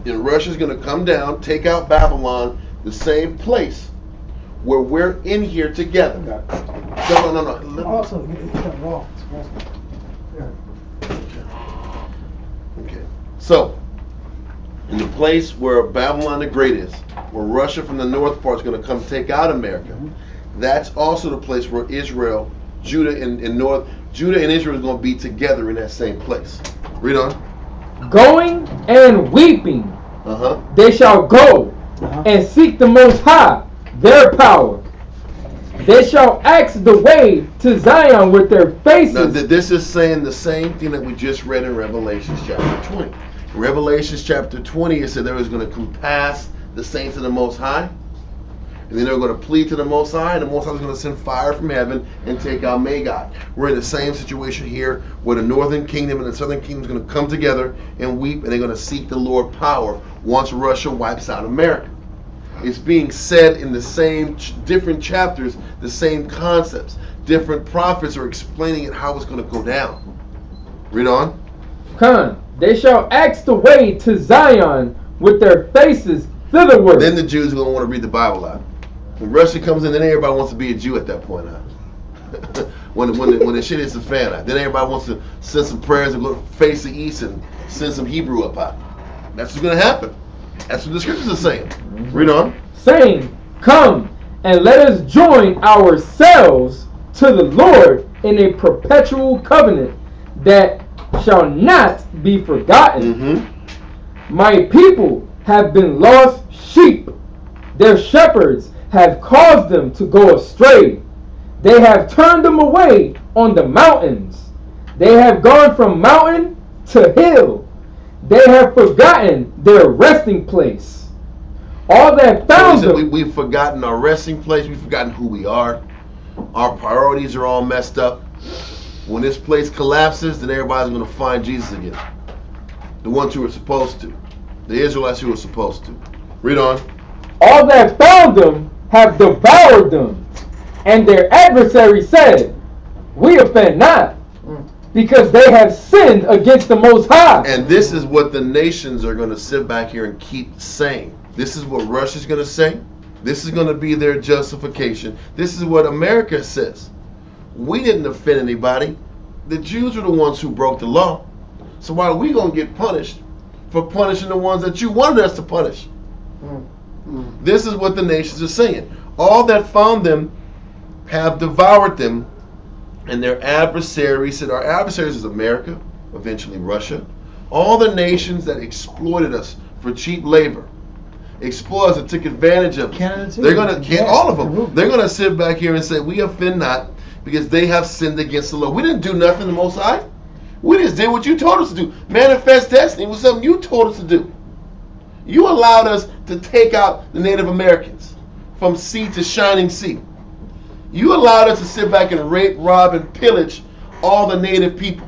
And Russia's going to come down, take out Babylon, the same place where we're in here together. No. Also, you got wall. Okay. So, in the place where Babylon the Great is, where Russia from the north part is going to come take out America, that's also the place where Israel, Judah and Israel is going to be together in that same place. Read on. Going and weeping, they shall go and seek the Most High, their power. They shall ask the way to Zion with their faces. Now, this is saying the same thing that we just read in Revelation chapter 20. In Revelation chapter 20, it said there was going to compass the saints of the Most High. And then they were going to plead to the Most High, and the Most High was going to send fire from heaven and take out Magog. We're in the same situation here where the northern kingdom and the southern kingdom is going to come together and weep, and they're going to seek the Lord power once Russia wipes out America. It's being said in the same different chapters, the same concepts. Different prophets are explaining it how it's going to go down. Read on. Come, they shall ask the way to Zion with their faces thitherward. Then the Jews are going to want to read the Bible out. When Russia comes in, then everybody wants to be a Jew at that point. when the shit hits the fan out, then everybody wants to send some prayers and go face the east and send some Hebrew up out. That's what's going to happen. That's what the scriptures are saying. Read on. Saying, come and let us join ourselves to the Lord in a perpetual covenant that shall not be forgotten. My people have been lost sheep. Their shepherds have caused them to go astray. They have turned them away on the mountains. They have gone from mountain to hill. They have forgotten their resting place. All that found them. We've forgotten our resting place. We've forgotten who we are. Our priorities are all messed up. When this place collapses, then everybody's going to find Jesus again. The ones who were supposed to. The Israelites who were supposed to. Read on. All that found them have devoured them. And their adversary said, we offend not, because they have sinned against the Most High. And this is what the nations are going to sit back here and keep saying. This is what Russia's going to say. This is going to be their justification. This is what America says. We didn't offend anybody. The Jews are the ones who broke the law. So why are we going to get punished for punishing the ones that you wanted us to punish? This is what the nations are saying. All that found them have devoured them, and their adversaries, and our adversaries is America, eventually Russia, all the nations that exploited us for cheap labor, exploited us and took advantage of us. Canada too. They're going to, Yeah, all of them, Peru. they're going to sit back here and say, we offend not, because they have sinned against the Lord. We didn't do nothing the Most High. We just did what you told us to do. Manifest destiny was something you told us to do. You allowed us to take out the Native Americans from sea to shining sea. You allowed us to sit back and rape, rob, and pillage all the native people.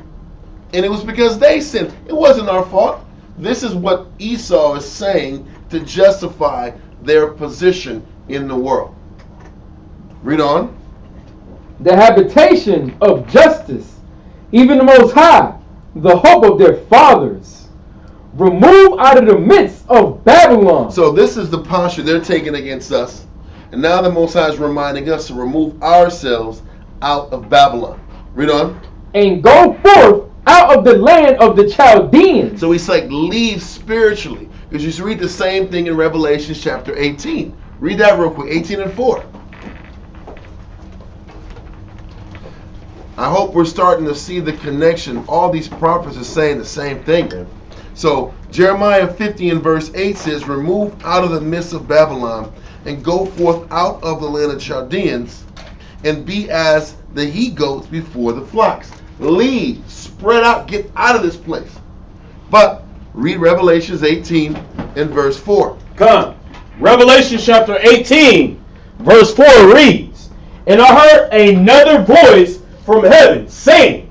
And it was because they sinned. It wasn't our fault. This is what Esau is saying to justify their position in the world. Read on. The habitation of justice, even the Most High, the hope of their fathers. Remove out of the midst of Babylon. So this is the posture they're taking against us. And now the Most High is reminding us to remove ourselves out of Babylon. Read on. And go forth out of the land of the Chaldeans. So he's like, leave spiritually. Because you should read the same thing in Revelation chapter 18. Read that real quick, 18 and 4. I hope we're starting to see the connection. All these prophets are saying the same thing, man. So Jeremiah 50 and verse 8 says, remove out of the midst of Babylon and go forth out of the land of Chaldeans and be as the he-goats before the flocks. Leave, spread out, get out of this place. But read Revelations 18 and verse 4. Come. Revelation chapter 18, verse 4 reads, and I heard another voice from heaven saying,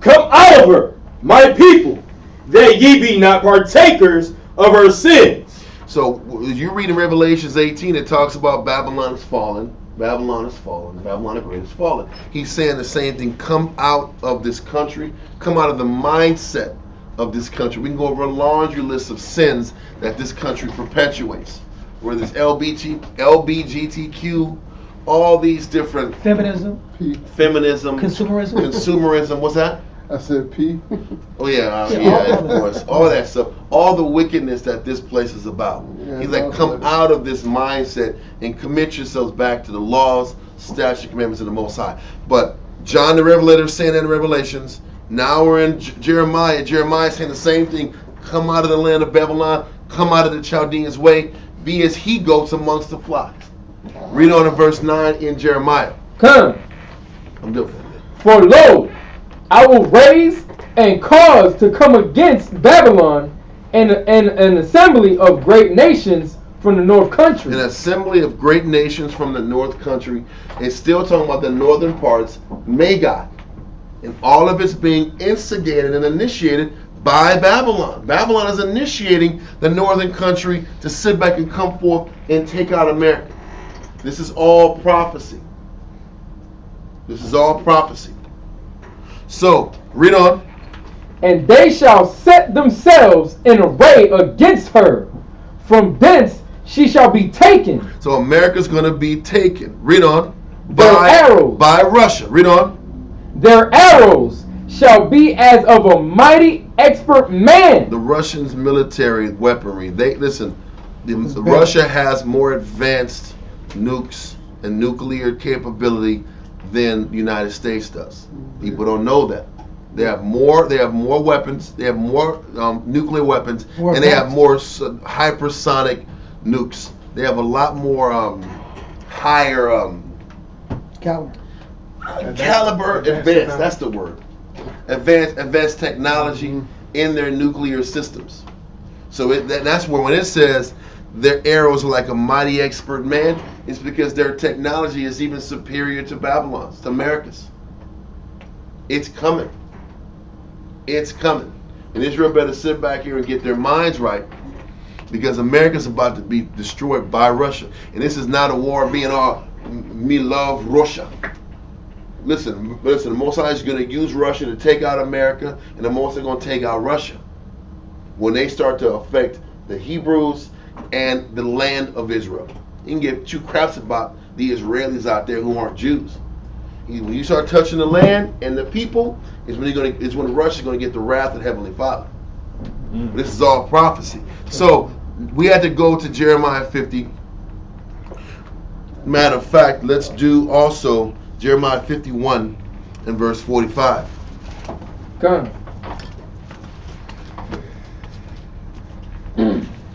come out of her, my people, that ye be not partakers of her sins. So you read in Revelations 18, it talks about Babylon is fallen. Babylon is fallen. Babylon the Great is fallen. He's saying the same thing. Come out of this country. Come out of the mindset of this country. We can go over a laundry list of sins that this country perpetuates. Whether it's LBGTQ, all these different... Feminism. Feminism. Consumerism. What's that? I said P. Oh yeah, of course. All that stuff. All the wickedness that this place is about. Yeah, He's like, come out of this mindset and commit yourselves back to the laws, statutes, commandments of the Most High. But John the Revelator is saying that in Revelations. Now we're in Jeremiah. Jeremiah is saying the same thing. Come out of the land of Babylon. Come out of the Chaldeans' way. Be as he-goats amongst the flocks. Read on in verse 9 in Jeremiah. Come. I'm doing it. For lo, I will raise and cause to come against Babylon an assembly of great nations from the north country. An assembly of great nations from the north country. It's still talking about the northern parts, Magog. And all of it's being instigated and initiated by Babylon. Babylon is initiating the northern country to sit back and come forth and take out America. This is all prophecy. This is all prophecy. So, read on. And they shall set themselves in array against her. From thence she shall be taken. So America's going to be taken. Read on. Arrows. By Russia. Read on. Their arrows shall be as of a mighty expert man. The Russians' military weaponry. Russia has more advanced nukes and nuclear capability than the United States does. People don't know that. They have more weapons. They have more nuclear weapons, and they have more hypersonic nukes. They have a lot more higher caliber advanced. That's the word. Advanced technology in their nuclear systems. So that's where when it says their arrows are like a mighty expert man, it's because their technology is even superior to Babylon's, to America's. It's coming. It's coming. And Israel better sit back here and get their minds right, because America's about to be destroyed by Russia. And this is not a war being all, me love Russia. listen, the Most High is going to use Russia to take out America, and the Most High is going to take out Russia when they start to affect the Hebrews and the land of Israel. You can give two craps about the Israelis out there who aren't Jews. When you start touching the land and the people, is when Russia is going to get the wrath of Heavenly Father. This is all prophecy. So we had to go to Jeremiah 50. Matter of fact, let's do also Jeremiah 51 and verse 45. Come.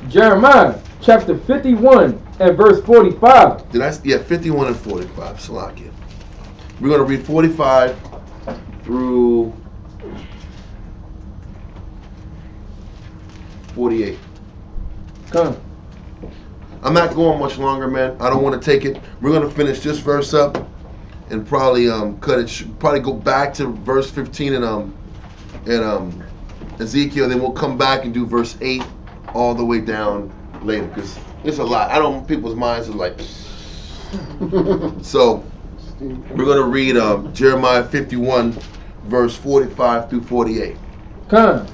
Jeremiah chapter 51 and verse 45. 51 and 45. Salakia. We're going to read 45 through 48. Come. I'm not going much longer, man. I don't want to take it. We're going to finish this verse up and probably cut it. Probably go back to verse 15 and Ezekiel. Then we'll come back and do verse 8 all the way down later, because it's a lot. I don't. People's minds are like. So we're going to read Jeremiah 51, verse 45 through 48. Come.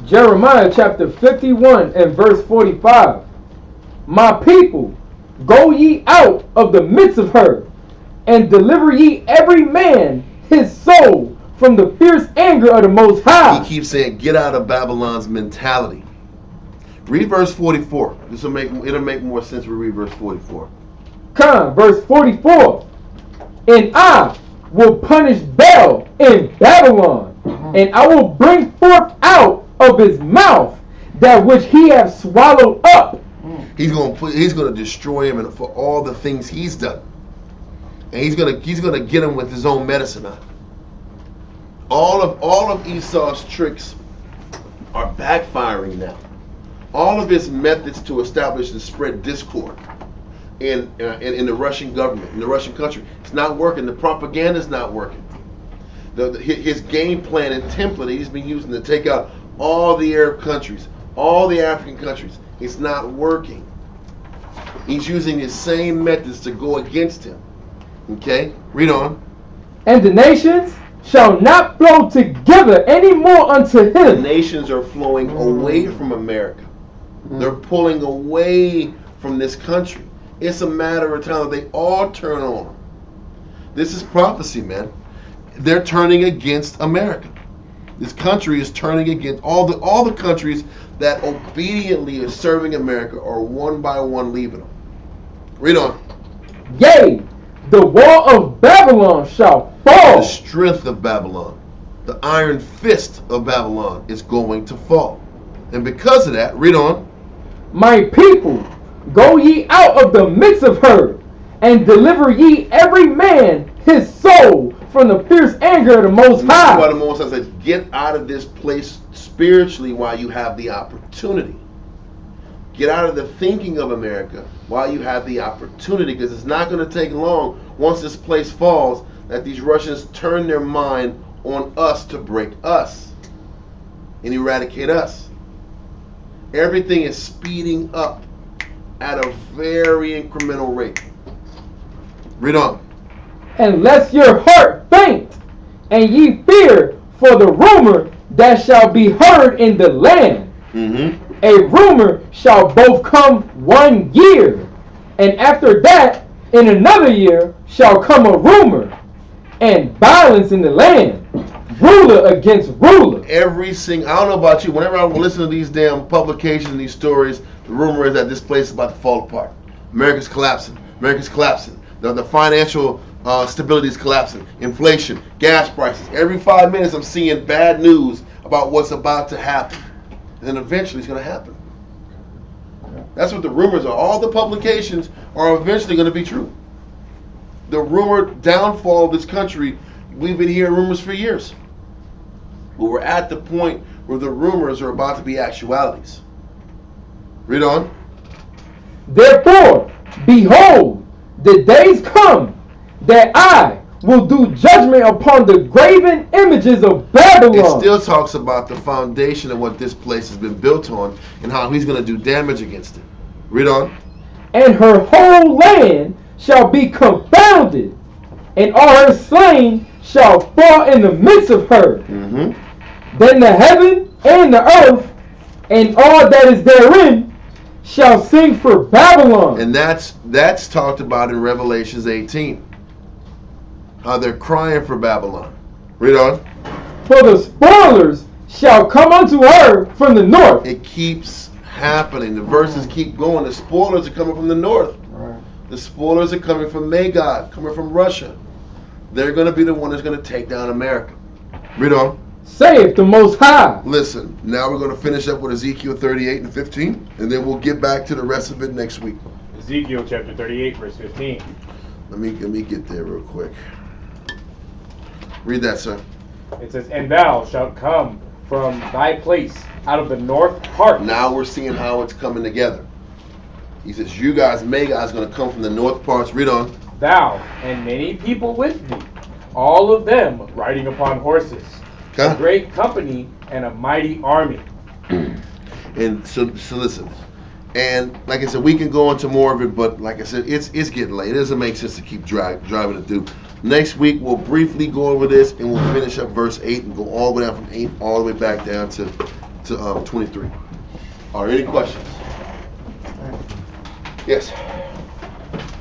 Jeremiah chapter 51 and verse 45. My people, go ye out of the midst of her, and deliver ye every man his soul from the fierce anger of the Most High. He keeps saying, get out of Babylon's mentality. Read verse 44. It'll make more sense when we read verse 44. Come, verse 44. And I will punish Baal in Babylon, and I will bring forth out of his mouth that which he hath swallowed up. He's going to destroy him for all the things he's done, and he's going to get him with his own medicine on. All of Esau's tricks are backfiring now. All of his methods to establish and spread discord in the Russian government, in the Russian country, it's not working. The propaganda is not working. His game plan and template that he's been using to take out all the Arab countries, all the African countries, it's not working. He's using his same methods to go against him. Okay? Read on. And the nations shall not flow together any more unto him. The nations are flowing away from America. They're pulling away from this country. It's a matter of time that they all turn on him. This is prophecy, man. They're turning against America. This country is turning against all the countries that obediently are serving America are one by one leaving them. Read on. Yea, the wall of Babylon shall fall. The strength of Babylon, the iron fist of Babylon is going to fall. And because of that, read on. My people, go ye out of the midst of her, and deliver ye every man his soul from the fierce anger of the Most High. That's why the Most High says, get out of this place spiritually while you have the opportunity. Get out of the thinking of America while you have the opportunity, because it's not going to take long once this place falls that these Russians turn their mind on us to break us and eradicate us. Everything is speeding up at a very incremental rate. Read on. And lest your heart faint, and ye fear for the rumor that shall be heard in the land. A rumor shall both come 1 year, and after that, in another year, shall come a rumor, and violence in the land, ruler against ruler. I don't know about you, whenever I listen to these damn publications and these stories, the rumor is that this place is about to fall apart. America's collapsing. The financial stability is collapsing. Inflation, gas prices. Every 5 minutes I'm seeing bad news about what's about to happen. And then eventually it's going to happen. That's what the rumors are. All the publications are eventually going to be true. The rumored downfall of this country, we've been hearing rumors for years. But we're at the point where the rumors are about to be actualities. Read on. Therefore, behold, the days come that I will do judgment upon the graven images of Babylon. It still talks about the foundation of what this place has been built on and how he's going to do damage against it. Read on. And her whole land shall be confounded, and all her slain shall fall in the midst of her. Mm-hmm. Then the heaven and the earth and all that is therein shall sing for Babylon. And that's talked about in Revelations 18. How they're crying for Babylon. Read on. For the spoilers shall come unto her from the north. It keeps happening. The verses keep going. The spoilers are coming from the north. The spoilers are coming from Magog, coming from Russia. They're going to be the one that's going to take down America. Read on. Saith the Most High. Listen, now we're going to finish up with Ezekiel 38 and 15, and then we'll get back to the rest of it next week. Ezekiel chapter 38, verse 15. Let me get there real quick. Read that, sir. It says, and thou shalt come from thy place out of the north part. Now we're seeing how it's coming together. He says, you guys, Magog is going to come from the north parts. Read on. Thou and many people with thee, all of them riding upon horses, a great company and a mighty army. And so listen. And like I said, we can go into more of it, but like I said, it's getting late. It doesn't make sense to keep driving it through. Next week, we'll briefly go over this, and we'll finish up verse 8 and go all the way down from 8 all the way back down to 23. Are there any questions? Yes.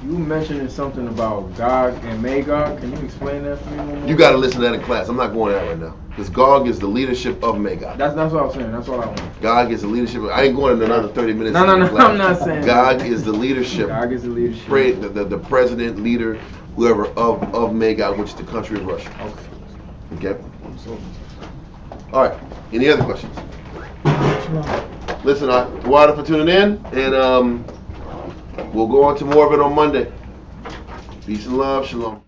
You mentioned something about Gog and Magog. Can you explain that for me one more? You got to listen to that in class. I'm not going to that right now. Because Gog is the leadership of Magog. That's what I'm saying. That's what I want. Gog is the leadership. I ain't going into another 30 minutes. No, I'm not saying Gog that. is the leadership. Gog is the leadership. The president, leader, whoever of Magog, which is the country of Russia. Okay. All right. Any other questions? Listen, Wada for tuning in, and we'll go on to more of it on Monday. Peace and love. Shalom.